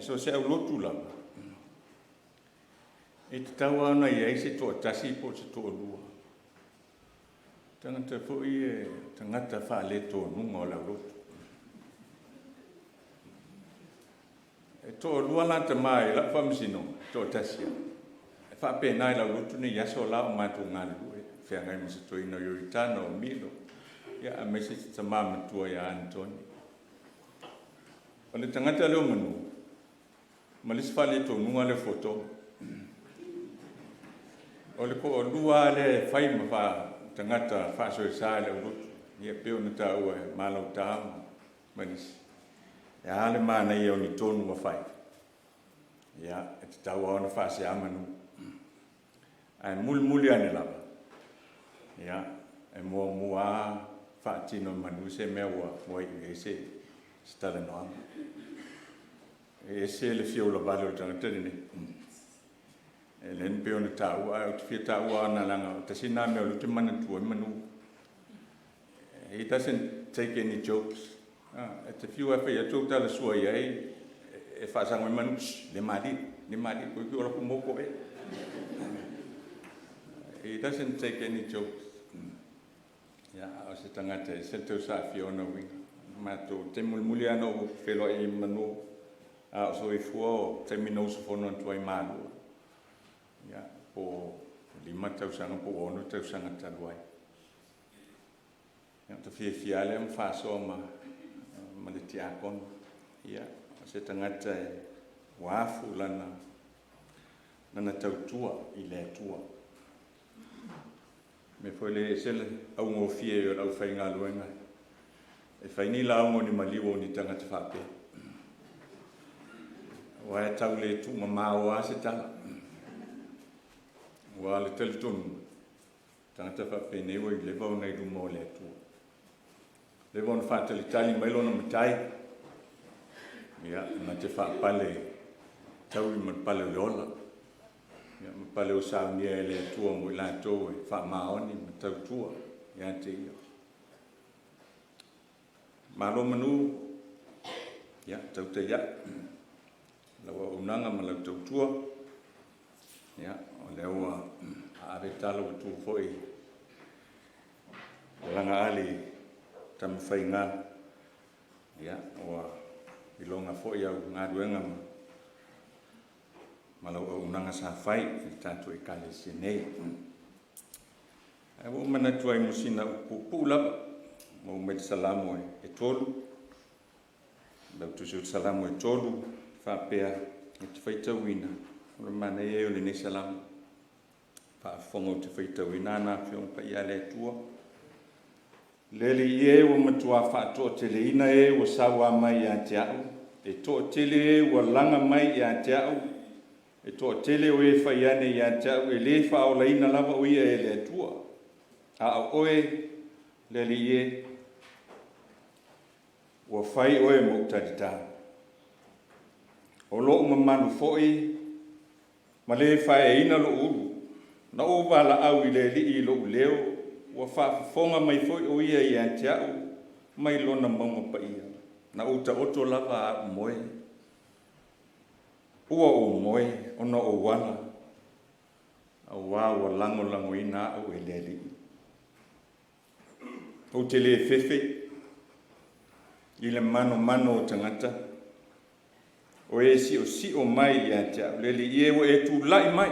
so se au lotu la i te tau ana i eise to tasi po se to lua tangata fo i e tangata fa le to nunga o la lotu e to lua la te mai la fa msino to tasi fa pe nai la lutu ni yaso la ma tu ngana lu fe ngai mo to ino yo itano milo ya a message ta mama tu ya Antoni ole tangata le manu malis fa le to nunga le foto ole ko lua le fai ma fa tangata fa so sa le lutu ye pe ona ta o ma lo ta manis ya le mana yo ni tonu ma fai ya et ta wa ona fa se amanu ai mul ane lava ya e mo fa tino manu se mewa mo i se stala no e se le fio lo valo tanga tene e len pe ona ta wa o te ta wa na langa te sina me o te mana tu manu he doesn't take any jokes at the few afa ya tu ta la sua ye e fa sa manu le mali ko ki ora ko mo ko e he doesn't take any jokes. Ya, o se tangata se te sa fiona wi. Ma to te mulmuli ana o felo e manu. A so e fuo te mino so fono to ai malu. Ya, po lima tau sanga po ono tau sanga talwai. Ya to fiale am fa so ma le Tiakono. Ya, se tangata wa fulana. Nana tau tua i le tua. Me foi le sele au ngo fie yo au fai ngā luenga. E fai ni la au ni maliwo ni tanga te whape. Wa e tau le tu ma o ase tala. Wa le tele tonu. Tanga te whape ne wai le vau nei du mo le tu. Le vau na whata le tali mailo na matai. Ya, na te whapale. Tau i man pale le ola. Ya pale o Sauniga le tua mo la to e fa maoni tau tua ya te ia malo manu ya tau te ya la wa unanga ma la tau tua ya o le wa ave talo tu foi langa ali tam fainga ya wa ilonga foi ya ngaduenga malau unanga sa fai tanto e kale senei ai mo mana tuai musina pula mo med salamo e tolu ba tu salamo e tolu fa pea te fai tawina o mana e o le ne salamo fa fongo te fai tawina na fion pa ia le tua lele ye o matua fa to te le ina e o sawa mai ya te au e to te le o langa mai ya te au e to tele o e fai ane ia tau e le fa o laina lava o ia e le tua. A oe le li e o fai oe mo utarita. O lo manu foi ma le fai e ina lo ulu. Na o wala au i le li i lo leo ua whaafonga mai foi o ia i ante au, mai lona maunga pa ia. Na uta oto lava a moe. Ua o moe, ona o wala. A wā lango ina au e leli. O te le fefe, i le mano o tangata, o e si o mai i ante au, leli i ewa e tu lai mai.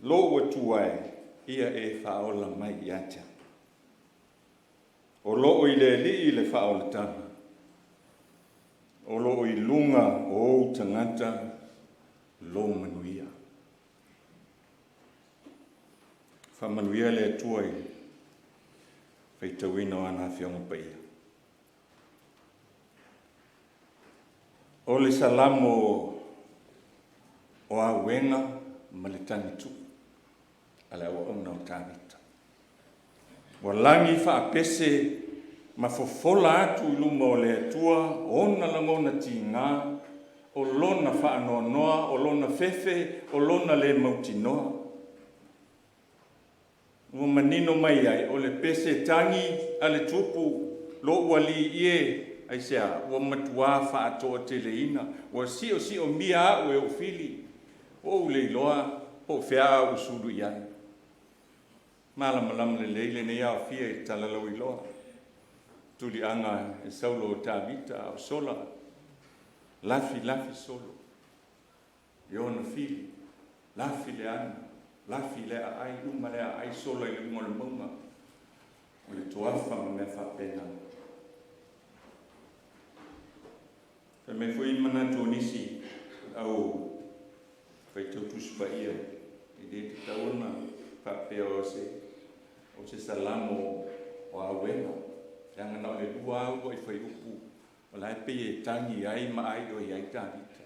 Lo ua tuai, ia e whaola mai i ante au. O lo i le li i le whaola tana. O lo i lunga o tangata, lo manuia. Whamanuia le tuai, whaitawina o ana whionga paia. O le salamo o a wenga ma le tangitu, ala o ona o tāwita. Wa langi whaapese ma fofola atu i luma o le atua, ona langona ti ngā, o lona whaanoanoa, o lona fefe, o lona le mautinoa. Ua manino mai ai, o le pese tangi a le tupu, lo ua li ie, ai sea, ua matua whaatoa te le ina, ua si o mia au e o fili, o le iloa, o whea usuru iai. Malama le leile nei au fia i talalau iloa. Tuli anga e saulo o tāwita au sola, lafi solo. Iona fili, lafi le ana. Lafi le ai, uma le ai sola i le ngole maunga. O le tuafa ma me whapena. Fa me fui mana tō nisi au whaitau tuspa ia. I de te tauna whapea o se salamo o awena. Yanga nao le lua au i whai upu. O lai pe e tangi ai ma ai o i ai tāwita.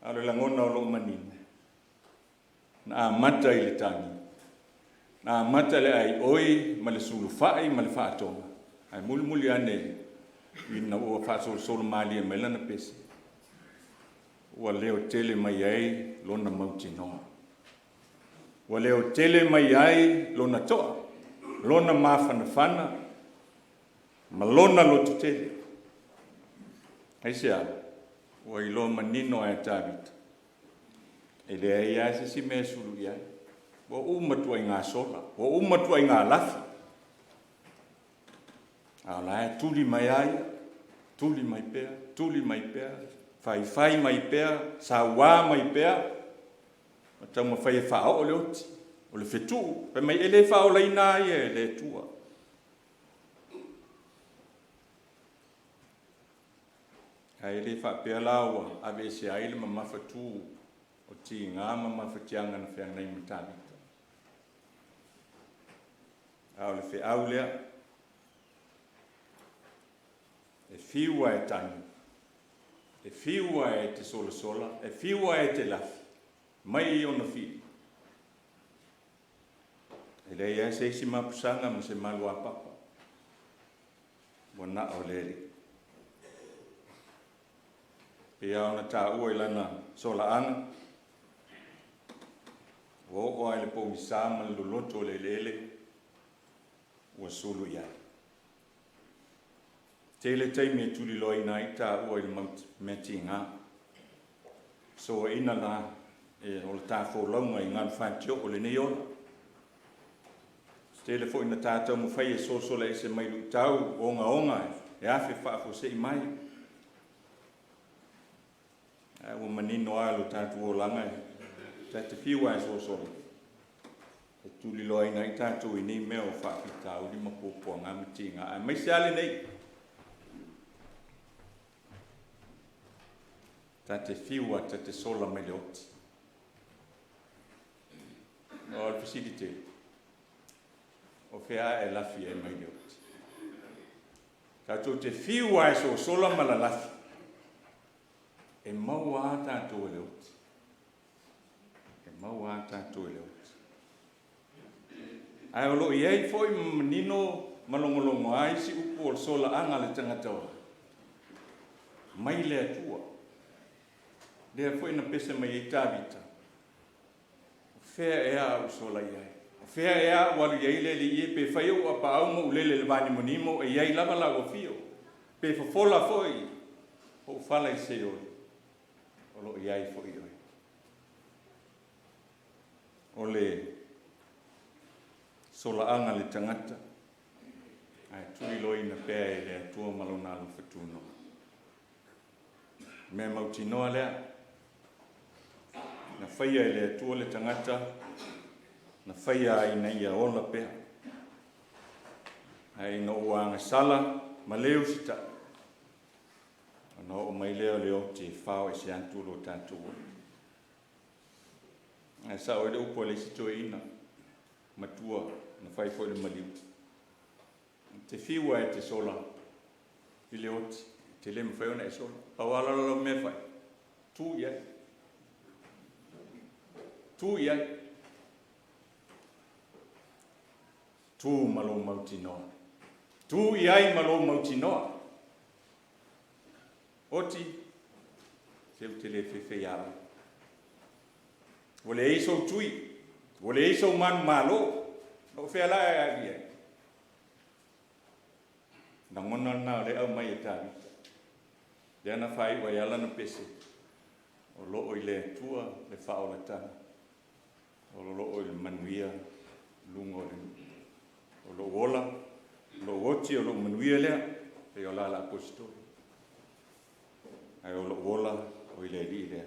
Alo langona o lo manine. Na mata i le tangi. Na mata le ai oi ma le sulu whai ma le whaatonga. Ai muli ane i na ua whaasolo mali e melana pese. Ua leo tele mai ai lona mauti noa. Ua leo tele mai ai lona toa. Lona mawhanawhana. Ma lona lotu tele. Ai sea. Ua i lo manino ai tāwita. E le ai ai si me sulu iai. Wa umatua i ngā sola. Wa umatua i ngā lafi. A lai tuli mai ai. Tuli mai pea. Whai mai pea. Sawa mai pea. Ma tau ma whai e whao o le oti. O le whetu. Pai mai ele whao lai nā ia e le tua. Ka ele whapea laua. Ave se aile ma mawhatu. O ti ngā mama whatianga na whianga nei matawita. Ao le whiau lea. E whiua e tangi. E whiua e te sola. E whiua e te lafi. Mai i ona whiu. E lei e se isi mapusanga ma se malu a papa. Wana o lele. Pea ona tā ua i lana sola anga. O ai le po misama lo loto le lele o sulu ia. Tele me tuli loi nai ta o il metinga. So ina la e o ta fo longa i ngan fatio o le neona. Tele fo ina tata mo fai so le se mai lu tau onga e afe fa fo se mai. O manino alo tatu o langa te whiua e so. E tuli loa ina i tātou i nei mea o whakita o lima pōpua ngā mitinga. Ai mai se ale nei. Ta te whiua, ta te sola mai le oti. O al fasilite. O whea e lafi e mai le oti. Tātou te whiua e so sola ma la lafi. E maua tātou e le oti. Maua tātou e leo. Ai o lo iei foi manino malongolongo ai si upu o sola anga le tangata ora. Mai le atua. Lea foi na pese mai e tāwita. Fea ea usola iai. Fea ea walu iai le li ie pe whai o apa au mo ulele le vani monimo e iai lava la o fio. Pe fofola foi. O fala i se oi. O lo iai foi oi. O le sola anga le tangata. Ai tui loi na pea e le atua malona alu whatuno. Mea mautinoa lea. Na whaia e le atua le tangata. Na whaia ina ia ola pea. Ai no uanga sala, ma leo sita. No o mai leo leo te whao e se antu lo tātua. Ai sa oile upo le sito e ina. Matua, na whai fo le maliu. Te whiua e te sola. I le oti. Te le mwhaiona e sola. Pawalala me whai. Tu iai. Tu iai. Tu malo mauti noa. Tu iai malo mauti noa. Oti. Se u te le whewhe iara. Wale eiso tui. Wale eiso man malo. No whea la e agia. Na ngona na le au mai e tāwita. Le ana whai wa iala na pese. O loo i le tua le whao le tana. O loo i le manuia lungo le. O loo ola. Loo oti o loo manuia lea. E o la la apostoli. Ai o loo ola o i le li lea.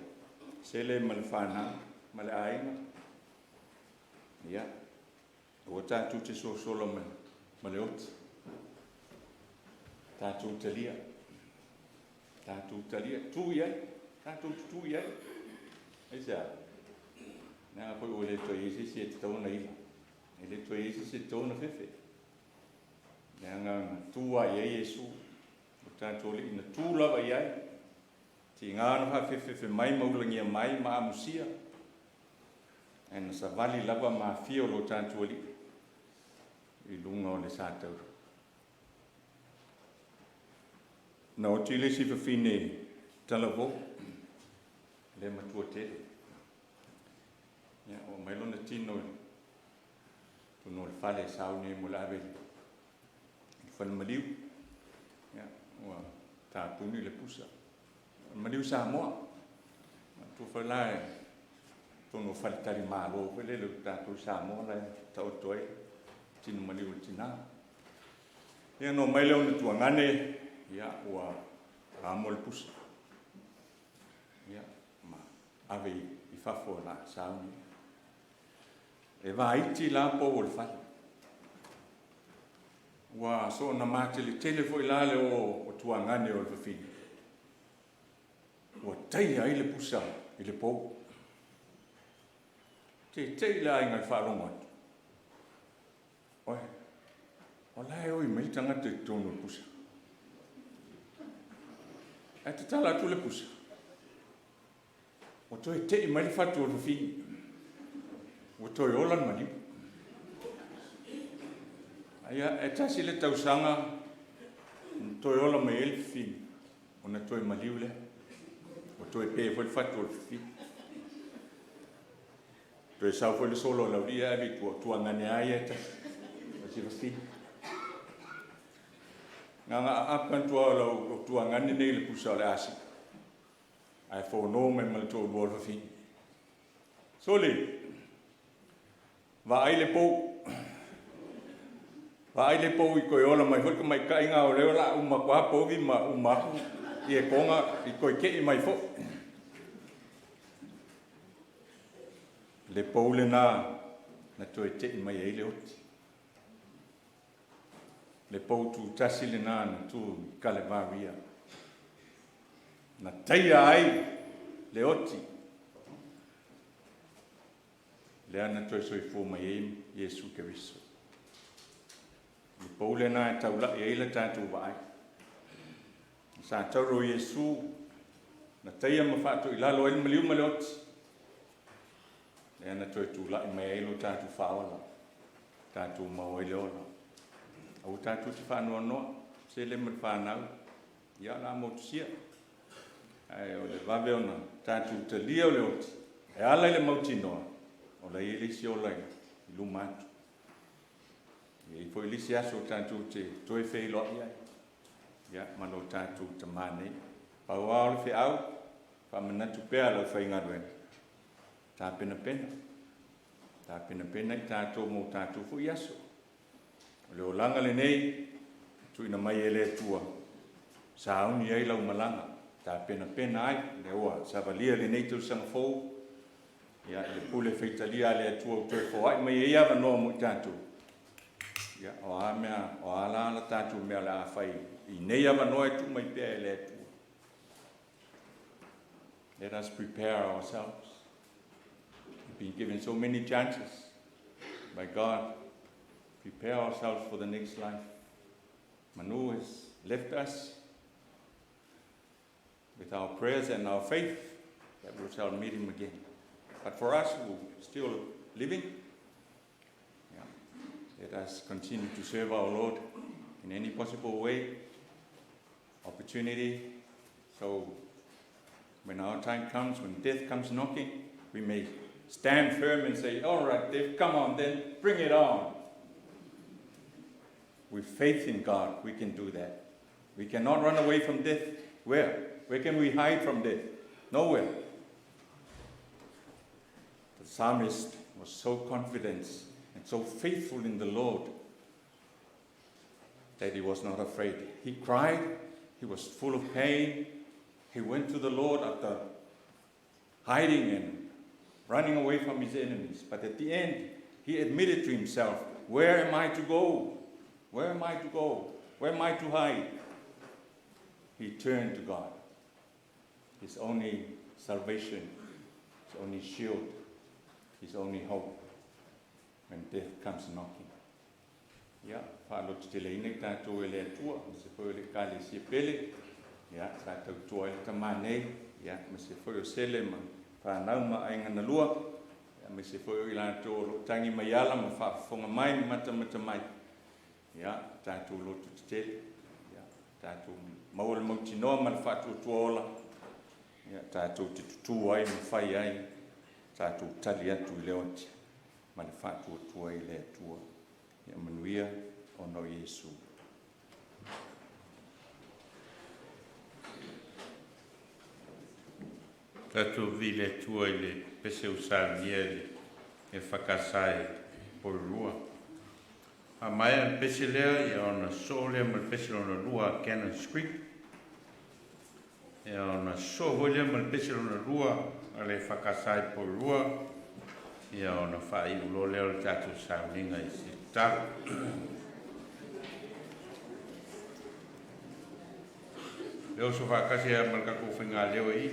Se le ma le whana. Ma le aina. Ia. O tātu te so solo ma le oti. Tātou talia. Tātou talia. Tu iai. Tātou tu iai. E sea. Nā koe o le toi isi si e te tauna ila. E le toi isi si te tauna whewhe. Nā ngā tua iai Jesu. O tātou le ina tū lava iai. Ti ngāna ha whewhe mai maulangia mai ma amusia. E na sa vali lava ma fio lo tātou li. I lunga o le sātaura. Na o tile si whawhine talavo, le matua tele. O mailona tino, tuno le whale saune mo lawe whanmaliu. O tāpuni le pusa. Maliu Samoa. Tu whalae, tuno whale tari mālo, whale le tātou Samoa lai tau toi, tino maliu tina. Ia no mailona tua ngane, ia ua amo le pusa. Ia ma ave I whafo la sauni. E wa iti la po o le whale. Ua so na mate le telefo I lale o tua ngane o le whawhini. Ua teia I le pusa I le pou. Te teila I ngai whalonga. Oe, o lai oi mai tangata I tono le pusa. E te tala atu le pusa. O toi te I mai le whatu o le whawhini. O toi olan mani. Aia, e tasi le tausanga, toi ola mai ele whawhini. O na toi maliu le. O toi pe fo le whatu o le whawhini. Toi sau fo le solo o lauria e vi tua ngane aia e ta. O si whawhini. Nga apan tua ngane nei le pusa o le asi. Ai whono me mal tō bol whawhini. So le, wa ai le pou. Wa ai le pou I koe ola mai hulka mai kainga o leo la uma kua pouvi ma umaku. I e konga I koe kei mai fo. Le pou le na toi te I mai eile oti. Le pou tu tasi le na tu kale varia. Na teia ai le oti. Le ana toi soi fo mai Jesu Keriso. Le pou le na taula e eile tātou vai. Sa tauro Jesu na teia mawhatu I lalo ele maliu male oti. Le ana toi tu lai mai eilo tātou whawala. Tātou mau ele ola. Au tātou te whanua noa. Se le man whanau. Ia la motusia. Ai o le vave ona tātou te lia o le oti. E ala le mauti noa. o la i lisi o lai, i luma atu. I fo i lisi aso tātou te toi whei loa ia. Ia, malo tātou te mānei. Pau au le whi au, wha manatu pēr lau whai ngaruena. Tā pena pena. Tā pena pena i tātou mō tātou fu i aso. O leo langa le nei, tuina mai e le tua. Sauni ai lau malanga. Tā pena pena ai, le oa. Savalia le nei tau sang fōu. Ia, le pule whaitalia le tua o toi fō ai. Mai e ia wanoa mo i tātou. Ia, o a mea, o a la tātou mea le a whai. I nei a wanoa e tu mai pēr e le tua. Let us prepare ourselves. We've been given so many chances by God. Prepare ourselves for the next life. Manu has left us with our prayers and our faith that we shall meet him again. But for us who are still living, let us continue to serve our Lord in any possible way, opportunity, so when our time comes, when death comes knocking, we may stand firm and say, all right, death, come on then, bring it on. With faith in God, we can do that. We cannot run away from death. Where? Where can we hide from death? Nowhere. The psalmist was so confident and so faithful in the Lord that he was not afraid. He cried, he was full of pain. He went to the Lord after hiding and running away from his enemies. But at the end, he admitted to himself, where am I to go? Where am I to go? Where am I to hide? He turned to God. His only salvation, his only shield, his only hope when death comes knocking. Ja, whaalot te leine tātou e le atua, se whoi le kāle si pele, ja, tātou tua e le tamanei, ja, me se whoi o sele ma whanau ma ainga na lua, ja, me se whoi o ilatou lo tangi mai ala ma whaafonga mai mata mai. Ja, tātou lotu te tele, ja, tātou maua le mauti noa ma le whātua tua ola, ja, tātou te tutu ai ma whai ai, tātou tali atu i leoti, ma le whātua tua i le atua. Ia manuia o no Iesu. Tātou vile tua i le pese Sauniga e whakasai Porirua. A mai an pese lea i ona so lea ma pese lona rua Cannon Street. E ona so lea ma pese lona rua a le whakasai Porirua. I ona whai ulo lea o tātou Sauniga i si talo. Leo so whakase a malkako whinga leo i.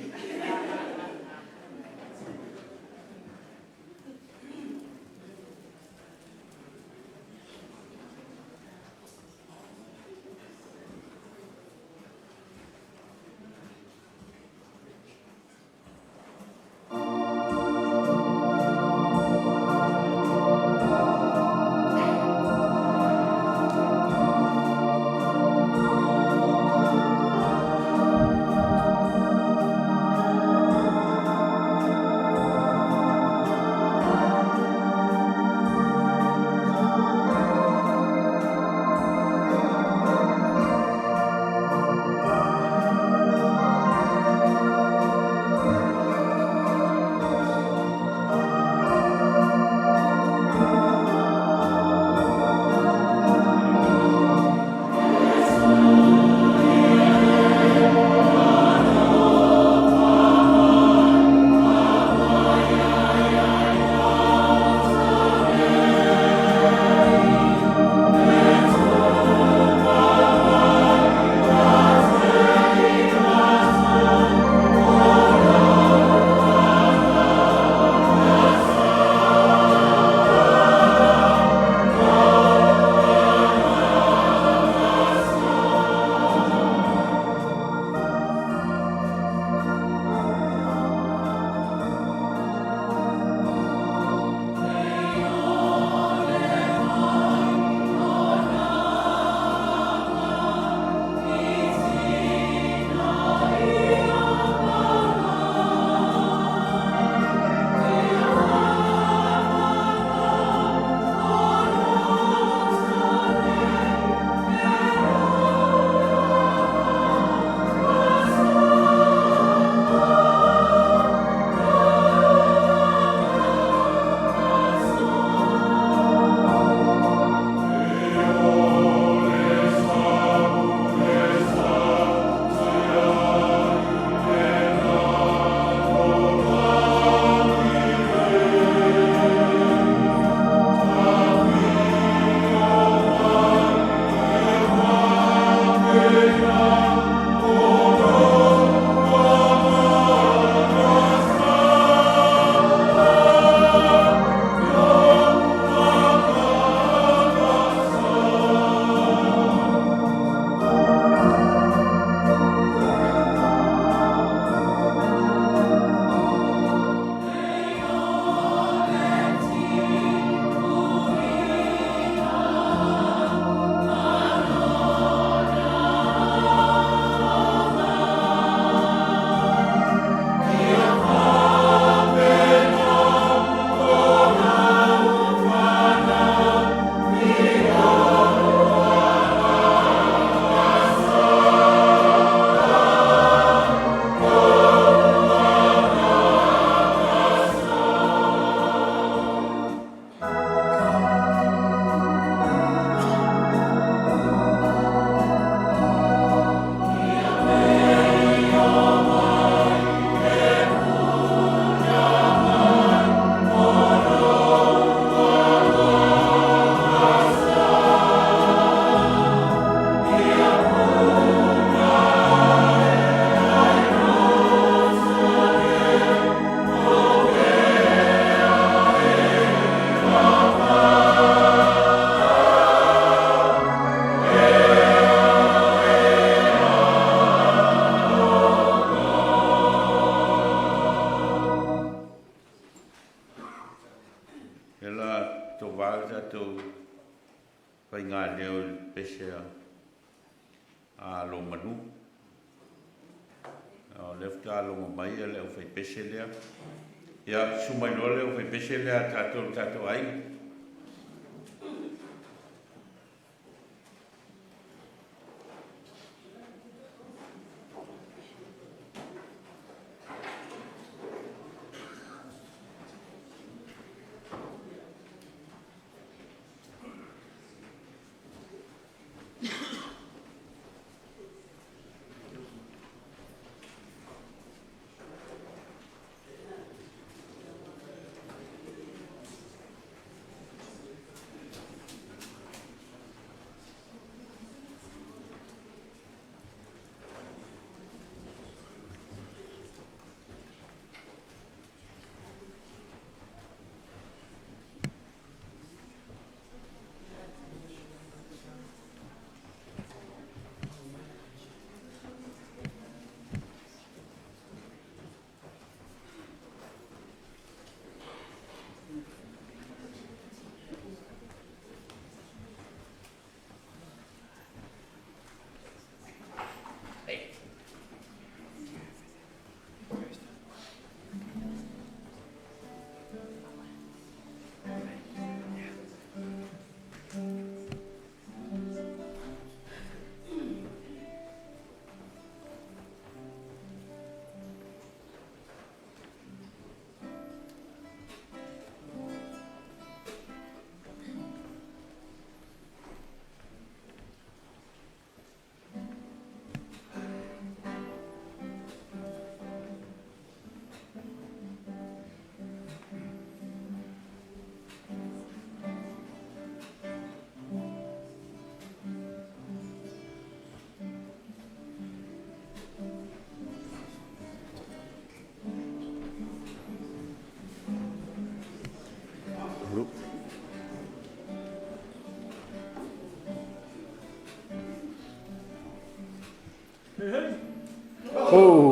wāle tātou whai ngā leo pese a lo manu. O leo whika longa mai a leo whai pese lea. Ia sumai loa leo whai pese lea tātou ainga. Oh.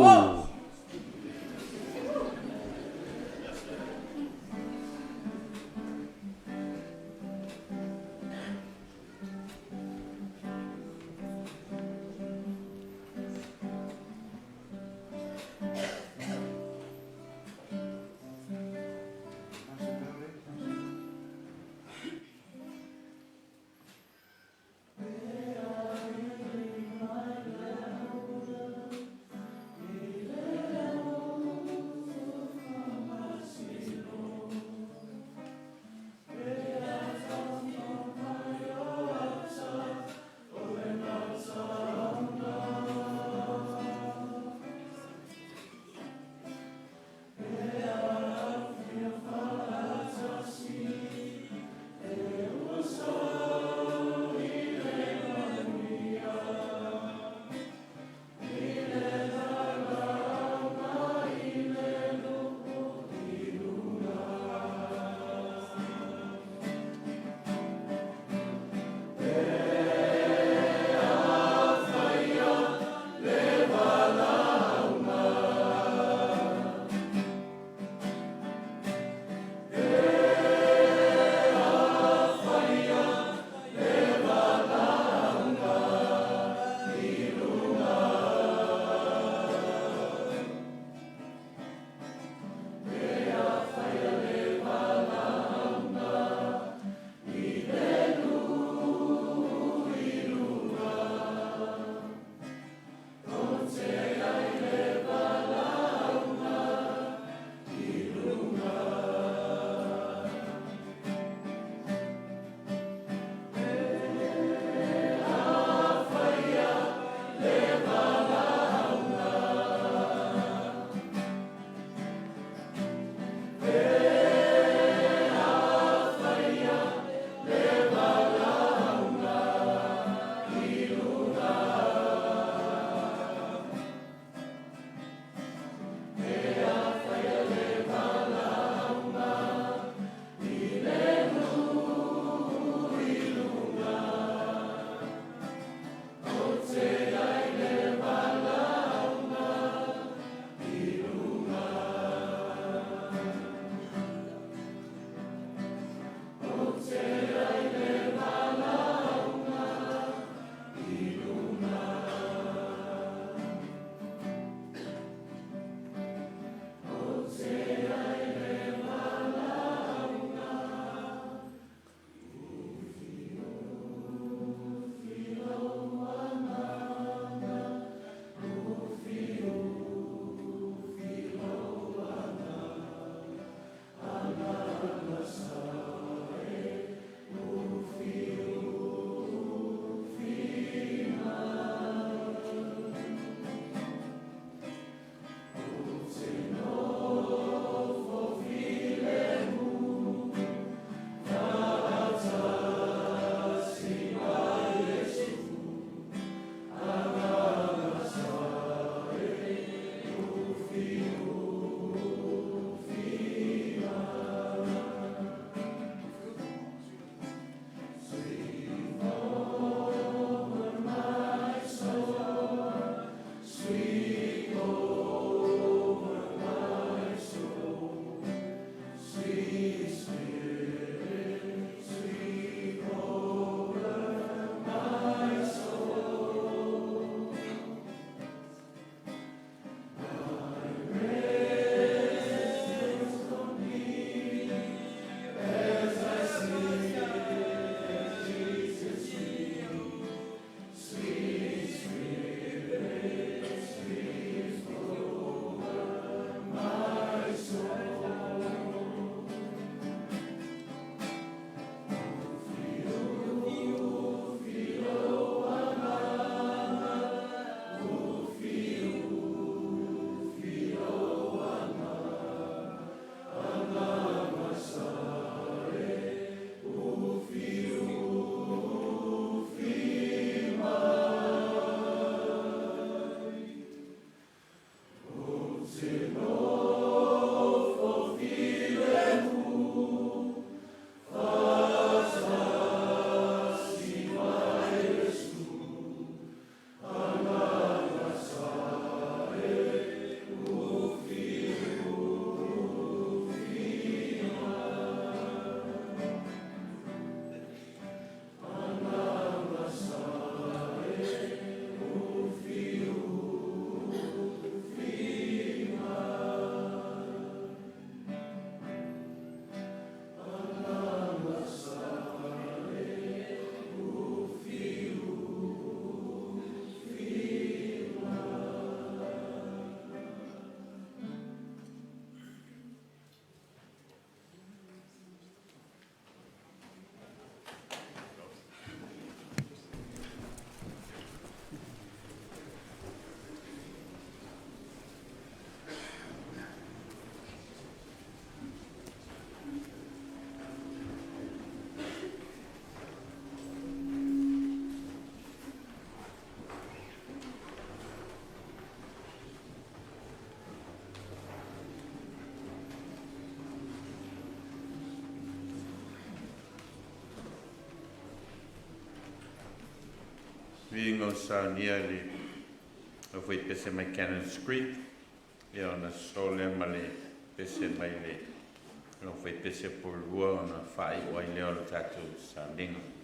Vingo Sauniga le o foi pese mai Cannon Street e ona sole ma le pese mai le no foi pese Porirua ona fai wai leo le tatu Sauniga.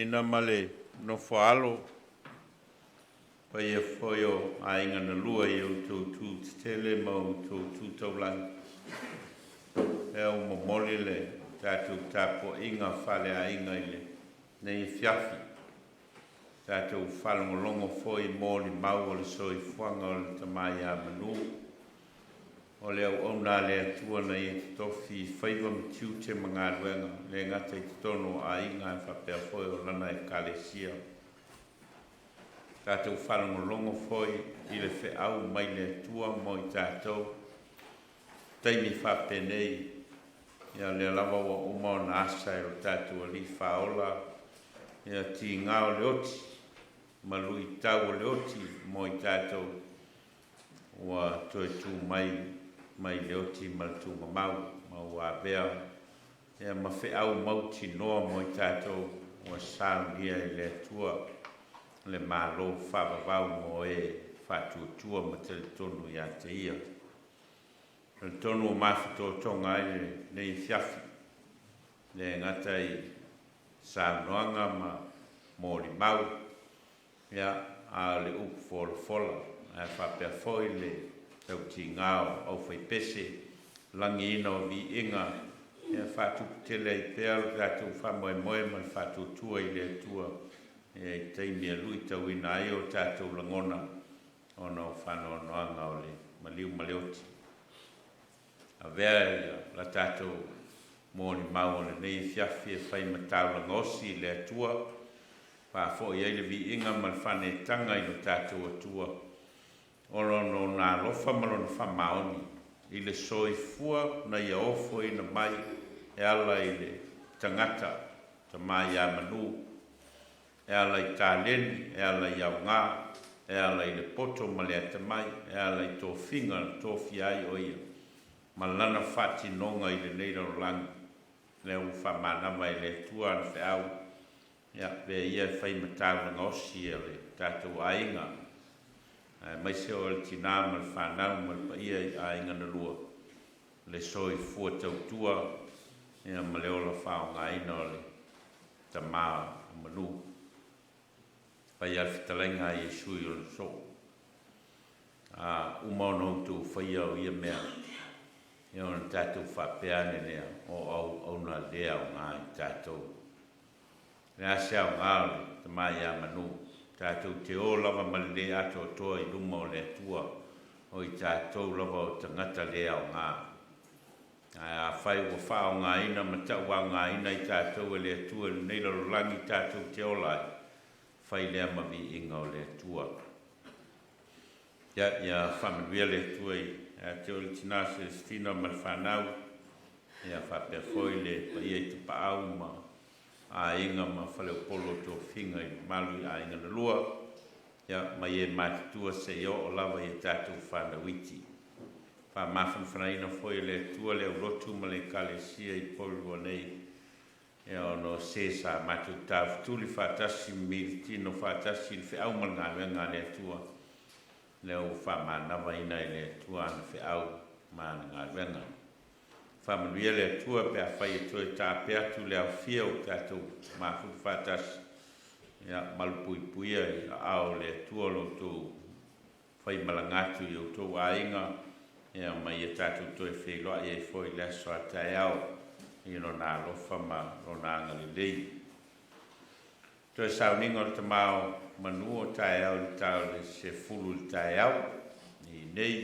tina male no whaalo. Pa ia whoio a inga na lua i au tū tele mau tū taulang. E au momoli le tātou tāpo inga whale a inga i le nei whiawhi. Tātou whalongolongo whoi mōri mau o le soi whuanga o le tamai a manu. O le au ona le atua na i tofi whaiva mtiu te mga ruenga le ngata i tono a inga e whapea whoi o lana e kalesia. Tātou whalongolongo whoi i le whe au mai le atua mo i tātou. Taimi whapenei ia le lava wa uma o na asa e o tātou ali whaola. Ia ti ngao le oti, malu i tau o le oti mo i tātou. Ua toi tū mai le oti maltunga mau a bea. Ia ma whe au mauti noa mo i tātou. Ua Sauniga i le atua. Le malo whawawau mo e whatuatua ma te tonu i a te ia. Le tonu o mawhito tonga i nei whiawhi. Le ngata i Saunoanga ma mōri mau. Ia a le upu fola. A whapea foi le tau ti ngāo au whai pese. Langi ina o vi inga. Ia whatupu tele i pēr. Tātou whamoe moe ma whatuatua i le atua. E teimi a lui tau ina ai o tātou langona o no whanoa noanga o le maliu maleoti. A vea la tātou mōni mau o le nei whiawhi e whai matau langosi le atua. Whafo i eile vi inga ma whane tanga i no tātou atua. Olo no nā lofa malo na whamaoni. I le soi fua na ia ofo i na mai e ala i le tangata ta mai a manu. E ala i tāleni, e ala i au ngā, e ala i le poto ma le atamai, e ala i tō whinga, tō whiai o ia. Ma lana whati nonga i le neira o langi. Le u whamanama i le tua na whiau. Ia, pe ia whai matau na osi e le tātou ainga. Mai se o le tina ma le whanau ma le pa ia i ainga na lua. Le soi fua tau tua, ia ma le ola whao ngā ina o le tamaa o manu. Pai alfitalenga i sui o le so. Uma o noutu whaia o ia mea. Ia o na tātou whapeane lea o na lea o ngā i tātou. Nea se au ngā le tamai a manu. Tātou te o lava ma le lea ato toa i luma o le atua. O i tātou lava o tangata lea o ngā. A whai ua whao ngā ina ma tau wa ngā ina i tātou e le atua. Nei lalo langi tātou te o lai. Whai lea mawi inga o le tua. Ia whamanuia le tua i te o le tina se stina ma le whanau. Ia whapea foi le pa ia i te paau ma a inga ma whale o polo tō whinga i malu i a inga na lua. Ia mai e mātua se i o lava i tātou whanauiti. Wha mawhan whanaina foi le tua le urotu ma le kalesia i Porirua nei. Ia ono se sa matu tau tuli whatasi mil tino whatasi il whiau mal ngā wenga le atua. Leo whamanawa ina i le atua ana whiau ma ngā wenga. Whamanuia le atua pe a whai e toi tā peatu le au whia o tātou mafu whatasi. Ia malpui puia i ao le atua lo tō whai malangatu i o tō ainga. Ia mai e tātou toi wheloa i e whoi leso a tai au. Ino nā lofa ma o nā ngali lei. Toi Sauniga o te mao manu o tae au li tau le se fulu li tae au. I nei,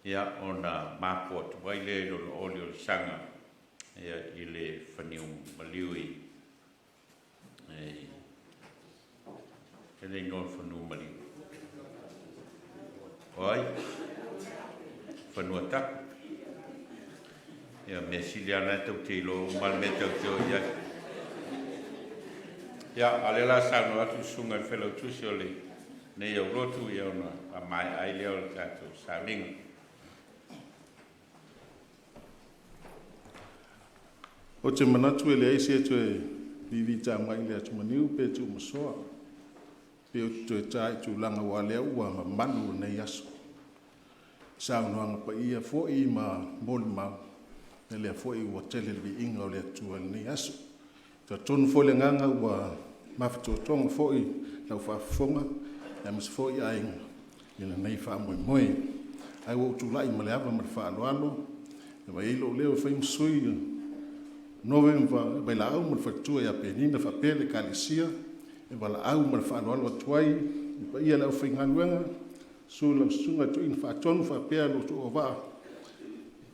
ia o nā mapo atu waile o le oli o le sanga. Ia i le whaniu maliu i. E le ino whanu maliu. Oi? Whanua taku. Ia me siliana tau te ilo mal me tau te o ia. Ia alela sano atu sunga i whelau tusi o le nei au rotu i au na a mai ai leo le tātou Sauniga. O te manatu e le eisi e tue vivi tā mai le atu maniu pe tu masoa. Pe o tue tā i tu langa wa lea ua ma manu nei aso. Saunoanga pa ia fo i ma moli mau. Le fo i wa tele vi inga o le tua ni aso. Ta tonu fo le nganga wa mawhatotonga fo'i lau whaafonga e mas fo'i ainga ina nei wha moe ai o tulai ma le ava ma le whaaloalo e wa ilo leo whai msui November vai la au ma le whatua ia penina whapele kalesia e wa la au ma le whaaloalo atuai i pa ia lau whai ngaluenga su lau sunga tu in whaatonu whapea lo tu o waa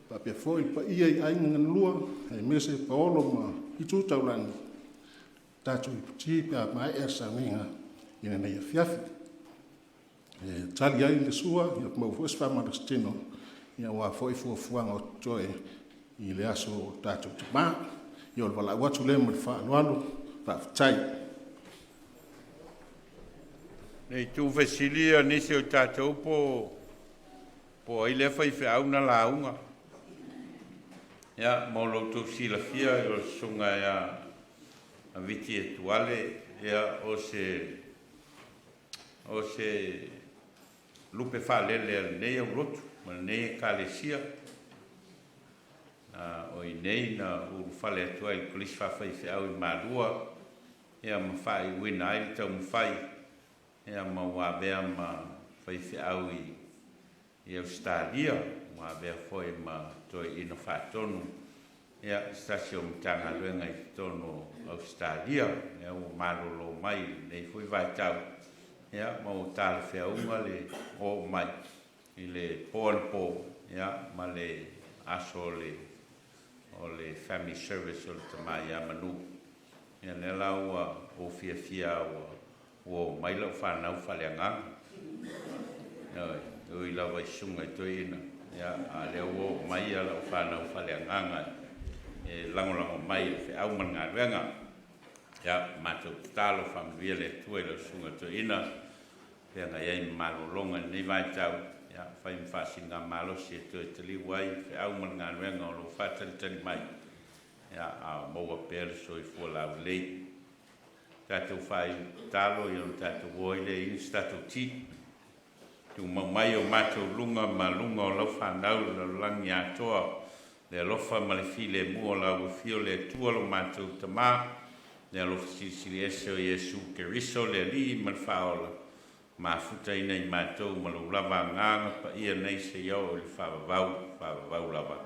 papia foi pa ia i ainga nganulua e mese paolo ma i tu taulani tatu i puti pia mai e Sauniga ina nei a fiafi e tali ai le sua ia mau fues whamarastino ia wa foi fuafuanga o toe i le aso tatu tuma ia o wala watu le ma le whaaloalo whaafitai nei tu vesilia nisi o tātou po ai le whai whaau na launga. Ia, mo loutou silafia o sunga ia a viti e tuale ia o se lupe whalele al nei au rotu, ma nei e kalesia. O i nei na uru whale atua i kolisi whawhai whiau i marua, ia ma whai wina ai tau mwhai, ia ma wabea ma whai whiau i Australia, wabea foi ma toi ino whaatonu, ia stasi o mtanga luenga i tono Australia, ia o marolo mai, nei foi vai tau, ia ma o tala whiaunga le o mai, i le po, ia ma le aso o le family service o le tamai a Manu. Ia ne lau o fia o mai lau whanau whaleanga. Ia i lau vai sunga i toi ina. Ia a leo o mai a lau whanau whaleanga. E langolango mai e au man ngā ruenga. Ia mātou talo whamluia le tue lau sunga toi ina. Pea ngai ei malolonga nei vai tau. Ia whai mwhasi ngā malosi e toi tali wai. Fe au man ngā ruenga o lo whatali mai. Ia a maua pere so i fua lau lei. Tātou whai talo i on tātou woile i tātou ti. Tu mai o mātou lunga ma lunga o lau whanau lau langi atoa. Le alofa ma le file mua lau fio le tua lo mātou tamā. Le alofa sili ese o Iesu Keriso le li ma le whaola. Ma futa ina i mātou ma lo lava nganga pa ia nei se iau o le whavavau lava.